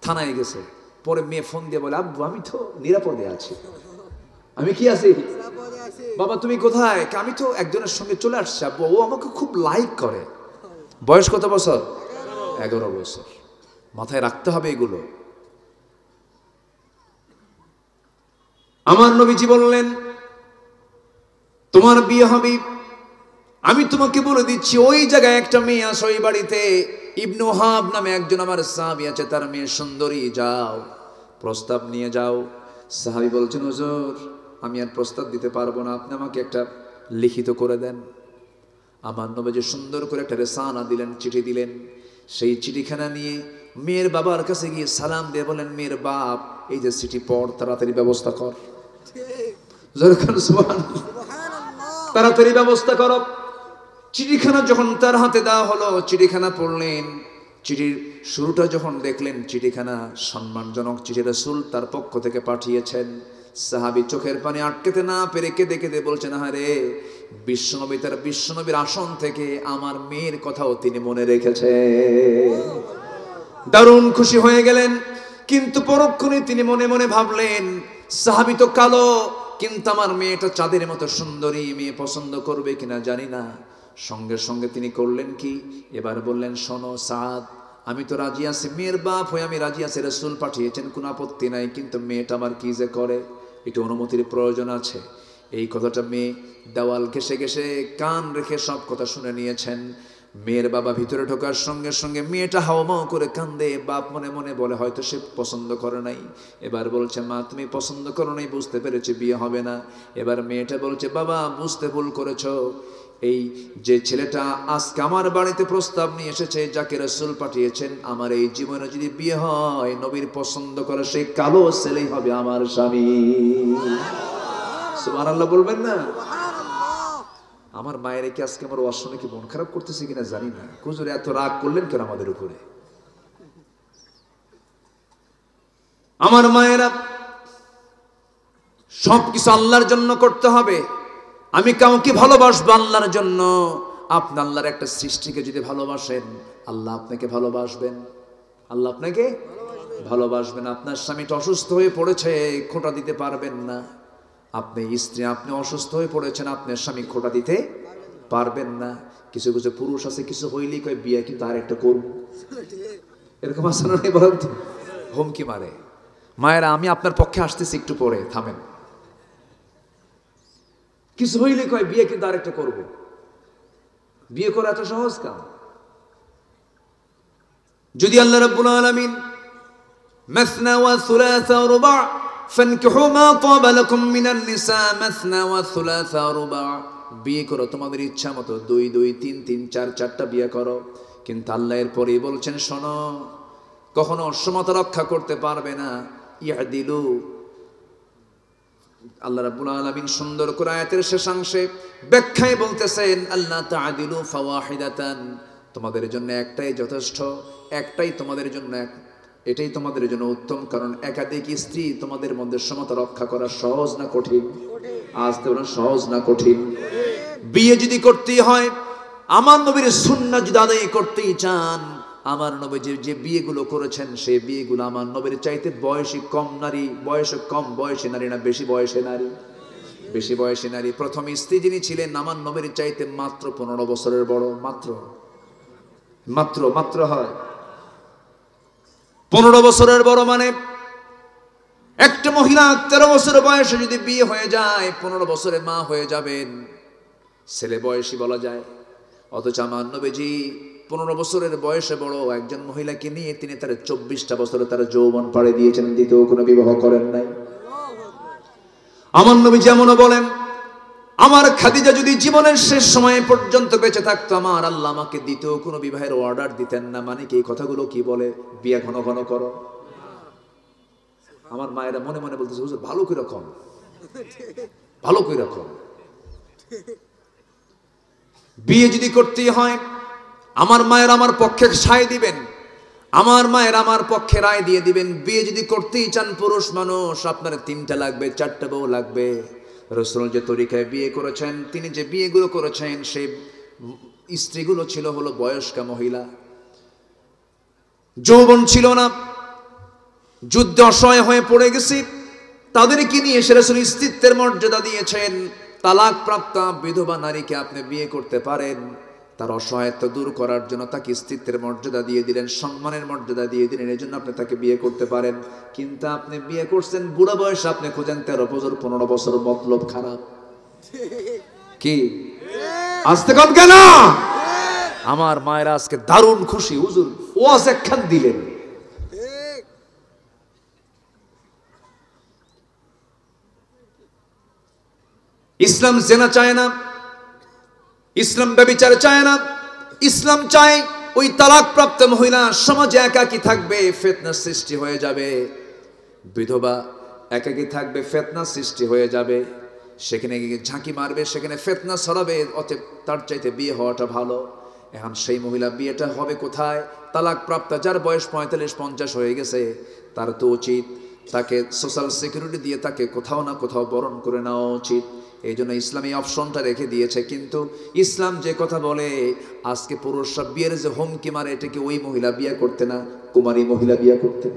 থানায় গেছে, পরে মেয়ে ফোন দিয়ে বলে, আব্বু আমি তো নিরাপদে আছি। আমি কি আছি? বাবা তুমি কোথায়? আমি তো একজনের সঙ্গে চলে আসছি আব্বু, ও আমাকে খুব লাইক করে। বয়স কত বছর? 11 বছর। মাথায় রাখতে হবে এগুলো। আমার নবীজি বললেন, তোমার বিয়ে হবে, আমি তোমাকে বলে দিচ্ছি, ওই জায়গায় একটা মেয়ে আছে, ওই বাড়িতে ইবনে ওহাব নামে একজন আমার সাহাবী আছে, তার মেয়ে সুন্দরী, যাও প্রস্তাব নিয়ে যাও। সাহাবী বলছেন, হুজুর আমি আর প্রস্তাব দিতে পারবো না, আপনি আমাকে একটা লিখিত করে দেন। আমার নবীজি সুন্দর করে একটা রেসানা দিলেন, চিঠি দিলেন। সেই চিঠিখানা নিয়ে মেয়ের বাবার কাছে গিয়ে সালাম দিয়ে বলেন, মেয়ের বাপ, এই যে চিঠি পড়, তাড়াতাড়ি ব্যবস্থা কর। তাড়াতাড়ি ব্যবস্থা করো। চিঠিখানা যখন তার হাতে দেওয়া হলো, চিঠিখানা পড়লেন। চিঠির শুরুটা যখন দেখলেন, চিঠিখানা সম্মানজনক চিঠি, রাসূল তার পক্ষ থেকে পাঠিয়েছেন। সাহাবী চোখের পানি আটকাতে না পেরে কেঁদে কেঁদে বলছেন, আরে বিশ্বনবী তার বিশ্বনবীর আসন থেকে আমার মেয়ের কথাও তিনি মনে রেখেছে। দারুণ খুশি হয়ে গেলেন। কিন্তু পরক্ষণে তিনি মনে মনে ভাবলেন, সাহাবী তো কালো, কিন্তু আমার মেয়েটা চাঁদের মতো সুন্দরী, মেয়ে পছন্দ করবে কিনা জানি না। সঙ্গে সঙ্গে তিনি করলেন কি, এবার বললেন, শোনো সাদ, আমি তো রাজি আছি, মেয়ের বাপ হয়ে আমি রাজি আছি, রাসূল পাঠিয়েছেন, কোনো আপত্তি নাই, কিন্তু মেয়েটা আমার কি যে করে, একটু অনুমতির প্রয়োজন আছে। এই কথাটা মেয়ে দেওয়াল ঘেঁষে ঘেঁষে কান রেখে সব কথা শুনে নিয়েছেন। মেয়ের বাবা ভিতরে ঢোকার সঙ্গে সঙ্গে মেয়েটা হাওমাও করে কান্দে। বাপ মনে মনে বলে, হয়তো সে পছন্দ করে নাই। এবার বলছে, মা তুমি পছন্দ করো নাই, বুঝতে পেরেছি, বিয়ে হবে না। এবার মেয়েটা বলছে, বাবা বুঝতে ভুল করেছো, এই যে ছেলেটা আজকে আমার বাড়িতে প্রস্তাব নিয়ে এসেছে, যাকে রাসূল পাঠিয়েছেন, আমার এই জীবনে যদি বিয়ে হয়, নবীর পছন্দ করে সেই কালো ছেলেই হবে আমার স্বামী। সুবহানাল্লাহ বলবেন না? আমার মায়ের কি আজকে আমার ওয়াজ শুনে কি মন খারাপ করতেছে কিনা জানি না, হুজুর এত রাগ করলেন কেন আমাদের উপরে? আমার মায়েরা, সবকিছু আল্লাহর জন্য করতে হবে। আমি কাউকে ভালোবাসবো আল্লাহর জন্য। আপনি আল্লাহর একটা সৃষ্টিকে যদি ভালোবাসেন, আল্লাহ আপনাকে ভালোবাসবেন। আল্লাহ আপনাকে ভালোবাসবেন। আপনার স্বামীটা অসুস্থ হয়ে পড়েছে, খোঁটা দিতে পারবেন না। আপনি স্ত্রী, আপনি অসুস্থ হয়ে পড়েছেন, আপনার স্বামী খোঁটা দিতে পারবেন না। কিছু কিছু পুরুষ আছে, কিছু হইলেই কয় বিয়ে কিন্তু আর একটা করব, এরকম আসানো নেই, বলেন তো, হুমকি মারে। মায়েরা, আমি আপনার পক্ষে আসতেছি, একটু পরে থামেন। কিছু হইলে কয় বিয়ে কিন্তু আর একটা করব। বিয়ে করা এত সহজ কাম? যদি আল্লাহ রাব্বুল আলামিন মাসনা ওয়া সুলাসা ওয়া রুবা ফানকিহু মা তাবা লাকুম মিনান নিসা মাসনা ওয়া সুলাসা ওয়া রুবা, বিয়ে করো তোমাদের ইচ্ছা মতো, 2 2 3 3 4 4টা বিয়ে করো। কিন্তু আল্লাহ এর পরেই বলছেন, শোনো, কখনো সমতা রক্ষা করতে পারবে না। ইয়াদিলু, আল্লাহ রাব্বুল আলামিন সুন্দর করে আয়াতের শেষাংশে ব্যাখ্যায় বলতেছেন, আল্লাহ তাআদিলু ফাওয়াহিদাতান, তোমাদের জন্য একটাই যথেষ্ট, একটাই তোমাদের জন্য, এটাই তোমাদের জন্য উত্তম। কারণ একাধিক স্ত্রী তোমাদের মধ্যে সমতা রক্ষা করা সহজ না কঠিন? আজ তো সহজ না কঠিন? বিয়ে যদি করতেই হয়, আমার নবীর সুন্নাহ যদি আদায় করতেই চান, আমার নবী যে বিয়েগুলো করেছেন সেই বিয়েগুলো আমার নবীর চাইতে বয়সী কম নারী, বয়সে কম বয়সী নারী না বেশি বয়সী নারী? বেশি বয়সী নারী। প্রথম স্ত্রী যিনি ছিলেন আমার নবীর চাইতে মাত্র 15 বছরের বড়, মাত্র মাত্র মাত্র হয় 15 বছরের বড়। মানে একটা মহিলা 13 বছর বয়সে যদি বিয়ে হয়ে যায়, 15 বছরে মা হয়ে যাবেন, ছেলে বয়সী বলা যায়। অথচ আমার নবীজি 15 বছরের বয়সে বড় একজন মহিলাকে নিয়ে তিনি তার 24টা বছরে তার যৌবন পাড়ি দিয়েছেন, দ্বিতীয় কোনো বিবাহ করেন নাই। আমার নবী যেমন বলেন, আমার খাদিজা যদি জীবনের শেষ সময় পর্যন্ত বেঁচে থাকতো, আমার আল্লাহ আমাকে দ্বিতীয় কোনো বিবাহের অর্ডার দিতেন না। মানে কি, এই কথাগুলো কি বলে? বিয়ে ঘন ঘন করো। আমার মায়েরা মনে মনে বলতেছে, হুজুর ভালো করে রকম, ভালো করে রকম। বিয়ে যদি করতেই হয়, আমার মায়ের আমার পক্ষে সায় দিবেন, আমার মায়ের আমার পক্ষে রায় দিয়ে দিবেন। বিয়ে যদি করতেই চান পুরুষ মানুষ, আপনার 3টা লাগবে, 4টা বউ লাগবে। রাসূল যে তরিকায় বিয়ে করেছেন, তিনি যে বিয়েগুলো করেছেন, সেই স্ত্রীগুলো ছিল হলো বয়স্কা মহিলা, যৌবন ছিল না, যুদ্ধে অসহায় হয়ে পড়ে গেছি, তাদেরকে নিয়ে এসে রাসূল স্ত্রীত্বের মর্যাদা দিয়েছেন। তালাক প্রাপ্ত বিধবা নারীকে আপনি বিয়ে করতে পারেন, তার অসহায়ত্ব দূর করার জন্য তাকে স্ত্রীত্বের মর্যাদা দিয়ে দিলেন, সম্মানের মর্যাদা দিয়ে দিলেন, এই জন্য আপনি তাকে বিয়ে করতে পারেন। কিন্তু আপনি বিয়ে করছেন বুড়া বয়সে, আপনি খোঁজেন 13 বছর 15 বছর, মতলব খারাপ। কি আসতে কম কেন? আমার মায়েরা আজকে দারুণ খুশি, হুজুর ওয়াজ একখান দিলেন। ইসলাম জেনা চায় না, ইসলাম ব্যভিচার চায় না। ইসলাম চায় ওই তালাক প্রাপ্ত মহিলা সমাজে একাকী থাকবে, ফিতনা সৃষ্টি হয়ে যাবে। বিধবা একাকী থাকবে, ফিতনা সৃষ্টি হয়ে যাবে, সেখানে গিয়ে ঝাঁকি মারবে, সেখানে ফিতনা ছড়াবে। অতএব তার চাইতে বিয়ে হওয়াটা ভালো। এখন সেই মহিলা বিয়েটা হবে কোথায়? তালাক প্রাপ্ত, যার বয়স 45-50 হয়ে গেছে, তার তো উচিত তাকে সোশ্যাল সিকিউরিটি দিয়ে তাকে কোথাও না কোথাও বরণ করে নেওয়া উচিত। এই জন্য ইসলাম এই অপশনটা রেখে দিয়েছে। কিন্তু ইসলাম যে কথা বলে, আজকে পুরুষরা বিয়ের যে হুমকি মারে, এটা কি ওই মহিলা বিয়ে করতে না, কুমারী মহিলা বিয়ে করতে?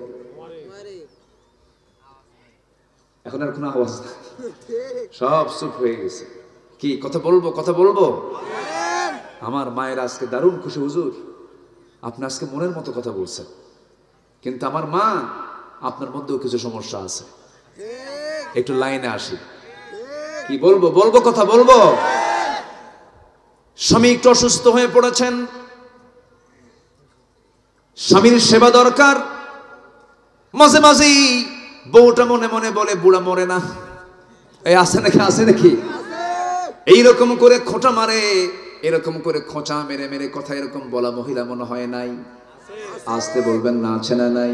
এখন আর কোনো আওয়াজ না, সব চুপ হয়ে গেছে। কি কথা বলবো, কথা বলবো? আমার মায়ের আজকে দারুণ খুশি, হুজুর আপনি আজকে মনের মতো কথা বলছেন। কিন্তু আমার মা, আপনার মধ্যেও কিছু সমস্যা আছে, একটু লাইনে আসি। কি বলবো, বলবো, কথা বলবো। স্বামী একটু অসুস্থ হয়ে পড়েছেন, স্বামীর সেবা দরকার। মাঝে মাঝেই বউটা মনে মনে বলে, বুড়া মরে না, এই আছে নাকি, আছে নাকি, এইরকম করে খোঁটা মারে, এরকম করে খোঁচা মেরে মেরে কথা এরকম বলা মহিলা মনে হয় নাই? আসতে বলবেন না, আছে না নাই?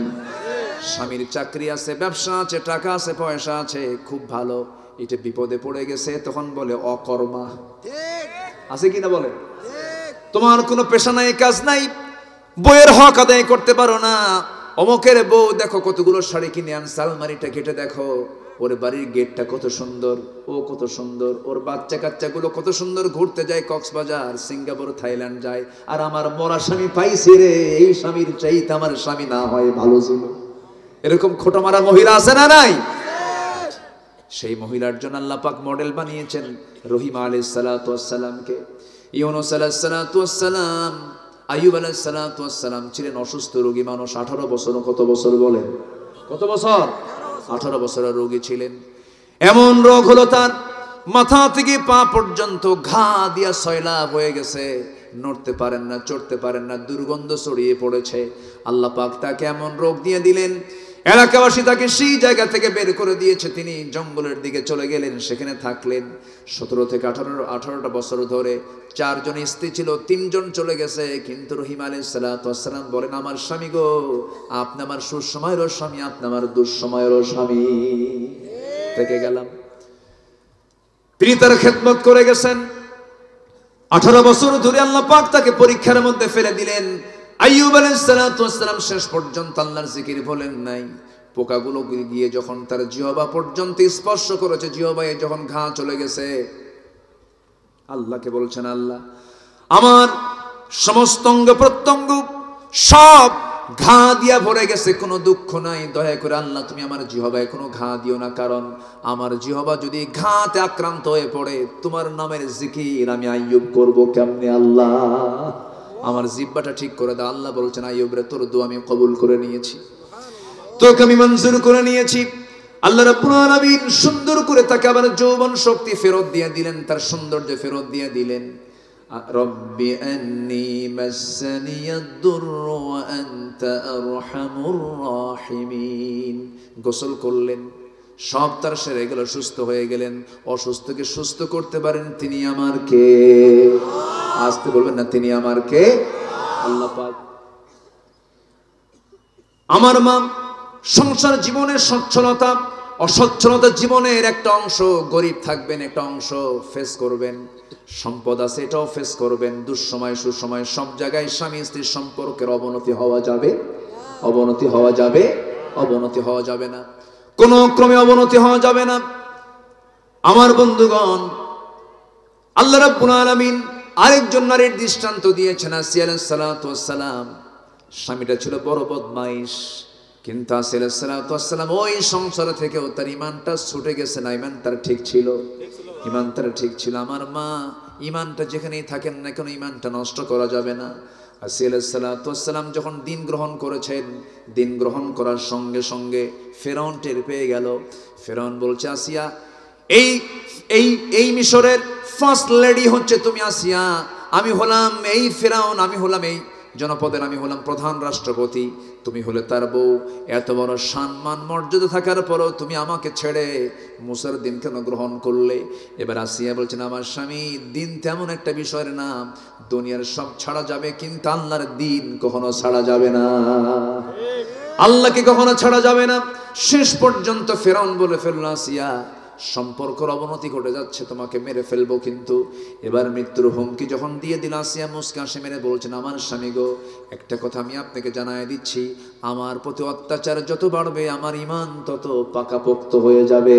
স্বামীর চাকরি আছে, ব্যবসা আছে, টাকা আছে, পয়সা আছে, খুব ভালো। এটা বিপদে পড়ে গেছে, তখন বলে অকর্মা। আছে কিনা বলেন? তোমার কোনো পেশা নাই, কাজ নাই, বইয়ের হক আদায় করতে পারো না। অমকের বউ দেখো কতগুলো শাড়ি কিনে আনছে, আলমারিটা কেটে দেখো ওর বাড়ির গেটটা কত সুন্দর, ও কত সুন্দর, ওর বাচ্চা কাচ্চাগুলো কত সুন্দর ঘুরতে যায়, কক্সবাজার, সিঙ্গাপুর, থাইল্যান্ড যায়। আর আমার মরা স্বামী পাইছি রে, এই স্বামীর চাইতে আমার স্বামী না হয় ভালো ছিল। এরকম খোটা মারা মহিলা আছে না নাই? সেই মহিলার জন্য আল্লাহ পাক মডেল বানিয়েছেন রহিমা আলাইহিস সালাতু ওয়াস সালামকে। ইউনূস আলাইহিস সালাতু ওয়াস সালাম, আইয়ুব আলাইহিস সালাতু ওয়াস সালাম ছিলেন অসুস্থ রোগী মানুষ। 18 বছর, কত বছর বলেন? কত বছর? 18 বছরের রোগী ছিলেন। এমন রোগ হলো তার মাথা থেকে পা পর্যন্ত ঘা দিয়া সয়লাভ হয়ে গেছে, নড়তে পারেন না, চড়তে পারেন না, দুর্গন্ধ ছড়িয়ে পড়েছে। আল্লাহ পাক তাকে এমন রোগ দিয়ে দিলেন, এলাকাবাসী তাকে সেই জায়গা থেকে বের করে দিয়েছে। তিনি জঙ্গলের দিকে চলে গেলেন, সেখানে থাকলেন 17 থেকে 18টা বছর ধরে। 4 জন স্ত্রী ছিল, 3 জন চলে গেছে। কিন্তু রহিম আলাইহিস সালাতু ওয়াস সালাম বলেন, আমার স্বামী গো, আপনি আমার সুসময়েরও স্বামী, আপনি আমার দুঃসময়েরও স্বামী। থেকে গেলাম। তিনি তার খেদমত করে গেছেন 18 বছর ধরে। আল্লাহ পাক তাকে পরীক্ষার মধ্যে ফেলে দিলেন। আইয়ুব আলাইহিস সালাতু ওয়াস সালাম শেষ পর্যন্ত আল্লাহর জিকির বলেন নাই। পোকাগুলো গিয়ে যখন তার জিহ্বা পর্যন্ত স্পর্শ করেছে, জিহ্বায় যখন ঘা চলে গেছে, আল্লাহকে বলছেন, আল্লাহ আমার সমস্ত অঙ্গ প্রত্যঙ্গ সব ঘা দিয়া ভরে গেছে, কোনো দুঃখ নাই, দয়া করে আল্লাহ তুমি আমার জিহ্বায় কোনো ঘা দিও না, কারণ আমার জিহ্বা যদি ঘাতে আক্রান্ত হয়ে পড়ে তোমার নামের জিকির আমি আইয়ুব করব কেমনে? আল্লাহ আমার জিহ্বাটা ঠিক করে দাও। আল্লাহ বলছেন, আইয়ুব রে, তোর দোয়া আমি কবুল করে নিয়েছি, তোকে আমি মঞ্জুর করে নিয়েছি। আল্লাহ রাব্বুল আলামিন সুন্দর করে তাকে আবার যৌবন শক্তি ফেরত দিয়ে দিলেন, তার সৌন্দর্য ফেরত দিয়ে দিলেন। রব্বি আন্নী মাসসানিয়াদ-দুররু ওয়া আনতা আরহামুর রাহিমিন। গোসল করলেন, সব তার সেরে গেল, সুস্থ হয়ে গেলেন। অসুস্থকে সুস্থ করতে পারেন তিনি আমার কে? আসতে বলবেন না, তিনি আমার কে? আল্লাহ পাক। আমার মা সংসার জীবনের সচ্ছলতা অসচ্ছলতা জীবনের একটা অংশ, গরিব থাকবেন একটা অংশ ফেস করবেন, সম্পদ আছে এটাও ফেস করবেন, দুঃসময় সুসময় সব জায়গায় স্বামী স্ত্রীর সম্পর্কের অবনতি হওয়া যাবে, অবনতি হওয়া যাবে, অবনতি হওয়া যাবে না, কোনো ক্রমে অবনতি হওয়া যাবে না। আমার বন্ধুগণ, আল্লাহ রাব্বুল আলামিন আরেকজন নারীর দৃষ্টান্ত দিয়েছেন, আসিয়া আলাইহিস সালাতু ওয়াস সালাম। স্বামীটা ছিল বড় বদমাইশ, কিন্তু আসিয়া আলাইহিস সালাতু ওয়াস সালাম ওই সংসার থেকেও তার ঈমানটা ছুটে গেছে না, ঈমান তার ঠিক ছিল, ঈমান তার ঠিক ছিল। আমার মা ঈমানটা যেখানেই থাকেন না কেন ঈমানটা নষ্ট করা যাবে না। আসিয়া আলাইহিস সালাতু ওয়াস সালাম যখন দিন গ্রহণ করেছেন, দিন গ্রহণ করার সঙ্গে সঙ্গে ফেরাউন টের পেয়ে গেল। ফেরাউন বলছে, আসিয়া এই মিশরের ফার্স্ট লেডি হচ্ছে তুমি আসিয়া, আমি হলাম এই ফেরাউন, আমি হলাম এই জনপদের, আমি হলাম প্রধান রাষ্ট্রপতি, তুমি হলে তার বউ। এত বড় সম্মান মর্যাদা থাকার পরও তুমি আমাকে ছেড়ে মুসার দিন কেন গ্রহণ করলে? এবার আসিয়া বলছেন, আমার স্বামী, দিন তেমন একটা বিষয়ের নাম, দুনিয়ার সব ছাড়া যাবে কিন্তু আল্লাহর দিন কখনো ছাড়া যাবে না, আল্লাহকে কখনো ছাড়া যাবে না। শেষ পর্যন্ত ফেরাউন বলে ফেলল, আসিয়া সম্পর্কের অবনতি ঘটে যাচ্ছে, তোমাকে মেরে ফেলবো। কিন্তু এবার মৃত্যুর হুমকি যখন দিয়ে দিল, আসিয়া মুস্কান হাসি মেরে বলছেন, আমার স্বামী গো, একটা কথা আমি আপনাকে জানাই দিচ্ছি, আমার প্রতি অত্যাচার যত বাড়বে আমার ঈমান তত পাকাপোক্ত হয়ে যাবে।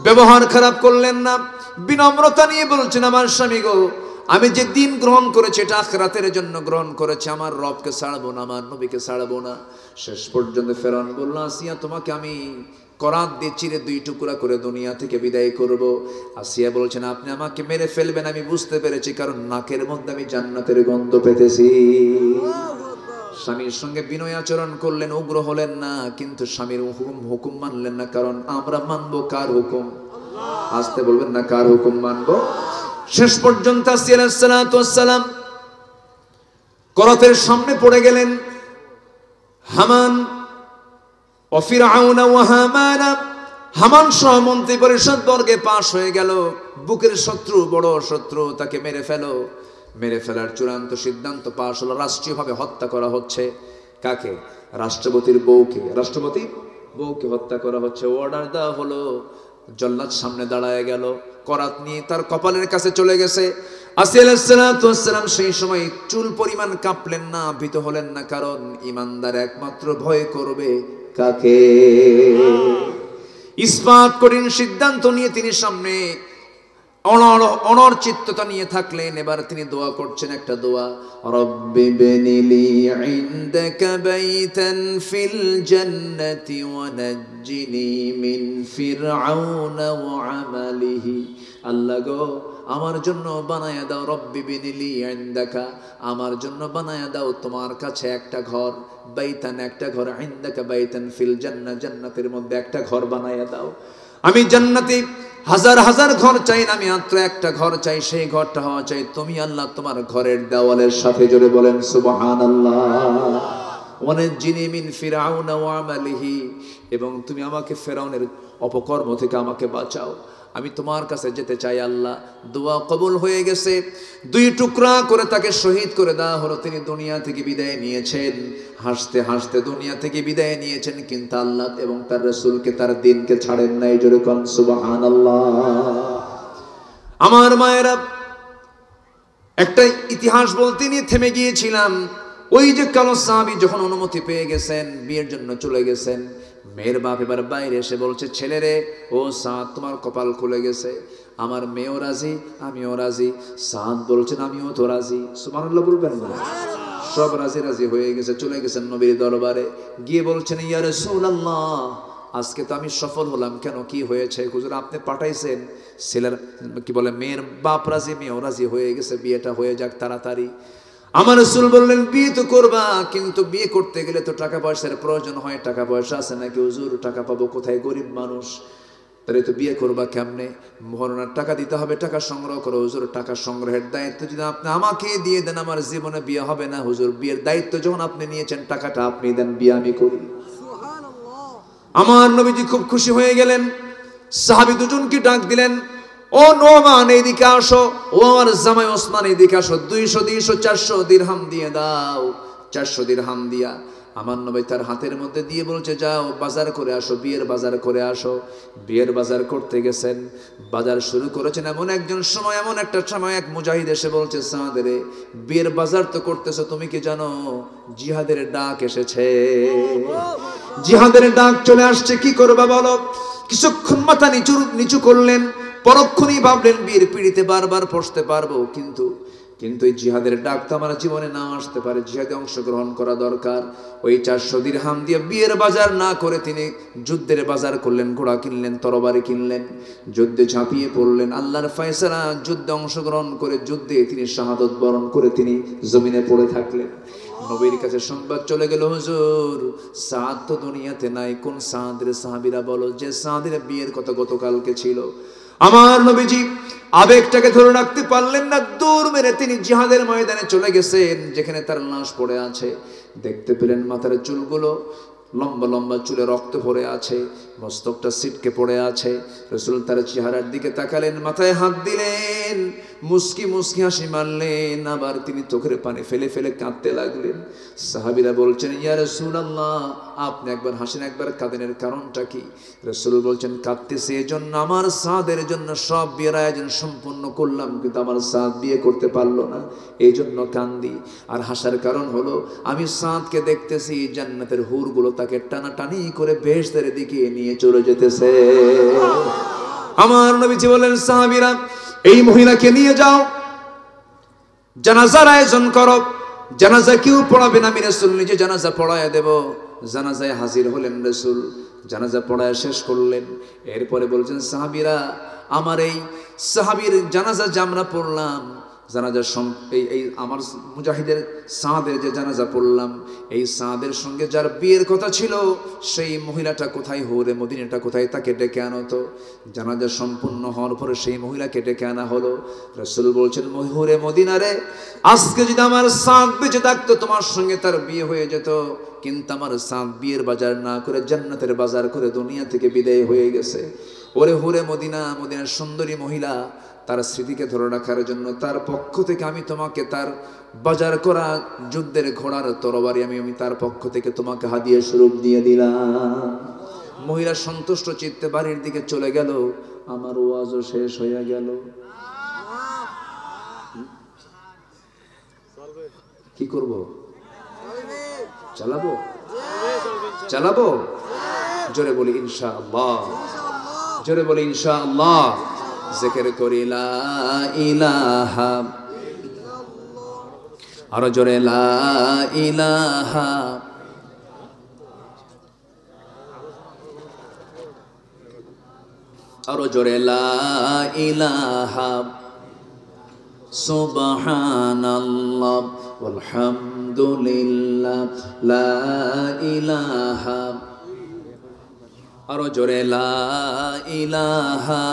ব্যবহার খারাপ করলেন না, বিনম্রতা নিয়ে বলছেন, আমার স্বামী গো, আমি যে দিন গ্রহণ করেছি এটা আখিরাতের জন্য গ্রহণ করেছি, আমার রবকে ছাড়বো না, আমার নবীকে ছাড়বো না। শেষ পর্যন্ত ফেরাউন বলল, আসিয়া তোমাকে আমি করাত দিয়ে চিরে 2 টুকরা করে দুনিয়া থেকে বিদায় করব। আসিয়া বলছেন, আপনি আমাকে মেরে ফেলবেন আমি বুঝতে পেরেছি, কারণ নাকের মধ্যে আমি জান্নাতের গন্ধ পেতেছি। স্বামীর সঙ্গে বিনয় আচরণ করলেন, উগ্র হলেন না, কিন্তু স্বামীর হুকুম মানলেন না, কারণ আমরা মানবো কার হুকুম? আসতে বলবেন না, কার হুকুম মানবো? শেষ পর্যন্ত আসিয়া আলাইহিস সালাতু ওয়াস সালাম করাতের সামনে পড়ে গেলেন। হামান ও ফিরআউন ও হামান, হামান সহ মন্ত্রী পরিষদ বর্গে পাশ হয়ে গেল। বুকের শত্রু, বড় শত্রু, তাকে মেরে ফেলো। মেরে ফেলার চূড়ান্ত সিদ্ধান্ত পাশ হলো, রাষ্ট্রীয়ভাবে হত্যা করা হচ্ছে। কাকে? রাষ্ট্রপতির বউকে, রাষ্ট্রপতির বউকে হত্যা করা হচ্ছে। অর্ডার দেওয়া হলো, জল্লাদ সামনে দাঁড়ায় গেল, করাত নিয়ে তার কপালের কাছে চলে গেছে। আসিয়া আলাইহিস সালাতু ওয়াস সালাম সেই সময় চুল পরিমাণ কাঁপলেন না, ভীত হলেন না, কারণ ঈমানদার একমাত্র ভয় করবে কাকে? ইসবাত কঠিন সিদ্ধান্ত নিয়ে তিনি সামনে অনর চিত্ততা নিয়ে থাকলেন। এবার তিনি দোয়া করছেন একটা দোয়া, রব্বি বিনিলি ইনদাকা বাইতান ফিল জান্নাতি ওয়া নাজ্জিনি মিন ফিরআউনা ওয়া আমালিহি। আল্লাহ গো, আমার জন্য বানায়া দাও, রব্বি বিনিলি ইনদাকা, আমার জন্য বানায়া দাও তোমার কাছে একটা ঘর, বাইতান একটা ঘর, ইনদাকা বাইতান ফিল জান্নাহ, জান্নাতের মধ্যে একটা ঘর বানায়া দাও। আমি জান্নাতে হাজার হাজার ঘর চাই না, আমি মাত্র একটা ঘর চাই, সেই ঘরটা হওয়া চাই তুমি আল্লাহ তোমার ঘরের দেওয়ালের সাথে। জোরে বলেন সুবহানাল্লাহ। ওয়ানাজ্জিনি মিন ফিরআউনা ওয়া আমালিহি, এবং তুমি আমাকে ফেরাউনের অপকর্ম থেকে আমাকে বাঁচাও, আমি তোমার কাছে যেতে চাই। আল্লাহ দোয়া কবুল হয়ে গেছে, দুই টুকরা করে তাকে শহীদ করে দেওয়া হলো। তিনি দুনিয়া থেকে বিদায় নিয়েছেন, হাসতে হাসতে দুনিয়া থেকে বিদায় নিয়েছেন, কিন্তু আল্লাহ এবং তার রাসূলকে, তার দ্বীনকে ছাড়েন নাই। জোরে কোন সুবহানাল্লাহ। আমার মায়েরা, একটা ইতিহাস বলতে নিয়ে থেমে গিয়েছিলাম। ওই যে কালো সাহাবী যখন অনুমতি পেয়ে গেছেন, বিয়ের জন্য চলে গেছেন, মেয়ের বাপ এবার বাইরে এসে বলছে, ছেলেরে, ও সাদ তোমার কপাল খুলে গেছে, আমার মেয়েও রাজি, আমিও রাজি। সাদ বলছেন, আমিও তো রাজি। সুবহানাল্লাহ বলবেন না? সব রাজি রাজি হয়ে গেছে, চলে গেছেন নবীর দরবারে, গিয়ে বলছেন, ইয়া রাসূলুল্লাহ, আজকে তো আমি সফল হলাম। কেন, কি হয়েছে? হুজুর আপনি পাঠাইছেন, ছেলের কি বলে মেয়ের বাপ রাজি, মেয়েও রাজি হয়ে গেছে, বিয়েটা হয়ে যাক তাড়াতাড়ি। আমার রাসূল বললেন, বিয়ে তো করবা, কিন্তু বিয়ে করতে গেলে তো টাকা পয়সার প্রয়োজন হয়। টাকা পয়সা আছে নাকি? হুজুর টাকা পাবো কোথায়, গরিব মানুষ, তাহলে তো বিয়ে করবা কেমনে? মহরণের টাকা দিতে হবে, টাকা সংগ্রহ করো। হুজুর টাকা সংগ্রহের দায়িত্ব যদি আপনি আমাকে দিয়ে দেন, আমার জীবনে বিয়ে হবে না। হুজুর বিয়ের দায়িত্ব যখন আপনি নিয়েছেন, টাকাটা আপনি দেন, বিয়ে আমি করি। আমার নবীজি খুব খুশি হয়ে গেলেন, সাহাবী দুজনকে ডাক দিলেন, ও নোমান এইদিকে আসো, ও আমার জামাই ওসমান এইদিকে আসো, 200 200 400 দিরহাম দিয়ে দাও। 400 দিরহাম দিয়া আমার নবী তার হাতের মধ্যে দিয়ে বলছে, যাও বাজার করে আসো, বিয়ের বাজার করে আসো। বিয়ের বাজার করতে গেছেন, বাজার শুরু করেছেন। এমন একটা সময় এক মুজাহিদ এসে বলছে, সাহাদেরে, বিয়ের বাজার তো করতেছো, তুমি কি জানো জিহাদের ডাক এসেছে? জিহাদের ডাক চলে আসছে, কি করবা বলো? কিছুক্ষণ মাথা নিচু করলেন, পরক্ষণই ভাবলেন বীর পিড়িতে বারবার পড়তে পারবো, কিন্তু এই জিহাদের ডাক তো আমার জীবনে না আসতে পারে, জিহাদে অংশগ্রহণ করা দরকার। ওই 400 দিরহাম দিয়ে বিয়ের বাজার না করে তিনি যুদ্ধের বাজার করলেন, ঘোড়া কিনলেন, তরবারি কিনলেন, যুদ্ধে ঝাঁপিয়ে পড়লেন। আল্লাহর ফয়সালা, যুদ্ধে অংশগ্রহণ করে যুদ্ধে তিনি শাহাদত বরণ করে তিনি জমিনে পড়ে থাকলেন। নবীর কাছে সংবাদ চলে গেল, হুজুর সাদ তো দুনিয়াতে নাই। কোন সাদের? সাহাবীরা বলো, যে সাদের বিয়ের কথা গতকালকে ছিল। আমার নবীজি আবেগটাকে ধরে রাখতে পারলেন না, দৌড় মেরে তিনি জিহাদের ময়দানে চলে গেছেন, যেখানে তার লাশ পড়ে আছে। দেখতে পেলেন মাথার চুলগুলো লম্বা লম্বা চুলে রক্ত ভরে আছে, মস্তকটা ছিটকে পড়ে আছে। রাসূল তার চেহারার দিকে তাকালেন, মাথায় হাত দিলেন, মুস্কি মুস্কি হাসি মারলেন, আবার তিনি চোখের পানি ফেলে ফেলে কাঁদতে লাগলেন। সাহাবীরা বলছেন, ইয়া রাসূলুল্লাহ, আপনি একবার হাসেন একবার কাঁদেন, এর কারণটা কি? রাসূল বলছেন, কাঁদতেছি এজন্য আমার সাদের জন্য সব বিয়ের আয়োজন সম্পূর্ণ করলাম, কিন্তু আমার সাদ বিয়ে করতে পারলো না, এই জন্য কান্দি। আর হাসার কারণ হলো, আমি সাদকে দেখতেছি জান্নাতের হুরগুলো তাকে টানাটানি করে বেহেশতের দিকে নিয়ে চলে যেতেছে। আমার নবীজি বলেন, সাহাবীরা এই মহিলাকে নিয়ে যাও, জানাজার আয়োজন করো। জানাজা কেউ পড়াবে না, আমি রাসূল নিজে জানাজা পড়ায় দেব। জানাজায় হাজির হলেন রাসূল, জানাজা পড়ায় শেষ করলেন। এরপরে বলছেন, সাহাবীরা আমার এই সাহাবীর জানাজা যে আমরা পড়লাম, জানাজার এই আমার মুজাহিদের সাদের যে জানাজা পড়লাম, এই সাদের সঙ্গে যার বিয়ের কথা ছিল, সেই মহিলাটা কোথায়? হুরে মদিনাটা কোথায়? তাকে ডেকে আনো তো। জানাজা সম্পূর্ণ হওয়ার পরে সেই মহিলাকে ডেকে আনা হলো। রাসূল বলছেন, হুরে মদিনারে, আজকে যদি আমার সাদ বেঁচে থাকতো, তোমার সঙ্গে তার বিয়ে হয়ে যেত, কিন্তু আমার সাদ বিয়ের বাজার না করে জান্নাতের বাজার করে দুনিয়া থেকে বিদায় হয়ে গেছে। ওরে হুরে মদিনা, মদিনার সুন্দরী মহিলা, তার স্মৃতিকে ধরে রাখার জন্য তার পক্ষ থেকে আমি তোমাকে তার বাজার করা যুদ্ধের ঘোড়ার তরবারি আমি তার পক্ষ থেকে তোমাকে হাদিয়া স্বরূপ দিয়ে দিলাম। মহিলা সন্তুষ্ট চিত্তে বাড়ির দিকে চলে গেল, আমার ওয়াজও শেষ হয়ে গেল। কি করব? চালাবো চালাবো? জোরে বলি ইনশাআল্লাহ, জোরে বলি ইনশাআল্লাহ। জিকির করি লা ইলাহা, আরো জোরে লা ইলাহা, আরো জোরে লা ইলাহা সুবহানাল্লাহ আলহামদুলিল্লাহ লা ইলাহা, আরো জোরে লা ইলাহা,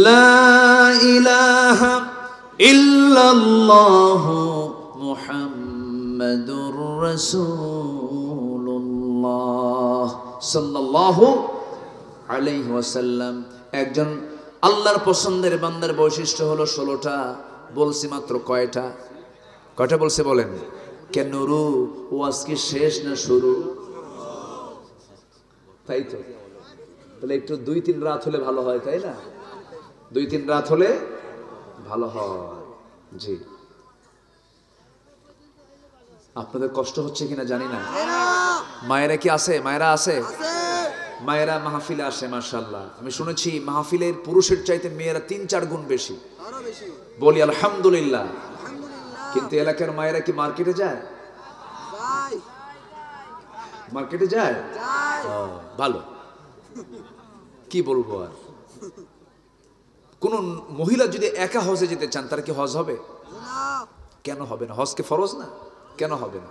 লা ইলাহা ইল্লাল্লাহু মুহাম্মাদুর রাসূলুল্লাহ সাল্লাল্লাহু আলাইহি ওয়াসাল্লাম। একজন আল্লাহর পছন্দের বান্দার বৈশিষ্ট্য হলো 16টা। বলছি মাত্র কয়টা? কয়টা বলছে বলেন? কেন নুরু ওয়াজ কি শেষ না শুরু? তাই তো, তাহলে একটু 2-3 রাত হলে ভালো হয়, তাই না? 2-3 রাত হলে ভালো হয়। জি, আপনাদের কষ্ট হচ্ছে কিনা জানি না। মায়েরা কি আছে? মায়েরা আছে? মায়েরা মাহফিলে আসে মাশাআল্লাহ। আমি শুনেছি মাহফিলের পুরুষের চাইতে মেয়েরা 3-4 গুণ বেশি। বলি আলহামদুলিল্লাহ। কিন্তু এলাকার মায়েরা কি মার্কেটে যায়? মার্কেটে যায়? ভালো, কি বলবো আর। কোন মহিলা যদি একা হজে যেতে চান, তার কি হজ হবে? কেন হবে না? হজ কি ফরজ না? কেন হবে না?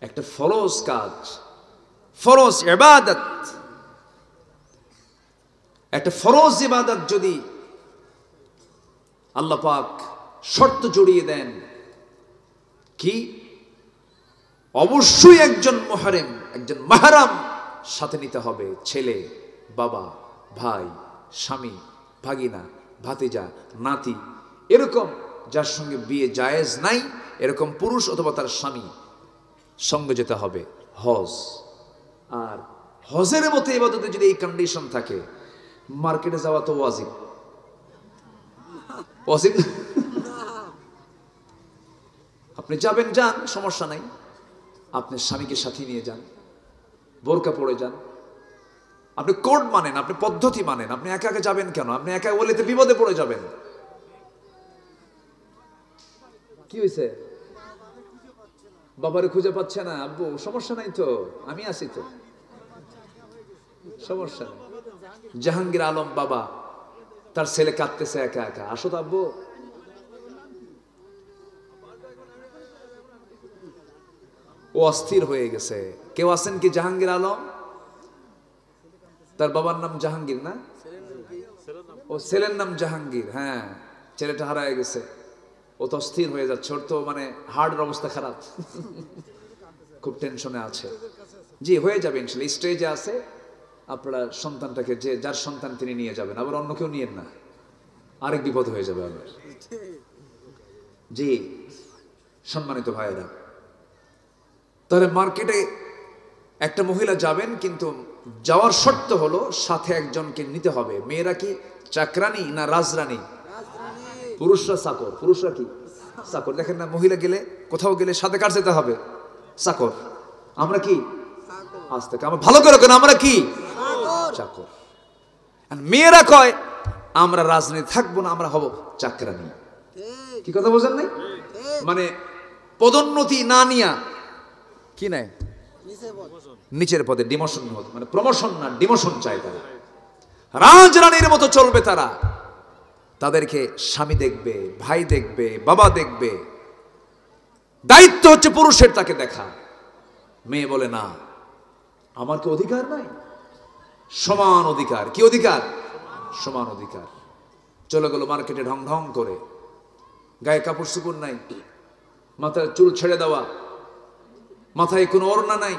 একটা ফরজ কাজ, ফরজ ইবাদত, একটা ফরজ ইবাদত যদি আল্লাহ পাক শর্ত জড়িয়ে দেন, কি অবশ্যই একজন মুহরম, একজন মাহরাম সাথে নিতে হবে। ছেলে, বাবা, ভাই, স্বামী, ভাগিনা, ভাতিজা, নাতি, এরকম যার সঙ্গে বিয়ে জায়েজ নাই, এরকম পুরুষ অথবা তার স্বামী সঙ্গে যেতে হবে হজ। আর হজের মতো ইবাদতে যদি এই কন্ডিশন থাকে, মার্কেটে যাওয়া তো ওয়াজিব। ওয়াজিব আপনি যাবেন, যান, সমস্যা নাই। আপনি স্বামীকে সাথে নিয়ে যান, বোরকা পরে যান। আপনি কোড মানেন, আপনি পদ্ধতি মানেন। আপনি একা একা যাবেন কেন? আপনি একা বলে তো বিপদে পড়ে যাবেন। কি হয়েছে? বাবারে খুঁজে পাচ্ছে না? আব্বু সমস্যা নাই তো, আমি আছি তো, সমস্যা নেই। জাহাঙ্গীর আলম বাবা, তার ছেলে কাঁদতেছে একা একা, আসো তো আব্বু। ও অস্থির হয়ে গেছে। কেউ আছেন কি জাহাঙ্গীর আলম? তার বাবার নাম জাহাঙ্গীর না? ও ছেলের নাম জাহাঙ্গীর। হ্যাঁ, ছেলেটা হারায় গেছে, ও তো অস্থির হয়ে যাচ্ছে। ওর তো মানে হার্টের অবস্থা খারাপ, খুব টেনশনে আছে। জি, হয়ে যাবে ইনশাআল্লাহ, স্টেজে আছে। আপনারা সন্তানটাকে, যে যার সন্তান তিনি নিয়ে যাবেন, আবার অন্য কেউ নিয়েন না, আরেক বিপদ হয়ে যাবে আবার। জি সম্মানিত ভাইয়েরা, তাহলে মার্কেটে একটা মহিলা যাবেন, কিন্তু যাওয়ার শর্ত হলো সাথে একজনকে নিতে হবে। মেয়েরা কি চাকরানি না রাজরানী? পুরুষরা চাকর। পুরুষরা কি চাকর? দেখেন না, মহিলা গেলে, কোথাও গেলে সাথে কার যেতে হবে? চাকর। আমরা কি? আজ থেকে আমরা ভালো করে কেন, আমরা কি? চাকর। মেয়েরা কয় আমরা রাজনীতি থাকবো না, আমরা হব চাকরানি। কি কথা বোঝেন নাই? মানে পদোন্নতি না নিয়া কি নাই, নিচের পদে ডিমোশন, মানে প্রমোশন না ডিমোশন চায় তারা। রাজরানীর মতো চলবে তারা। তাদেরকে স্বামী দেখবে, ভাই দেখবে, বাবা দেখবে। দায়িত্ব হচ্ছে পুরুষের তাকে দেখা। মেয়ে বলে না, আমার কি অধিকার নাই? সমান অধিকার। কি অধিকার? সমান অধিকার। চলে গেল মার্কেটে ঢং ঢং করে, গায়ে কাপড় চোপড় নাই, মাথায় চুল ছেড়ে দেওয়া, মাথায় কোনো ওড়না নাই,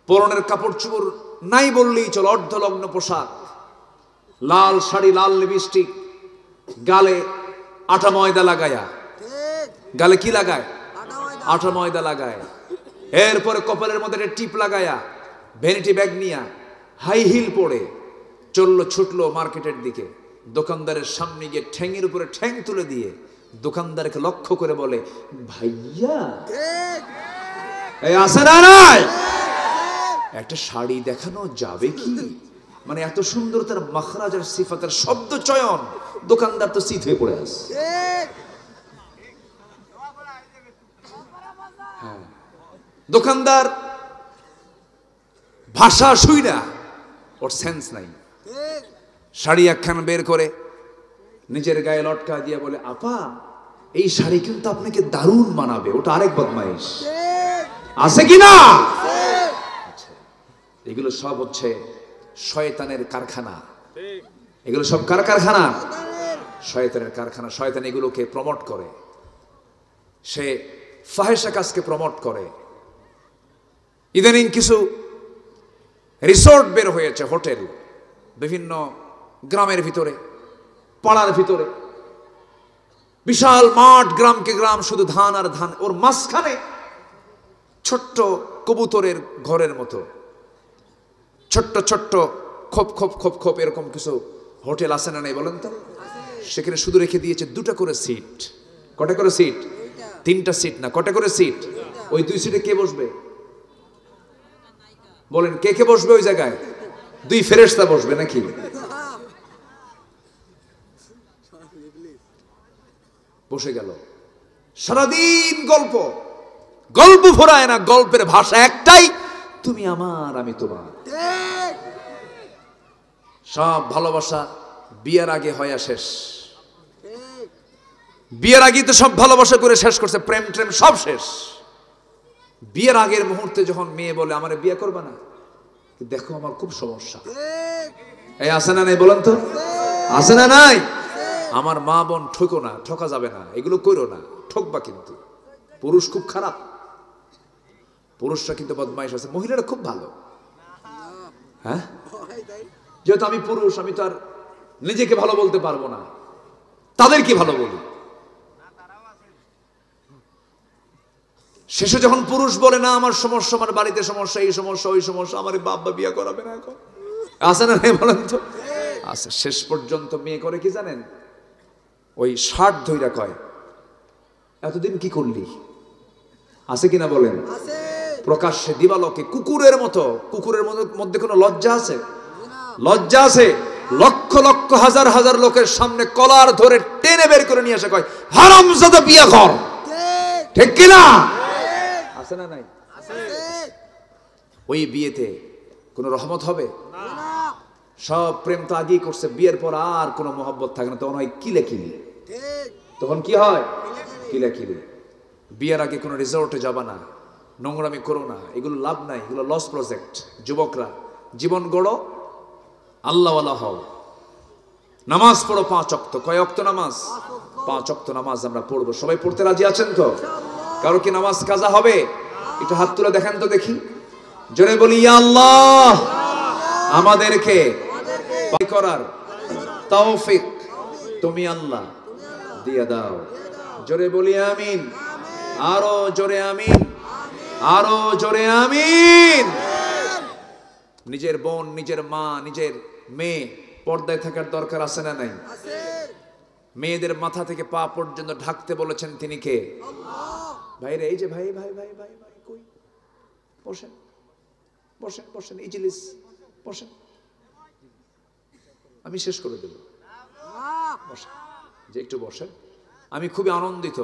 পরনের কাপড় চোপড় নাই বললেই চল, অর্ধলগ্ন পোশাক, লাল শাড়ি, লাল লিপস্টিক, গালে আটা ময়দা লাগায়া। গালে কি লাগায়? আটা ময়দা লাগায়। এরপরে কপালের মধ্যে টিপ লাগায়া, ভ্যানিটি ব্যাগ নিয়ে হাই হিল পরে চললো ছুটলো মার্কেটের দিকে। দোকানদারের সামনে গিয়ে ঠ্যাঙের উপরে ঠ্যাং তুলে দিয়ে দোকানদারকে লক্ষ্য করে বলে, ভাইয়া এই আছে না নাই, একটা শাড়ি দেখানো যাবে কি? মানে এত সুন্দর তার মাখরাজের সিফাতের শব্দ চয়ন, দোকানদার তো চিত হয়ে পড়ে আছে। হ্যাঁ, দোকানদার ভাষা শুই না, ওর সেন্স নাই। শাড়ি একখান বের করে নিজের গায়ে লটকা দিয়ে বলে, আপা এই শাড়ি কিন্তু আপনাকে দারুণ মানাবে। ওটা আরেক বদমাইশ আছে কিনা? এগুলো সব হচ্ছে শয়তানের কারখানা। এগুলো সব কার কারখানা? শয়তানের কারখানা। শয়তান এগুলোকে প্রমোট করে, সে ফাহেশা কাজকে প্রমোট করে। ইদানিং কিছু রিসোর্ট বের হয়েছে, হোটেল, বিভিন্ন গ্রামের ভিতরে, পাড়ার ভিতরে, বিশাল মাঠ, গ্রামকে গ্রাম, শুধু ধান আর ধান। ওর মাঝখানে ছোট্ট কবুতরের ঘরের মতো ছোট্ট ছোট্ট খোপ খোপ খোপ খোপ এরকম কিছু হোটেল আছে না নাই বলেন তো? সেখানে শুধু রেখে দিয়েছে দুটা করে সিট। কটা করে সিট? তিনটা সিট না, কটা করে সিট? ওই দুই সিটে কে বসবে বলেন? কে কে বসবে ওই জায়গায়? দুই ফেরেশতা বসবে নাকি? বসে গেল, সারাদিন গল্প, গল্প ফোরায় না, গল্পের ভাষা একটাই, তুমি আমার আমি তোমার। সব ভালোবাসা বিয়ের আগে হয়ে শেষ। বিয়ের আগে তো সব ভালোবাসা করে শেষ করছে, প্রেম ট্রেম সব শেষ। বিয়ের আগের মুহূর্তে যখন মেয়ে বলে আমারে বিয়ে করবে না, দেখো আমার খুব সমস্যা, এই আছে না নাই বলেন তো? আছে না নাই? আমার মা বোন ঠকো না, ঠকা যাবে না, এগুলো করো না, ঠকবা কিন্তু। পুরুষ খুব খারাপ, পুরুষরা কিন্তু বদমাইশ আছে, মহিলারা খুব ভালো। হ্যাঁ, যেহেতু আমি পুরুষ, আমি তো আর নিজেকে ভালো বলতে পারবো না, তাদের কি ভালো বলি? শেষে যখন পুরুষ বলে না আমার সমস্যা, আমার বাড়িতে সমস্যা, এই সমস্যা ওই সমস্যা, আমার বাবা বিয়ে করাবে না এখন, আছে না নাই বলেন তো? আছে। শেষ পর্যন্ত মেয়ে করে কি জানেন? ওই শার্ট ধইরা কয়, এতদিন কি করলি? আছে কিনা বলেন? প্রকাশ্যে দিবালোকে কুকুরের মতো, কুকুরের মধ্যে কোনো লজ্জা আছে? লজ্জা আছে? লক্ষ লক্ষ হাজার হাজার লোকের সামনে কলার ধরে টেনে বের করে নিয়ে এসে কয়, হারামজাদা বিয়ে কর। ঠিক কিনা? আছে না নাই? ওই বিয়েতে কোনো রহমত হবে? সব প্রেম তো আগেই করছে, বিয়ের পর আর কোনো মহব্বত থাকে না, তখন হয় কিলেকিলি। তখন কি হয়? কিলেকিলি। বিয়ের আগে কোনো রিসোর্টে যাবা না, নোংরামি করো না, এগুলো লাভ নাই, এগুলো লস প্রজেক্ট। যুবকরা জীবন গড়ো, আল্লাহওয়ালা হও, নামাজ পড়ো 5 ওয়াক্ত। কয় ওয়াক্ত নামাজ? 5 ওয়াক্ত নামাজ আমরা পড়বো। সবাই পড়তে রাজি আছেন তো? কারো কি নামাজ কাজা হবে? একটু হাত তুলে দেখেন তো দেখি, জোরে বলি ইয়া আল্লাহ, আমাদেরকে করার তৌফিক তুমি আল্লাহ দিয়ে দাও। জোরে বলি আমিন, আরো জোরে আমিন, আরো জোরে আমিন। নিজের বোন, নিজের মা, নিজের মেয়ে পর্দায় থাকার দরকার আছে না নাই? মেয়েদের মাথা থেকে পা পর্যন্ত ঢাকতে বলেছেন তিনি কে? ভাইরে, এই যে ভাই ভাই ভাই ভাই ভাই কই? বসেন বসেন বসেন, ইজলিস বসেন, আমি শেষ করে দেব। বসেন, যে একটু বসেন। আমি খুবই আনন্দিত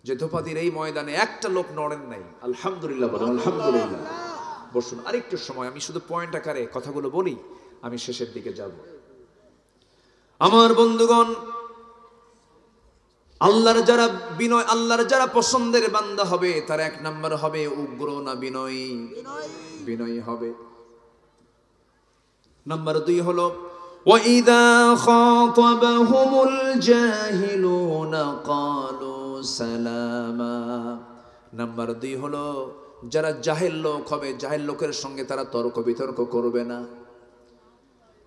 যে ধোপাদির এই ময়দানে একটা লোক নড়েন নাই। আলহামদুলিল্লাহ বলেন, আলহামদুলিল্লাহ। বসুন, আরেকটু সময় আমি শুধু পয়েন্ট আকারে কথাগুলো বলি, আমি শেষের দিকে যাব। আমার বন্ধুগণ, আল্লাহর যারা বিনয়, আল্লাহর যারা পছন্দের বান্দা হবে, তার 1 নাম্বার হবে উগ্র না বিনয়ী? বিনয়ী হবে। নাম্বার 2 হলো ওয়াইদা খাতাবাহুমুল জাহিলুনা ক্বালু সালামা। নাম্বার 2 হলো যারা জাহেল লোক হবে, জাহেল লোকের সঙ্গে তারা তর্ক বিতর্ক করবে না,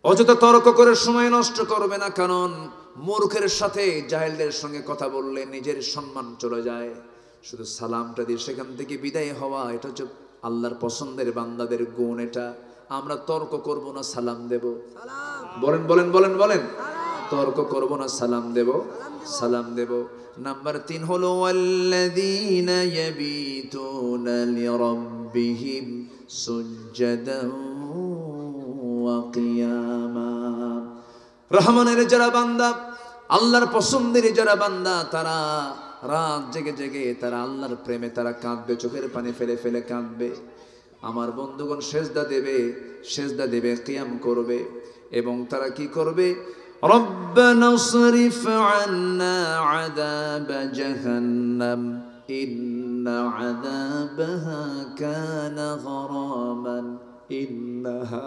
অযথা তর্ক করে সময় নষ্ট করবে না। কারণ মূর্খের সাথে জাহেলদের সঙ্গে কথা বললে নিজের সম্মান চলে যায়। শুধু সালামটা দিয়ে সেখান থেকে বিদায় হওয়া, এটা হচ্ছে আল্লাহর পছন্দের বান্দাদের গুণ এটা। আমরা তর্ক করব না, সালাম দেব। বলেন বলেন বলেন বলেন, তর্ক করব না, সালাম দেব, সালাম দেব। নাম্বার 3 হলো ওয়াল্লাযীনা ইয়াবিতুনা লিরাব্বিহিম সুজদান ওয়া কিয়ামা। রহমানের যারা বান্দা, আল্লাহর পছন্দের যারা বান্দা, তারা রাত জেগে জেগে তারা আল্লাহর প্রেমে তারা কাঁদবে, চোখের পানি ফেলে ফেলে কাঁদবে। আমার বন্ধুগণ সেজদা দেবে, সেজদা দেবে, কিয়াম করবে। এবং তারা কি করবে? রব্বানা সরিফ আন্না আযাব জাহান্নাম ইন্না আযাবাহা কানা গরামান ইন্নাহা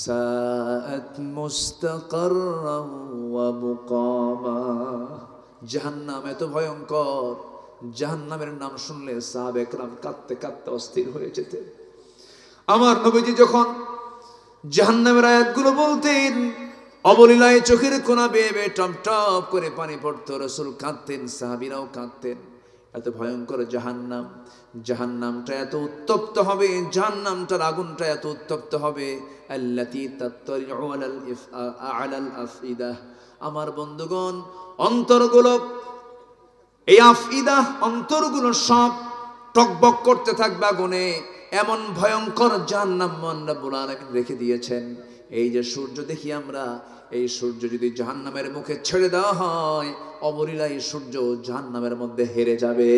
সাআত মুস্তাকাররান ওয়া মুকামা। জাহান্নাম এত ভয়ঙ্কর, জাহান্নামের নাম শুনলে সাহাবে কেরাম কাঁদতে কাঁদতে অস্থির হয়ে যেতেন। আমার নবীজি যখন জাহান্নামের আয়াতগুলো বলতেন, অবলীলায় চোখের কোনা বেয়ে বেয়ে টপ টপ করে পানি পড়তো, রাসূল কাঁদতেন, সাহাবীরাও কাঁদতেন। এত ভয়ঙ্কর জাহান্নাম, জাহান্নামটা এত উত্তপ্ত হবে, জাহান্নামটার আগুনটা এত উত্তপ্ত হবে। আল্লাতী তাত্তারিউ আলাল আফইদা। আমার বন্ধুগণ, অন্তরগুলো, এই আফইদা অন্তরগুলো সব টকবক করতে থাকবে আগুনে। এমন ভয়ঙ্কর জাহান্নাম মহান রব্বুল আলামিন রেখে দিয়েছেন। এই যে সূর্য দেখি আমরা, এই সূর্য যদি জাহান্নামের মুখে ছেড়ে দেওয়া হয়, অবলীলায় সূর্য জাহান্নামের মধ্যে হেরে যাবে।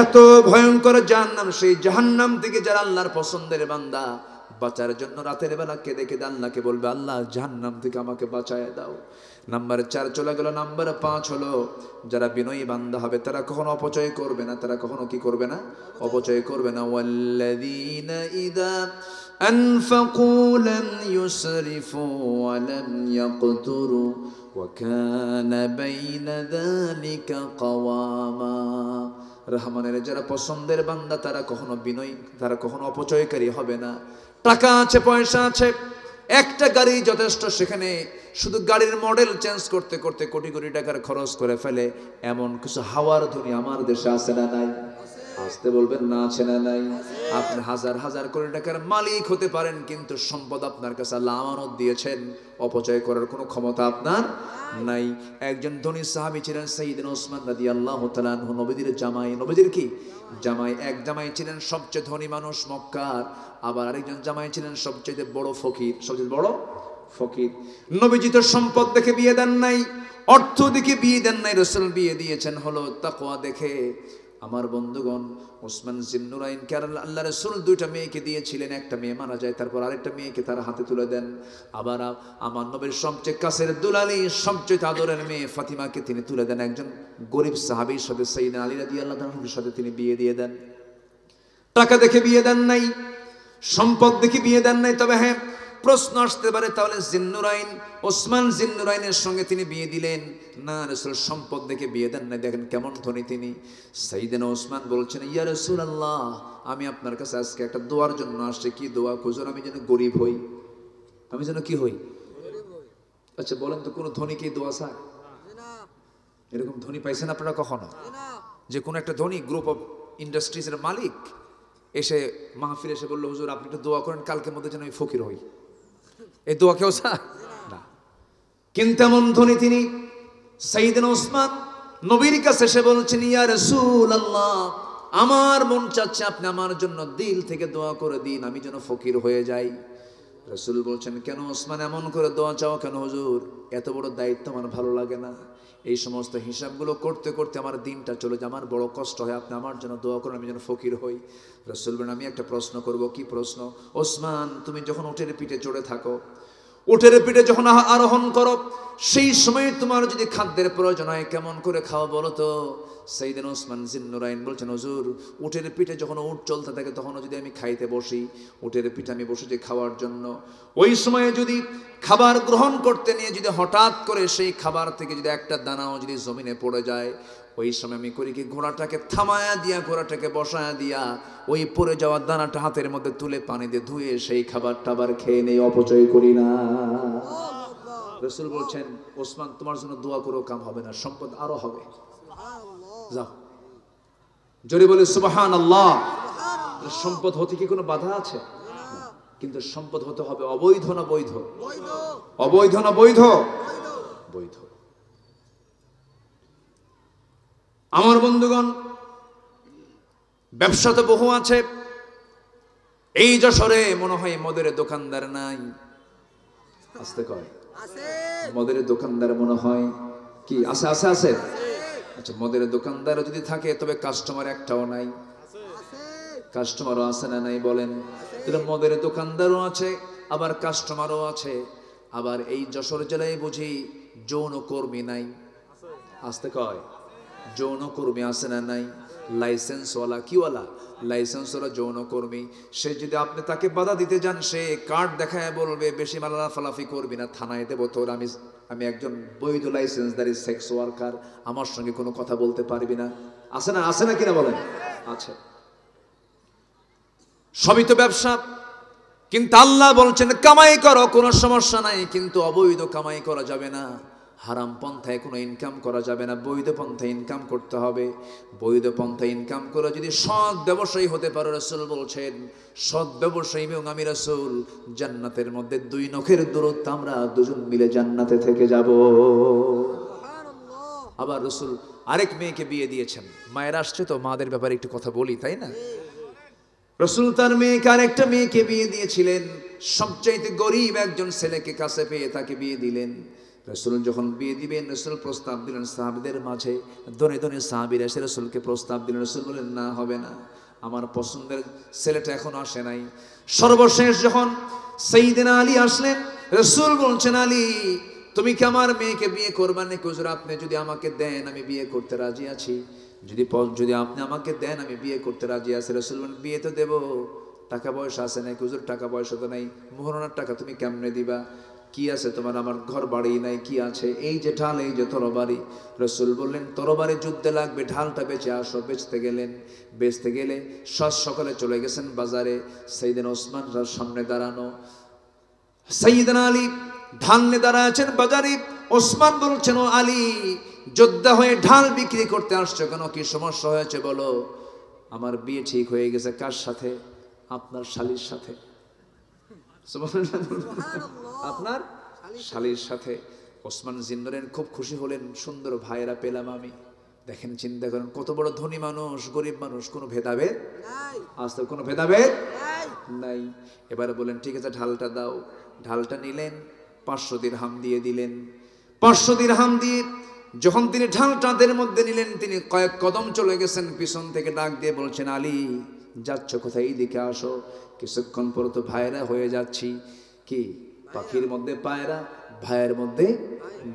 এত ভয়ঙ্কর জাহান্নাম। সেই জাহান্নাম থেকে যারা আল্লাহর পছন্দের বান্দা, বাঁচার জন্য রাতের বেলা কেঁদে কেঁদে আল্লাহকে বলবে, আল্লাহ জাহান্নাম থেকে আমাকে বাঁচায় দাও। নাম্বার 4 চলে গেল। নাম্বার 5 হলো যারা বিনয়ী বান্দা হবে, তারা কখনো অপচয় করবে না, তারা কখনো কি করবে না? অপচয় করবে না। ওয়াল্লাযীনা ইযা আনফাকু লাম ইউসরিফু ওয়া লাম ইয়াকতুরু ওয়া কানা বাইনা যালিকা কাওয়ামা। রহমানের যারা পছন্দের বান্দা, তারা কখনো বিনয়ী, তারা কখনো অপচয়কারী হবে না। টাকা আছে, পয়সা আছে, একটা গাড়ি যথেষ্ট, সেখানে শুধু গাড়ির মডেল চেঞ্জ করতে করতে কোটি কোটি টাকার খরচ করে ফেলে। এমন কিছু হাওয়ার ধনী আমার দেশে আছে না নাই? আসতে বলবেন না, আছে না নাই? আপনি হাজার হাজার কোটি টাকার মালিক হতে পারেন, কিন্তু সম্পদ আপনার কাছে আল্লাহ আমানত দিয়েছেন, অপচয় করার কোনো ক্ষমতা আপনার নাই। একজন ধনী সাহাবী ছিলেন সাইয়েদনা ওসমান রাদিয়াল্লাহু তাআলা আনহু, নবীর জামাই। নবীর কি জামাই? এক জামাই ছিলেন সবচেয়ে ধনী মানুষ মক্কার, আবার আরেকজন জামাই ছিলেন সবচেয়ে বড় ফকির, সবচেয়ে বড় ফকির। নবীজি তো সম্পদ দেখে বিয়ে দেন নাই, অর্থ দেখে বিয়ে দেন নাই, রাসূল বিয়ে দিয়েছেন হলো তাকওয়া দেখে। আমার বন্ধুগণ, ওসমান জিন্নুরাইনকে আল্লাহ রাসূল 2টা মেয়েকে দিয়েছিলেন। একটা মেয়ে মারা যায়, তারপর আরেকটা মেয়েকে তার হাতে তুলে দেন। আবার আমার নবীর সবচেয়ে কাছের দুলালি, সবচেয়ে আদরের মেয়ে ফাতিমাকে তিনি তুলে দেন একজন গরিব সাহাবীর সাথে, সাইয়েদনা আলী রাদিয়াল্লাহু তাআলার সাথে তিনি বিয়ে দিয়ে দেন। টাকা দেখে বিয়ে দেন নাই, সম্পদ দেখে বিয়ে দেন নাই। তবে হ্যাঁ, প্রশ্ন আসতে পারে, তাহলে জিন্নুরাইন, ওসমান জিন্নুরাইনের সঙ্গে তিনি বিয়ে দিলেন না, রাসূল সম্পদ দেখে বিয়ে দেন না। দেখেন কেমন ধনী তিনি। সাইয়েদনা ওসমান বলছেন, ইয়া রাসূলুল্লাহ, আমি আপনার কাছে আজকে একটা দোয়ার জন্য আসছি। কি দোয়া? হুজুর, আমি যেন গরিব হই। আমি যেন কি হই? আচ্ছা বলেন তো, কোন ধনী কি দোয়া চায়? এরকম ধনী পাইছেন আপনারা কখনো? যে কোন একটা ধনী গ্রুপ অফ ইন্ডাস্ট্রিজের মালিক এসে মাহফিলে এসে বললো, হুজুর আপনি একটু দোয়া করেন, কালকের মধ্যে যেন আমি ফকির হই। এই দোয়া কেউ চায় না। কিন্তু এমন ধনী তিনি। সাইয়েদনা ওসমান নবীর কাছে এসে বলছেন, ইয়া রাসূলুল্লাহ, আমার মন চাচ্ছে আপনি আমার জন্য দিল থেকে দোয়া করে দিন, আমি যেন ফকির হয়ে যাই। রাসূল বলছেন, কেন ওসমান এমন করে দোয়া চাও কেন? হুজুর, এত বড় দায়িত্ব আমার ভালো লাগে না। এই সমস্ত হিসাবগুলো করতে করতে আমার দিনটা চলে যায়, আমার বড় কষ্ট হয়। আপনি আমার জন্য দোয়া করেন, আমি যেন ফকির হই। রাসূল বলেন, আমি একটা প্রশ্ন করব। কি প্রশ্ন? ওসমান, তুমি যখন উটের পিঠে চড়ে থাকো, উটের পিঠে যখন আরোহণ করো, সেই সময় তোমার যদি খাদ্যের প্রয়োজন হয়, কেমন করে খাও বলো তো? সাইয়েদনা ওসমান জিন্নুরাইন বলছেন, হুজুর, উটের পিঠে যখন উট চলতে থাকে, তখনও যদি আমি খাইতে বসি, উটের পিঠে আমি বসেছি খাওয়ার জন্য, ওই সময়ে যদি খাবার গ্রহণ করতে নিয়ে যদি হঠাৎ করে সেই খাবার থেকে যদি একটা দানাও যদি জমিনে পড়ে যায়, ওই সময় আমি করি কি, ঘোড়াটাকে থামায়া দিয়া, ঘোড়াটাকে বসায়া দিয়া, ওই পড়ে যাওয়া দানাটা হাতের মধ্যে তুলে পানি দিয়ে ধুয়ে সেই খাবারটা আবার খেয়ে নেই, অপচয় করি না। রাসূল বলছেন, ওসমান তোমার জন্য দোয়া করো, কাম হবে না, সম্পদ আরো হবে। যাও, জোরে বলে সুবহানাল্লাহ। সম্পদ হতে কি কোনো বাধা আছে? কিন্তু সম্পদ হতে হবে অবৈধ না বৈধ? অবৈধ না বৈধ? বৈধ। আমার বন্ধুগণ, ব্যবসা তো বহু আছে। এই যশোরে মনে হয় মদের দোকানদার নাই। আসতে কয় মদের দোকানদার মনে হয় কি আছে? আছে আছে। আচ্ছা, মদের দোকানদার যদি থাকে তবে কাস্টমার একটাও নাই। কাস্টমারও আছে না নাই বলেন? তাহলে মদের দোকানদারও আছে, আবার কাস্টমারও আছে। আবার এই যশোর জেলায় বুঝি যৌনকর্মী নাই। আসতে কয় যৌনকর্মী আছে না নাই? লাইসেন্সওয়ালা, কিওয়ালা? লাইসেন্সওয়ালা যৌনকর্মী। সে যদি আপনি তাকে বাধা দিতে যান, সে কার্ড দেখায় বলবে বেশি মালাফালাফি করবি না, থানায় দেবো তোর। আমি একজন বৈধ লাইসেন্সধারী সেক্স ওয়ার্কার, আমার সঙ্গে কোনো কথা বলতে পারবি না। আছে না? আছে না কিনা বলেন? আছে। সবই তো ব্যবসা। কিন্তু আল্লাহ বলছেন কামাই করো, কোনো সমস্যা নাই, কিন্তু অবৈধ কামাই করা যাবে না। হারাম পন্থায় কোনো ইনকাম করা যাবে না, বৈধ পন্থায় ইনকাম করতে হবে। বৈধ পন্থায় ইনকাম করে যদি সৎ ব্যবসায়ী হতে পারো, রাসূল বলছেন সৎ ব্যবসায়ী এবং আমি রাসূল জান্নাতের মধ্যে 2 নখের দূরত্ব, আমরা দুজন মিলে জান্নাতে থেকে যাব। আবার রাসূল আরেক মেয়েকে বিয়ে দিয়েছেন। মায়ের আসছে তো, মাদের ব্যাপারে একটু কথা বলি, তাই না? রাসূল তার মেয়েকে আরেকটা মেয়েকে বিয়ে দিয়েছিলেন। সবচাইতে গরিব একজন ছেলেকে কাছে পেয়ে তাকে বিয়ে দিলেন। রাসূল যখন বিয়ে দিবেন, রাসূল প্রস্তাব দিলেন সাহাবীদের মাঝে। ধনে ধনে সাহাবীরা এসে রাসূলকে প্রস্তাব দিলেন। রাসূল বললেন না, হবে না, আমার পছন্দের ছেলেটা এখনো আসে নাই। সর্বশেষ যখন সাইয়েদনা আলী আসলেন, রাসূল বলছেন আলী তুমি কি আমার মেয়েকে বিয়ে করবা নাকি? হুজুর আপনি যদি আমাকে দেন আমি বিয়ে করতে রাজি আছি। যদি আপনি আমাকে দেন আমি বিয়ে করতে রাজি আছি। রাসূল বলেন বিয়ে তো দেব, টাকা পয়সা আছে নাকি? হুজুর টাকা পয়সা তো নাই। মোহরানার টাকা তুমি কেমনে দিবা? কি আছে তোমার? আমার ঘর বাড়ি নাই। কি আছে? এই যে ঢাল, এই যে তরবারি। রাসূল বললেন তরবারি যুদ্ধে লাগবে, ঢালটা বেচে আসো। বেচতে গেলেন। বেচতে গেলে সকালে চলে গেছেন বাজারে। সাইয়েদনা ওসমান সামনে দাঁড়ানো, সাইয়েদনা আলী ঢাল নিয়ে দাঁড়া আছেন বাজারে। ওসমান বলছেন ও আলী, যোদ্ধা হয়ে ঢাল বিক্রি করতে আসছো কেন? কি সমস্যা হয়েছে বলো? আমার বিয়ে ঠিক হয়ে গেছে। কার সাথে? আপনার শালীর সাথে। আপনার শালীর সাথে। ওসমান জিন্নরেন খুব খুশি হলেন, সুন্দর ভাইয়েরা পেলাম আমি। দেখেন, চিন্তা করেন কত বড় ধনী মানুষ, গরিব মানুষ, কোনো ভেদাভেদ নাই। আজ তো কোনো ভেদাভেদ নাই। এবার বলেন ঠিক আছে ঢালটা দাও। ঢালটা নিলেন, 500 দিরহাম দিয়ে দিলেন। 500 দিরহাম দিয়ে যখন তিনি ঢালটা হাতের মধ্যে নিলেন, তিনি কয়েক কদম চলে গেছেন। পিছন থেকে ডাক দিয়ে বলছেন আলী যাচ্ছ কোথায়? এইদিকে আসো। কিছুক্ষণ পর তো ভাইরা হয়ে যাচ্ছি। কি পাখির মধ্যে পায়রা, ভাইয়ের মধ্যে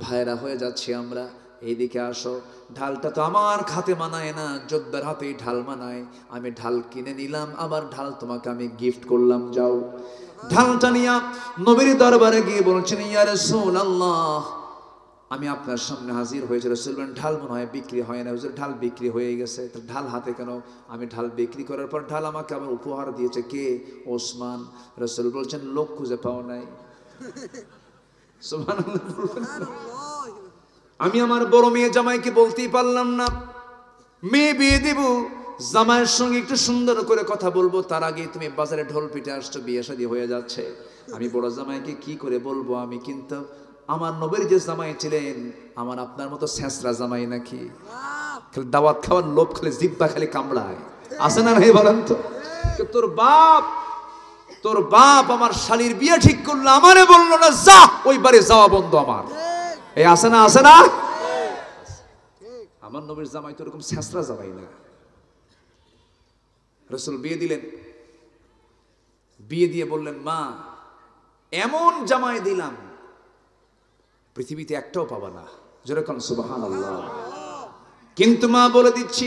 ভাইরা হয়ে যাচ্ছি আমরা। এইদিকে আসো। ঢালটা তো আমার হাতে মানায় না, যোদ্ধার হাতেই ঢাল মানায়। আমি ঢাল কিনে নিলাম, আবার ঢাল তোমাকে আমি গিফট করলাম, যাও। ঢালটা নিয়া নবীর দরবারে গিয়ে বলছেন ইয়া রাসূলুল্লাহ আমি আপনার সামনে হাজির হয়েছে। রাসূল বলেন ঢাল মনে হয় বিক্রি হয় না। হুজুর ঢাল বিক্রি হয়ে গেছে। তো ঢাল হাতে কেন? আমি ঢাল বিক্রি করার পর ঢাল আমাকে আবার উপহার দিয়েছে। কে? ওসমান। রাসূল বলছেন লোক খুঁজে পাও নাই। সুবহানাল্লাহ। আমি আমার বড় মেয়ে জামাইকে বলতেই পারলাম না মেয়ে বিয়ে দেব, জামাইয়ের সঙ্গে একটু সুন্দর করে কথা বলবো, তার আগে তুমি বাজারে ঢোল পিটে আসছো, বিয়ে শাদী হয়ে যাচ্ছে। আমি বড় জামাইকে কি করে বলবো? আমি কিন্তু আমার নবীর যে জামাই ছিলেন, আমার আপনার মতো ছেঁচড়া জামাই নাকি? খালি দাওয়াত খাওয়ার লোভ, খালি জিব্বা খালি কামড়ায়। আছে না নাই বলেন তো? তোর বাপ আমার শালীর বিয়ে ঠিক করলো, আমারে বললো না যা, ওই বাড়ি যাওয়া বন্ধ আমার। এই আছে না? আছে না? আমার নবীর জামাই তো এরকম ছেঁচড়া জামাই না। রাসূল বিয়ে দিলেন। বিয়ে দিয়ে বললেন মা এমন জামাই দিলাম পৃথিবীতে একটাও পাবা না। যেরকম সুবহানাল্লাহ। কিন্তু মা বলে দিচ্ছি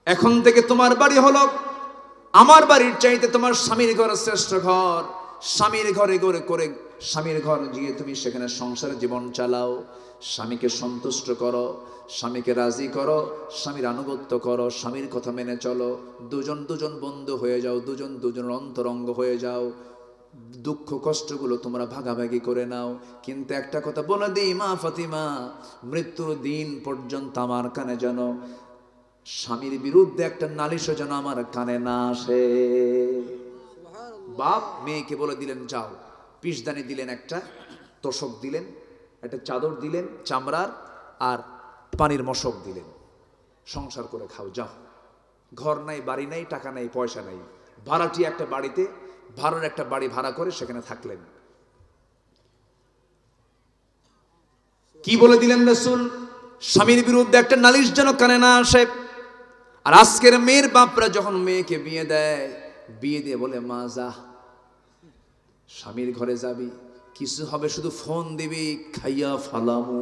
এখন থেকে তোমার বাড়ি হলো আমার বাড়ির চাইতে তোমার স্বামীর ঘর শ্রেষ্ঠ ঘর। স্বামীর ঘরে করে স্বামীর ঘর গিয়ে তুমি সেখানে সংসার জীবন চালাও, স্বামীকে সন্তুষ্ট করো, স্বামীকে রাজি করো, স্বামীর আনুগত্য করো, স্বামীর কথা মেনে চলো। দুজন বন্ধু হয়ে যাও, দুজন অন্তরঙ্গ হয়ে যাও। দুঃখ কষ্টগুলো তোমরা ভাগাভাগি করে নাও। কিন্তু একটা কথা বলে দিই মা ফাতিমা, মৃত্যুর দিন পর্যন্ত আমার কানে যেন স্বামীর বিরুদ্ধে একটা নালিশও যেন আমার কানে না আসে। বাপ মেয়েকে বলে দিলেন যাও, পিসদানি দিলেন, একটা তোষক দিলেন, একটা চাদর দিলেন চামড়ার, আর পানির মশক দিলেন, সংসার করে খাও যাও। ঘর নাই, বাড়ি নাই, টাকা নাই, পয়সা নাই, ভাড়াটি একটা বাড়িতে, ভাড়ার একটা বাড়ি ভাড়া করে সেখানে থাকলেন। কি বলে দিলেন রাসূল? স্বামীর বিরুদ্ধে একটা নালিশ যেন কানে না আসে। আর আজকের মেয়ের বাপরা যখন মেয়েকে বিয়ে দেয়, বিয়ে দিয়ে বলে মা যা, স্বামীর ঘরে যাবি, কিছু হবে শুধু ফোন দিবি, খাইয়া ফালামু।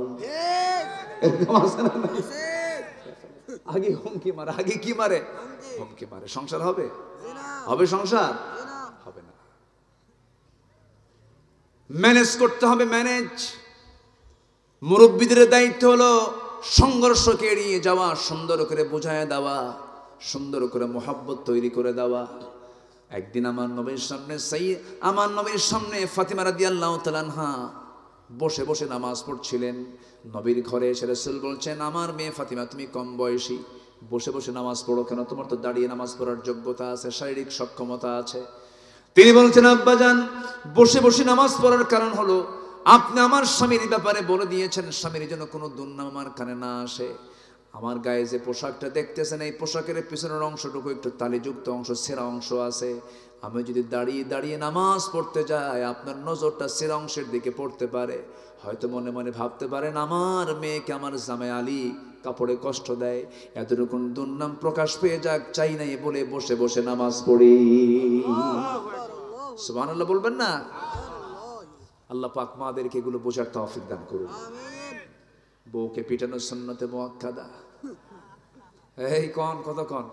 আগে হুমকি মারে, আগে কি মারে? হুমকি মারে। সংসার হবে? হবে সংসার? হবে না। ম্যানেজ করতে হবে, ম্যানেজ। মুরব্বীদের দায়িত্ব হলো সংঘর্ষকে এড়িয়ে যাওয়া, সুন্দর করে বোঝায় দেওয়া, সুন্দর করে মোহাব্বত তৈরি করে দেওয়া। একদিন আমার নবীর সামনে ফাতিমা রাদিয়াল্লাহু তাআলা আনহা বসে বসে নামাজ পড়ছিলেন। নবীর ঘরে এসে রাসূল বলছেন, আমার মেয়ে ফাতিমা, তুমি কম বয়সী, বসে বসে নামাজ পড়ো কেন? তোমার তো দাঁড়িয়ে নামাজ পড়ার যোগ্যতা আছে, শারীরিক সক্ষমতা আছে। তিনি বলছেন, আব্বাজান, বসে বসে নামাজ পড়ার কারণ হলো আপনি আমার স্বামীর ব্যাপারে বলে দিয়েছেন স্বামীর যেন কোনো দুর্নাম আমার কানে না আসে। আমার গায়ে যে পোশাকটা দেখতেছেন, এই পোশাকের পিছনের অংশটুকু একটু তালিযুক্ত অংশ, ছেঁড়া অংশ আছে। আমি যদি দাঁড়িয়ে দাঁড়িয়ে নামাজ পড়তে যাই, আপনার নজরটা ছেঁড়া অংশের দিকে পড়তে পারে। হয়তো মনে মনে ভাবতে পারেন আমার মেয়েকে আমার জামাই আলী কাপড়ে কষ্ট দেয়, এতটুকু দুর্নাম প্রকাশ পেয়ে যাক, চাই নাই বলে বসে বসে নামাজ পড়ি। সুবহানাল্লাহ বলবেন না? আল্লাহ পাক মাদেরকে এগুলো বোঝার তৌফিক দান করুন। বউকে পিটানোর সুন্নতে মুআক্কাদা। এই কতক্ষণ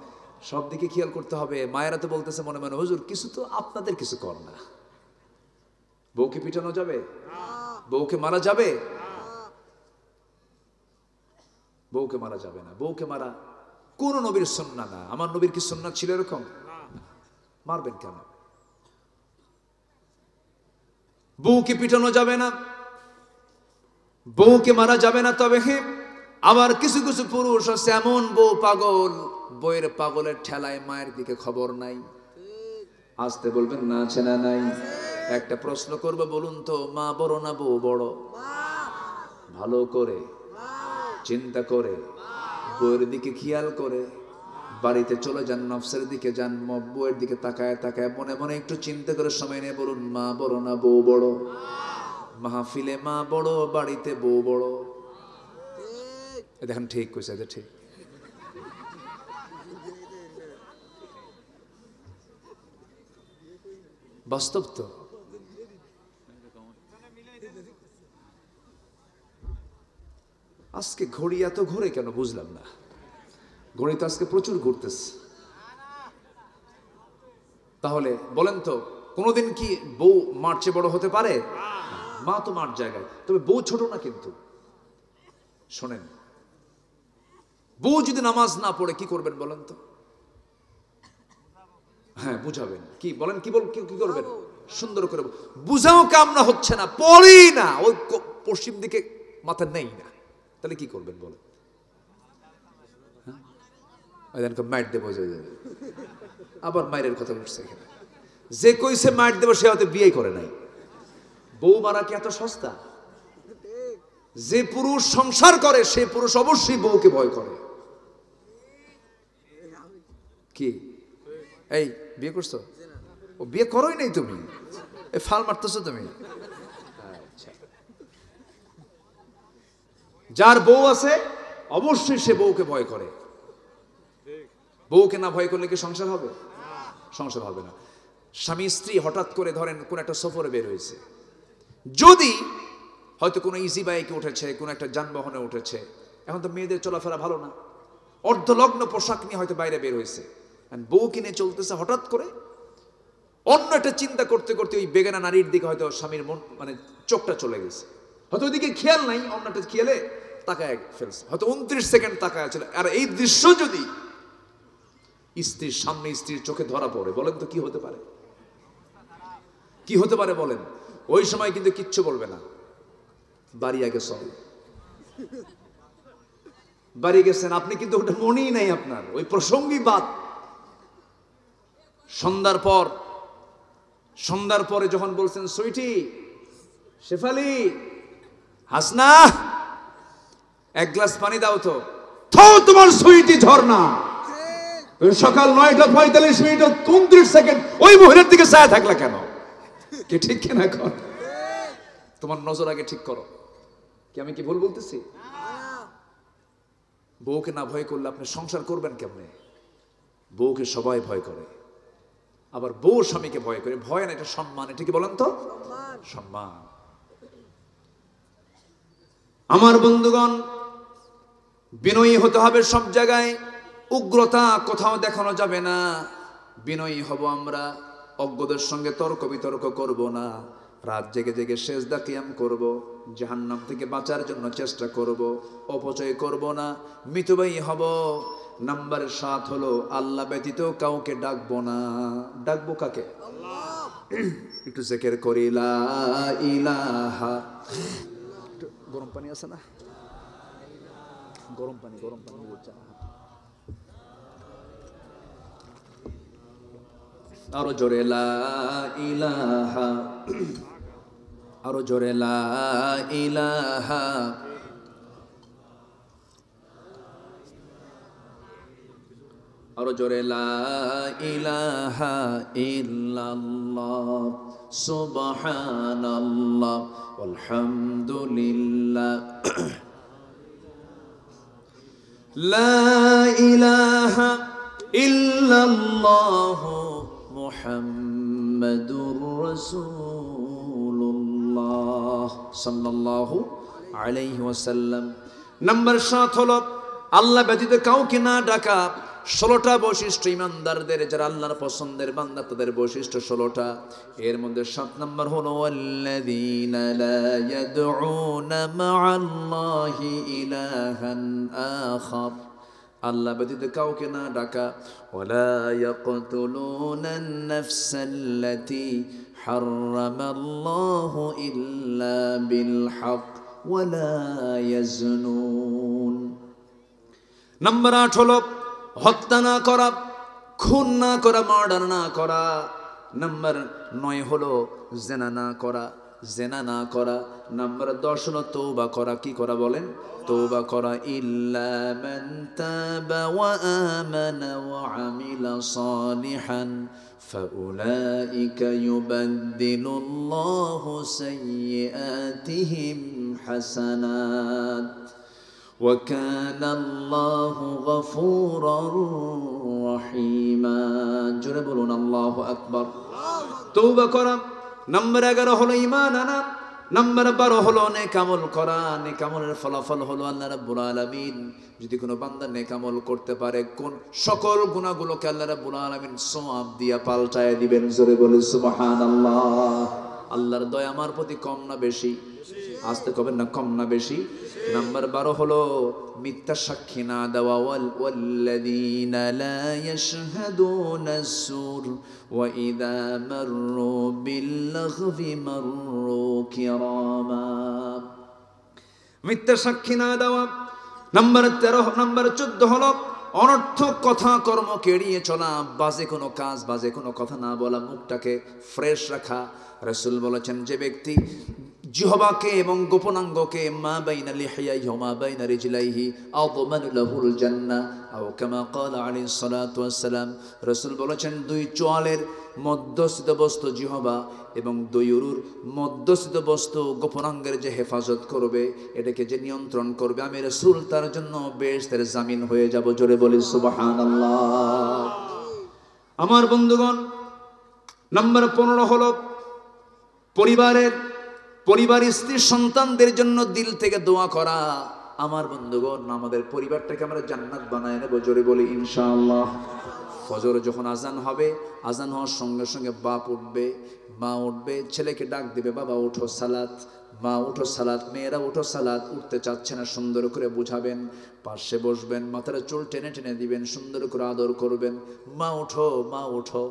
সব দিকে খেয়াল করতে হবে। মায়েরা তো বলতেছে মনে মনে, হুজুর কিছু তো আপনাদের কিছু কর না। বউকে পিটানো যাবে? বউকে মারা যাবে? বউকে মারা যাবে না। বউকে মারা কোন নবীর সুন্নাহ না। আমার নবীর কি সুন্নাহ ছিল এরকম? মারবেন কেন? বউকে পিটানো যাবে না, বউকে মারা যাবে না। তবে হ্যাঁ, আবার কিছু কিছু পুরুষ আছে এমন, বউ পাগল, বউয়ের পাগলের ঠেলায় মায়ের দিকে খবর নাই। আসতে বলবেন না, আছে না নাই? একটা প্রশ্ন করবো, বলুন তো, মা বড় না বউ বড়? ভালো করে চিন্তা করে বউয়ের দিকে খেয়াল করে বাড়িতে চলে যান, নফসের দিকে যান, বউয়ের দিকে তাকায় তাকায় মনে মনে একটু চিন্তা করে সময় নিয়ে বলুন, মা বড় না বউ বড়? মাহফিলে মা বড়, বাড়িতে বউ বড়। দেখেন ঠিক কইছে, ঠিক। বাস্তব তো। আজকে ঘড়ি এত ঘুরে কেন বুঝলাম না। ঘড়ি তো আজকে প্রচুর ঘুরতেছে। তাহলে বলেন তো, কোনোদিন কি বউ মার চেয়ে বড় হতে পারে? মা তো মার জায়গায়, তবে বউ ছোট না। কিন্তু শোনেন, বউ যদি নামাজ না পড়ে কি করবেন বলেন তো? হ্যাঁ, বুঝাবেন। কি বলেন? কি করবেন? সুন্দর করে বুঝাও, কাম না হচ্ছে না, পড়ি না, ওই পশ্চিম দিকে মাথা নেই না, তাহলে কি করবেন বলেন? মাইট দেবো, আবার মায়ের কথা উঠছে এখানে। যে কইছে মাইট দেবো সে হয়তো বিয়ে করে নাই। বউ মারা কি এত সস্তা? যে পুরুষ সংসার করে সে পুরুষ অবশ্যই বউকে ভয় করে। কি এই বিয়ে করছো? ও বিয়ে করোই নাই, তুমি ফাল মারতেছো তুমি। আচ্ছা, যার বউ আছে অবশ্যই সে বউকে ভয় করে। বউকে না ভয় করলে কি সংসার হবে? সংসার হবে না। স্বামী স্ত্রী হঠাৎ করে ধরেন কোন একটা সফরে বের হয়েছে, যদি হয়তো কোনো ইজি বাইকে উঠেছে, কোনো একটা যানবাহনে উঠেছে, এখন তো মেয়েদের চলাফেরা ভালো না, অর্ধলগ্ন পোশাক নিয়ে হয়তো বাইরে বের হয়েছে, বউ কিনে চলতেছে, হঠাৎ করে অন্য একটা চিন্তা করতে করতে ওই বেগানা নারীর দিকে হয়তো স্বামীর মন মানে চোখটা চলে গেছে, হয়তো ওইদিকে খেয়াল নাই, অন্য একটা খেয়ালে তাকায় ফেলছে, হয়তো 29 সেকেন্ড তাকায় ছিল। আর এই দৃশ্য যদি স্ত্রীর সামনে, স্ত্রীর চোখে ধরা পড়ে, বলেন তো কি হতে পারে? কি হতে পারে বলেন? ওই সময় কিন্তু কিচ্ছু বলবে না, বাড়ি আগে চল। বাড়ি গেছেন, আপনি কিন্তু ওটা মনেই নাই আপনার, ওই প্রসঙ্গই বাদ। সন্ধ্যার পরে যখন বলছেন সুইটি, শেফালি, হাসনা, এক গ্লাস পানি দাও তো, তোমার সুইটি ঝর্ণা। সকাল 9:45 ওই মহিলার দিকে ছায়া থাকলা কেন? কি ঠিক কিনা এখন? তোমার নজর আগে ঠিক করো। কি আমি কি ভুল বলতেছি? বউকে না ভয় করলে আপনি সংসার করবেন কেমনে? বউকে সবাই ভয় করে, আবার বউ স্বামীকে ভয় করে। ভয় না, এটা সম্মান। এটা কি বলেন তো? সম্মান। আমার বন্ধুগণ, বিনয়ী হতে হবে সব জায়গায়। উগ্রতা কোথাও দেখানো যাবে না। বিনয়ী হব আমরা। অজ্ঞদের সঙ্গে তর্ক বিতর্ক করব না। রাত জেগে জেগে সেজদা কিয়াম করব। জাহান্নাম থেকে বাঁচার জন্য চেষ্টা করব। অপচয় করব না। মিতব্যয়ী হব। নাম্বার 7 হলো আল্লাহ ব্যতীত কাউকে ডাকবো না। ডাকবো কাকে? একটু জিকির করি, লা ইলাহা। গরম পানি আছে না? গরম পানি বলছে। আরো জোরে লা ইলাহা, আরো জোরে লা ইলাহা, আরো জোরে লা ইলাহা ইল্লাল্লাহ সুবহানাল্লাহ আলহামদুলিল্লাহ লা ইলাহা ইল্লাল্লাহ মুহাম্মাদুর রাসূলুল্লাহ সাল্লাল্লাহু আলাইহি ওয়াসাল্লাম। নাম্বার 7 হলো আল্লাহ ব্যতীত কাউকে না ডাকা। 16টা বৈশিষ্ট্য ইমানদারদের, যারা আল্লাহর পছন্দের বান্দা, তাদের বৈশিষ্ট্য 16টা। এর মধ্যে 7 নম্বর হলো ওয়াল্লাযীনা লা ইয়াদউনা মা'আল্লাহি ইলাহান আখার। আল্লাহ ব্যতীত কাউকে না ডাকা। ওয়ালা ইয়াকতুলুনান নাফসাল্লাতী হারামাল্লাহু ইল্লা বিল হক ওয়ালা ইয়াজনুন। নাম্বার 8 হলো হত্যা না করা, খুন না করা, মার্ডার না করা। নাম্বার 9 হলো জেনা না করা, জেনা না করা। নাম্বার 10 হলো তওবা করা। কি করা বলেন? তওবা করা। ইল্লা মান তাবা ওয়া আমানা ওয়া আমিলা সালিহান ফাউলাইকা ইউবাদদিলুল্লাহু সাইয়্যাতিহিম হাসানাত ওয়া কানা আল্লাহু গফুরার রহিমা। জোরে বলুন আল্লাহু আকবার। তওবা করা। নাম্বার 11 হলো ঈমান আনা। নাম্বার 12 হলো নেক আমল করা। নেক আমলের ফলাফল হলো আল্লাহ রাব্বুল আলামিন যদি কোনো বান্দা নেক আমল করতে পারে, কোন সকল গুনাহগুলোকে আল্লাহ রাব্বুল আলামিন সওয়াব দিয়া পাল্টায় দিবেন। জোরে বলেন সুবহানাল্লাহ। আল্লাহর দয়া আমার প্রতি কম না বেশি? আসতে কবেন না, কম না বেশি? নাম্বার 12 হলো মিথ্যা সাক্ষী না দেওয়া। ওয়াল্লাযীনা লা ইয়াশহাদুনা আস-সুর ওয়া ইযা মাররু বিল-লাগবি মাররু কিরামা। মিথ্যা সাক্ষী না দেওয়া। নাম্বার 13, নাম্বার 14 হলো অনর্থক কথা কর্মকে এড়িয়ে চলা। বাজে কোনো কাজ, বাজে কোনো কথা না বলা। মুখটাকে ফ্রেশ রাখা। রাসূল বলেছেন, যে ব্যক্তি জিহ্বাকে এবং গোপনাঙ্গকে মা বাইনা লিহিয়াইহি ওয়া মা বাইনা রিজলাইহি আযমানু লাহুল জান্নাহ আও কামা ক্বালা আলাইহিস সালাতু ওয়াস সালাম। রাসূল বলেছেন, দুই চোয়ালের মধ্যস্থিত বস্তু জিহ্বা এবং দুই উরুর মধ্যস্থিত বস্তু গোপনাঙ্গের যে হেফাজত করবে, এটাকে যে নিয়ন্ত্রণ করবে, আমি রাসূল তার জন্য বেহেশতের জামিন হয়ে যাব। জোরে বলি সুবহানাল্লাহ। আমার বন্ধুগণ, নাম্বার 15 হলো পরিবার, স্ত্রী, সন্তানদের জন্য দিল থেকে দোয়া করা। আমার বন্ধুগণ, আমাদের পরিবারটাকে আমরা জান্নাত বানায় নেব। জোরে বলি ইনশাআল্লাহ। ফজর যখন আজান হবে, আজান হওয়ার সঙ্গে সঙ্গে বাপ উঠবে, মা উঠবে, ছেলেকে ডাক দিবে, বাবা ওঠো সালাত। মা উঠো সালাত, মেয়েরা উঠো সালাত, উঠতে চাচ্ছে না, সুন্দর করে বুঝাবেন, পাশে বসবেন, মাথার চুল টেনে টেনে দিবেন, সুন্দর করে আদর করবেন। মা উঠো, মা উঠো,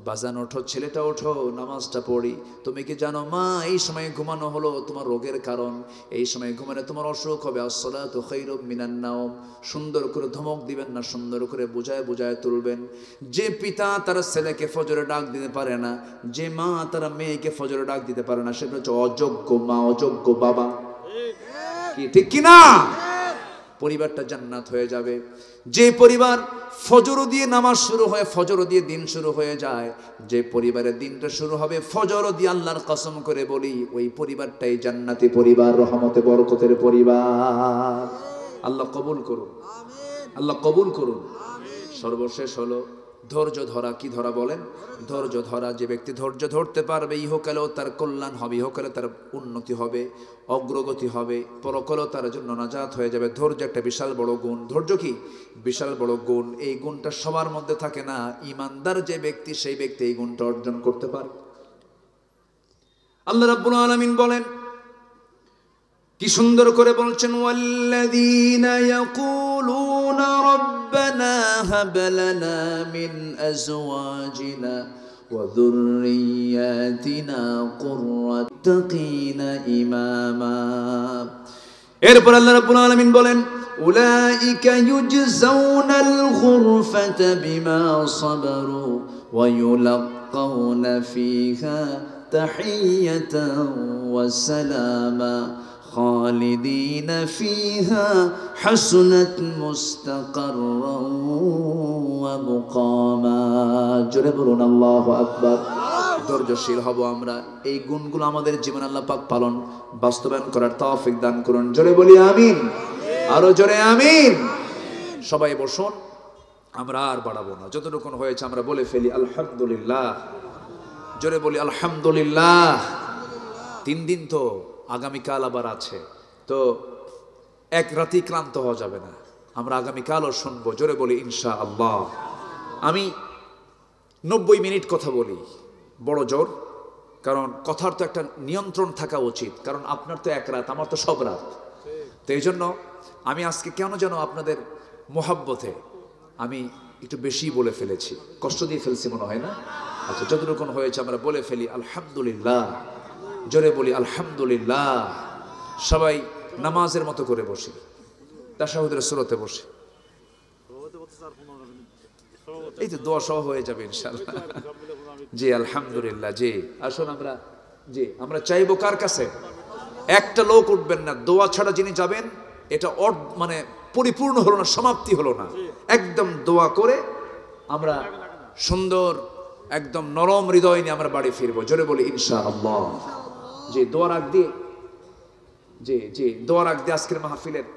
বাজান ওঠো, ছেলেটা ওঠো, নামাজটা পড়ি। তুমি কি জানো মা, এই সময় ঘুমানো হলো তোমার রোগের কারণ, এই সময় ঘুমালে তোমার অসুখ হবে। আসসালাতু খায়রুম মিনান নাওম। সুন্দর করে ধমক দিবেন না, সুন্দর করে বুঝায় বুঝায় তুলবেন। যে পিতা তার ছেলেকে ফজরে ডাক দিতে পারে না, যে মা তার মেয়েকে ফজরে ডাক দিতে পারে না, সেটা হচ্ছে অযোগ্য মা, অযোগ্য বাবা। কি ঠিক কিনা? পরিবারটা জান্নাত হয়ে যাবে। যে পরিবার ফজর দিয়ে নামাজ শুরু হয়, ফজর দিয়ে দিন শুরু হয়ে যায়, যে পরিবারের দিনটা শুরু হবে ফজর দিয়ে, আল্লাহর কসম করে বলি ওই পরিবারটাই জান্নাতি পরিবার, রহমতে বরকতের পরিবার। আল্লাহ কবুল করুন, আল্লাহ কবুল করুন। সর্বশেষ হলো ধৈর্য ধরা। কি ধরা বলেন? ধৈর্য ধরা। যে ব্যক্তি ধৈর্য ধরতে পারবে, ইহকালেও তার কল্যাণ হবে, ইহকালে তার উন্নতি হবে, অগ্রগতি হবে, পরকালেও তার জন্য নাজাত হয়ে যাবে। ধৈর্য একটা বিশাল বড় গুণ। ধৈর্য কি? বিশাল বড় গুণ। এই গুণটা সবার মধ্যে থাকে না। ঈমানদার যে ব্যক্তি, সেই ব্যক্তি এই গুণটা অর্জন করতে পারে। আল্লাহ রাব্বুল আলামিন বলেন, কি সুন্দর করে বলছেন, ওয়াল্লাযীনা ইয়াকুলুনা রাব্বানা হাব লানা মিন আজওয়াজিনা ওয়া যুররিয়াতিনা কুররাতাকিনা ইমামা। এরপর আল্লাহ রাব্বুল আলামিন বলেন, উলাইকা ইউজজাউনাল গুরফাতা বিমা সাবারু ওয়া ইউলাক্কাউনা ফিহা তাহিয়াতান ওয়া সালামা খালিদিন ফিহা হাসুনাত মুস্তাকাররান ওয়া মুকামা। জোরে বলুন আল্লাহু আকবার। ধৈর্যশীল হব আমরা। এই গুণগুলো আমাদের জীবনে আল্লাহ পাক পালন বাস্তবায়ন করার তৌফিক দান করুন। জোরে বলি আমিন, আরো জোরে আমিন। সবাই বসুন, আমরা আর বাড়াবো না, যতটুকু হয়েছে আমরা বলে ফেলি আলহামদুলিল্লাহ। জোরে বলি আলহামদুলিল্লাহ। 3 দিন তো, আগামীকাল আবার আছে, তো এক রাতি ক্লান্ত হওয়া যাবে না। আমরা আগামীকালও শুনবো। জোরে বলি ইনশাআল্লাহ। আমি 90 মিনিট কথা বলি, বড় জোর, কারণ কথার তো একটা নিয়ন্ত্রণ থাকা উচিত। কারণ আপনার তো এক রাত, আমার তো সব রাত। তো এই জন্য আমি আজকে কেন যেন আপনাদের মোহাব্বতে আমি একটু বেশি বলে ফেলেছি, কষ্ট দিয়ে ফেলছি মনে হয় না? আচ্ছা, যতটুকু হয়েছে আমরা বলে ফেলি আলহামদুলিল্লাহ। জোরে বলি আলহামদুলিল্লাহ। সবাই নামাজের মতো করে বসে, তাশাহুদের সূরতে বসে, এই তো দোয়া সহ হয়ে যাবে ইনশাআল্লাহ। জি আলহামদুলিল্লাহ। জি আসুন আমরা, জি আমরা চাইবো কার কাছে? একটা লোক উঠবেন না, দোয়া ছাড়া যিনি যাবেন এটা মানে পরিপূর্ণ হলো না, সমাপ্তি হলো না। একদম দোয়া করে আমরা সুন্দর একদম নরম হৃদয় নিয়ে আমরা বাড়ি ফিরবো। জোরে বলি ইনশাআল্লাহ। যে দোয়ার আগ দিয়ে, যে দোয়ার আগ দিয়ে আজকের মাহফিলের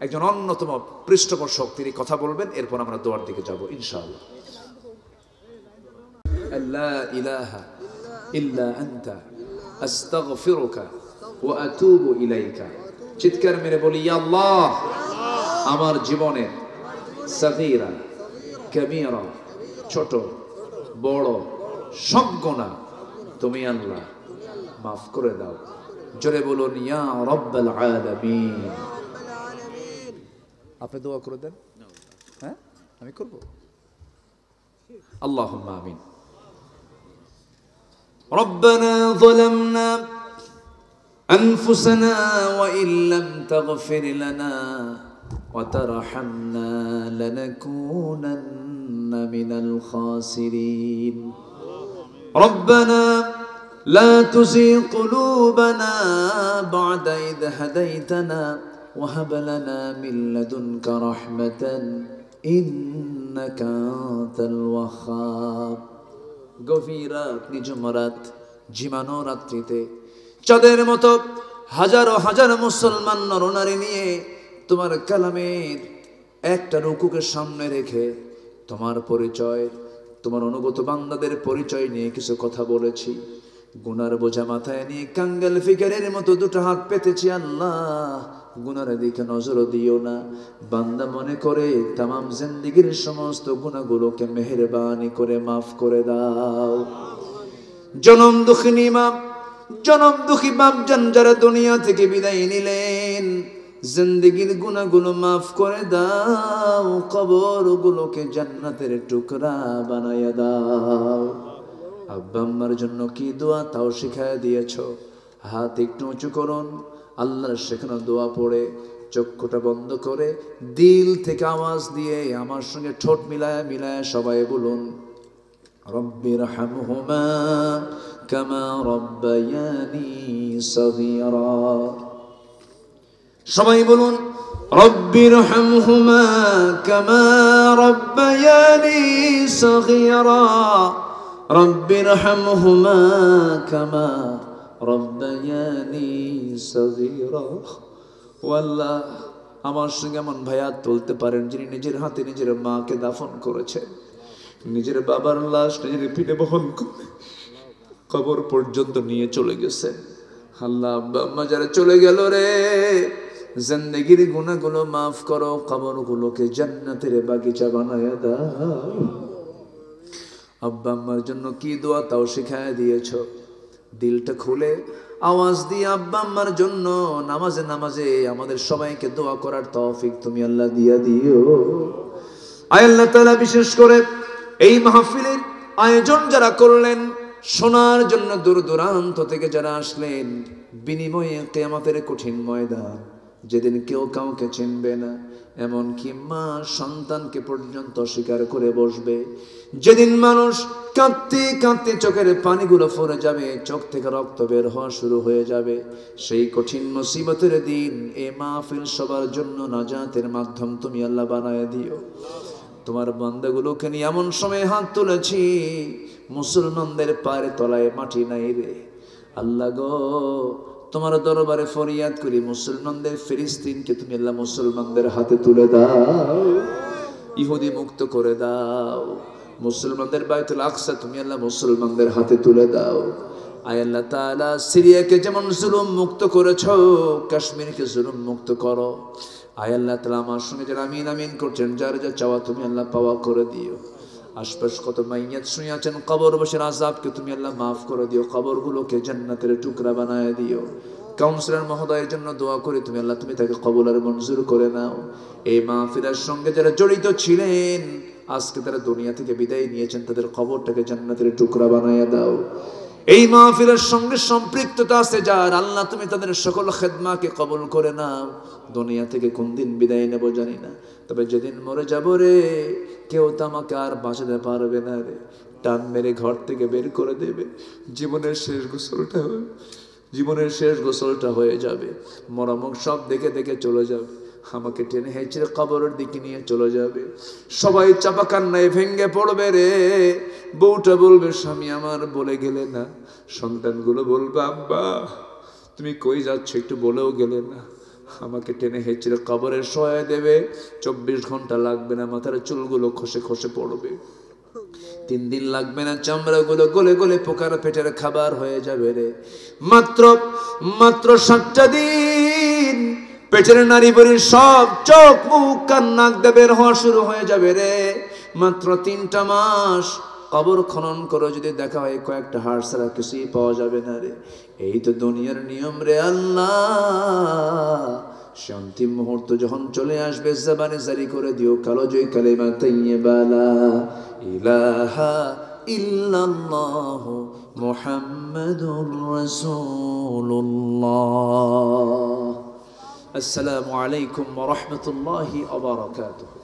একজন অন্যতম পৃষ্ঠপোষক তিনি কথা বলবেন, এরপর আমরা দোয়ার দিকে যাব ইনশাআল্লাহ। লা ইলাহা ইল্লা আনতা আস্তাগফিরুকা ওয়া আতুবু ইলাইকা। চিৎকার মেরে বলি ইয়া আল্লাহ, আমার জীবনে সাগীরা কাবীরা, ছোট বড় সব গুনাহ তুমি আল্লাহ মাফ করে দাও। জোরে বলুন ইয়া রাব্বাল আলামিন। আপনি দোয়া করে দেন। হ্যাঁ, আমি করব। আল্লাহুম্মা আমিন। ربنا ظلمنا أنفسنا وإن لم تغفر لنا وترحمنا لنكونن من الخاسرين ربنا لا تزغ قلوبنا بعد إذ هديتنا وهب لنا من لدنك رحمة إنك أنت الوهاب। গভীর রাত, নিঝুম রাত, ঝিমানো রাত্রিতে চাঁদের মতো হাজারো হাজার মুসলমান নরনারী নিয়ে তোমার কালামের একটা রুকুকে সামনে রেখে তোমার পরিচয়, তোমার অনুগত বান্দাদের পরিচয় নিয়ে কিছু কথা বলেছি। গুনার বোঝা মাথায় নিয়ে কাঙ্গাল ফিকারের মতো দুটো হাত পেতেছি। আল্লাহ, গুনার দিকে নজর দিও না। বান্দা মনে করে তামাম জিন্দেগীর সমস্ত গুনাহগুলোকে মেহেরবানি করে মাফ করে দাও। জনম দুঃখিনী মা, জনম দুঃখী বাপজান যারা দুনিয়া থেকে বিদায় নিলেন, জিন্দেগির গুনাহগুলো মাফ করে দাও, কবরগুলোকে জান্নাতের টুকরা বানায়া দাও। আব্বা আম্মার জন্য কি দোয়া তাও শিখায় দিয়েছো, হাত একটু উঁচু করুন, আল্লাহর শেখানো দোয়া পড়ে চক্ষুটা বন্ধ করে দিল থেকে আওয়াজ দিয়ে আমার সঙ্গে ঠোঁট মিলায়া মিলায়া সবাই বলুন, রব্বির হামহুমা কামা রব্বায়ানি সগীরা। সবাই বলুন, রব্বির হামহুমা কামা রব্বায়ানি সগীরা, রব্বির হামহুমা কামা রব্বায়ানি সগীরা। ও আল্লাহ, আমার সঙ্গে এমন ভাইয়াত তুলতে পারেন যিনি নিজের হাতে নিজের মাকে দাফন করেছেন, নিজের বাবার লাশ নিজের পিঠে বহন করে কবর পর্যন্ত নিয়ে চলে গেছেন। আল্লাহ, আব্বা আম্মা যারা চলে গেল রে, জিন্দেগির গুনাহগুলো মাফ করো, কবরগুলোকে জান্নাতের বাগিচা বানায়া দাও। আব্বা আম্মার জন্য কি দোয়া তাও শিখায় দিয়েছো, দিলটা খুলে আওয়াজ দিয়ে আব্বা আম্মার জন্য নামাজে নামাজে আমাদের সবাইকে দোয়া করার তৌফিক তুমি আল্লাহ দিয়া দিও। আয় আল্লাহ তাআলা, বিশেষ করে এই মাহফিলের আয়োজন যারা করলেন, শোনার জন্য দূর দূরান্ত থেকে যারা আসলেন, বিনিময়ে কিয়ামতের কঠিন ময়দান যেদিন কেউ কাউকে চিনবে না, এমনকি মা সন্তানকে পর্যন্ত স্বীকার করে বসবে, যেদিন মানুষ কাঁদতে কাঁদতে চোখের পানিগুলো ফুরে যাবে, চোখ থেকে রক্ত বের হওয়া শুরু হয়ে যাবে, সেই কঠিন মুসিবতের দিন এ মাহফিল সবার জন্য নাজাতের মাধ্যম তুমি আল্লাহ বানায় দিও। তোমার বান্দাগুলোকে নিয়ে এমন সময় হাত তুলেছি, মুসলমানদের পায়ের তলায় মাটি নাই রে আল্লাহ গো, তোমার দরবারে ফরিয়াদ করি, মুসলমানদের ফিলিস্তিনকে তুমি আল্লাহ মুসলমানদের হাতে তুলে দাও, ইহুদি মুক্ত করে দাও, মুসলমানদের বাইতুল আকসা তুমি আল্লাহ মুসলমানদের হাতে তুলে দাও। আয় আল্লাহ তাআলা, সিরিয়াকে যেমন জুলুম মুক্ত করেছো, কাশ্মীরকে জুলুম মুক্ত করো। আয় আল্লাহ তাআলা, আমার সঙ্গে যারা আমিন আমিন করছেন, যার যা চাওয়া তুমি আল্লাহ পাওয়া করে দিও। আশপাশ কত মাইয়াত শুয়ে আছেন, কবর বসের আযাবকে তুমি আল্লাহ মাফ করে দিও, কবরগুলোকে জান্নাতের টুকরা বানায় দিও। কাউন্সিলর মহোদয়ের জন্য দোয়া করি, তুমি আল্লাহ তুমি তাকে কবুল আর মঞ্জুর করে নাও। এই মাহফিলের সঙ্গে যারা জড়িত ছিলেন, আজকে তারা দুনিয়া থেকে বিদায় নিয়েছেন, তাদের কবরটাকে জান্নাতের টুকরা বানায় দাও। এই মাহফিলের সঙ্গে সম্পৃক্ততা আছে যার, আল্লাহ তুমি তাদের সকল খেদমাকে কবুল করে নাও। দুনিয়া থেকে কোন দিন বিদায় নেব জানি না, তবে যেদিন মরে যাব রে, কেউ তো আমাকে আর বাঁচাতে পারবে না রে, টান মেরে ঘর থেকে বের করে দেবে, জীবনের শেষ গোসলটা হয়ে যাবে, মরামুখ সব দেখে দেখে চলে যাবে, আমাকে টেনে হেঁচড়ে কবরের দিকে নিয়ে চলে যাবে, সবাই চাপা কান্নায় ভেঙ্গে পড়বে রে। বউটা বলবে, স্বামী আমার বলে গেলে না, সন্তানগুলো বলবে, আব্বা তুমি কই যাচ্ছ, একটু বলেও গেলে না, আমাকে টেনে হেঁচড়ে কবরে শোয়া দেবে, 24 ঘন্টা লাগবে না, মাথার চুলগুলো খসে খসে পড়বে, 3 দিন লাগবে না, চামড়াগুলো গলে গলে পোকার পেটের খাবার হয়ে যাবে রে। মাত্র 7টা দিন পেটের নারী বড়ির সব চোখ মুখ কান নাক দিয়ে বের হওয়া শুরু হয়ে যাবে রে। মাত্র 3টা মাস কবর খনন করো, যদি দেখা হয় কয়েকটা হাড় ছাড়া কিছুই পাওয়া যাবে না রে। এই তো দুনিয়ার নিয়ম রে আল্লাহ। শান্তি মুহূর্ত যখন চলে আসবে, জবানে জারি করে দিও কালো জয় কালেমা তাইয়্যিবা লা ইলাহা ইল্লাল্লাহ মুহাম্মাদুর রাসূলুল্লাহ। আসসালামু আলাইকুম ওয়া রাহমাতুল্লাহি ওয়া বারাকাতুহু।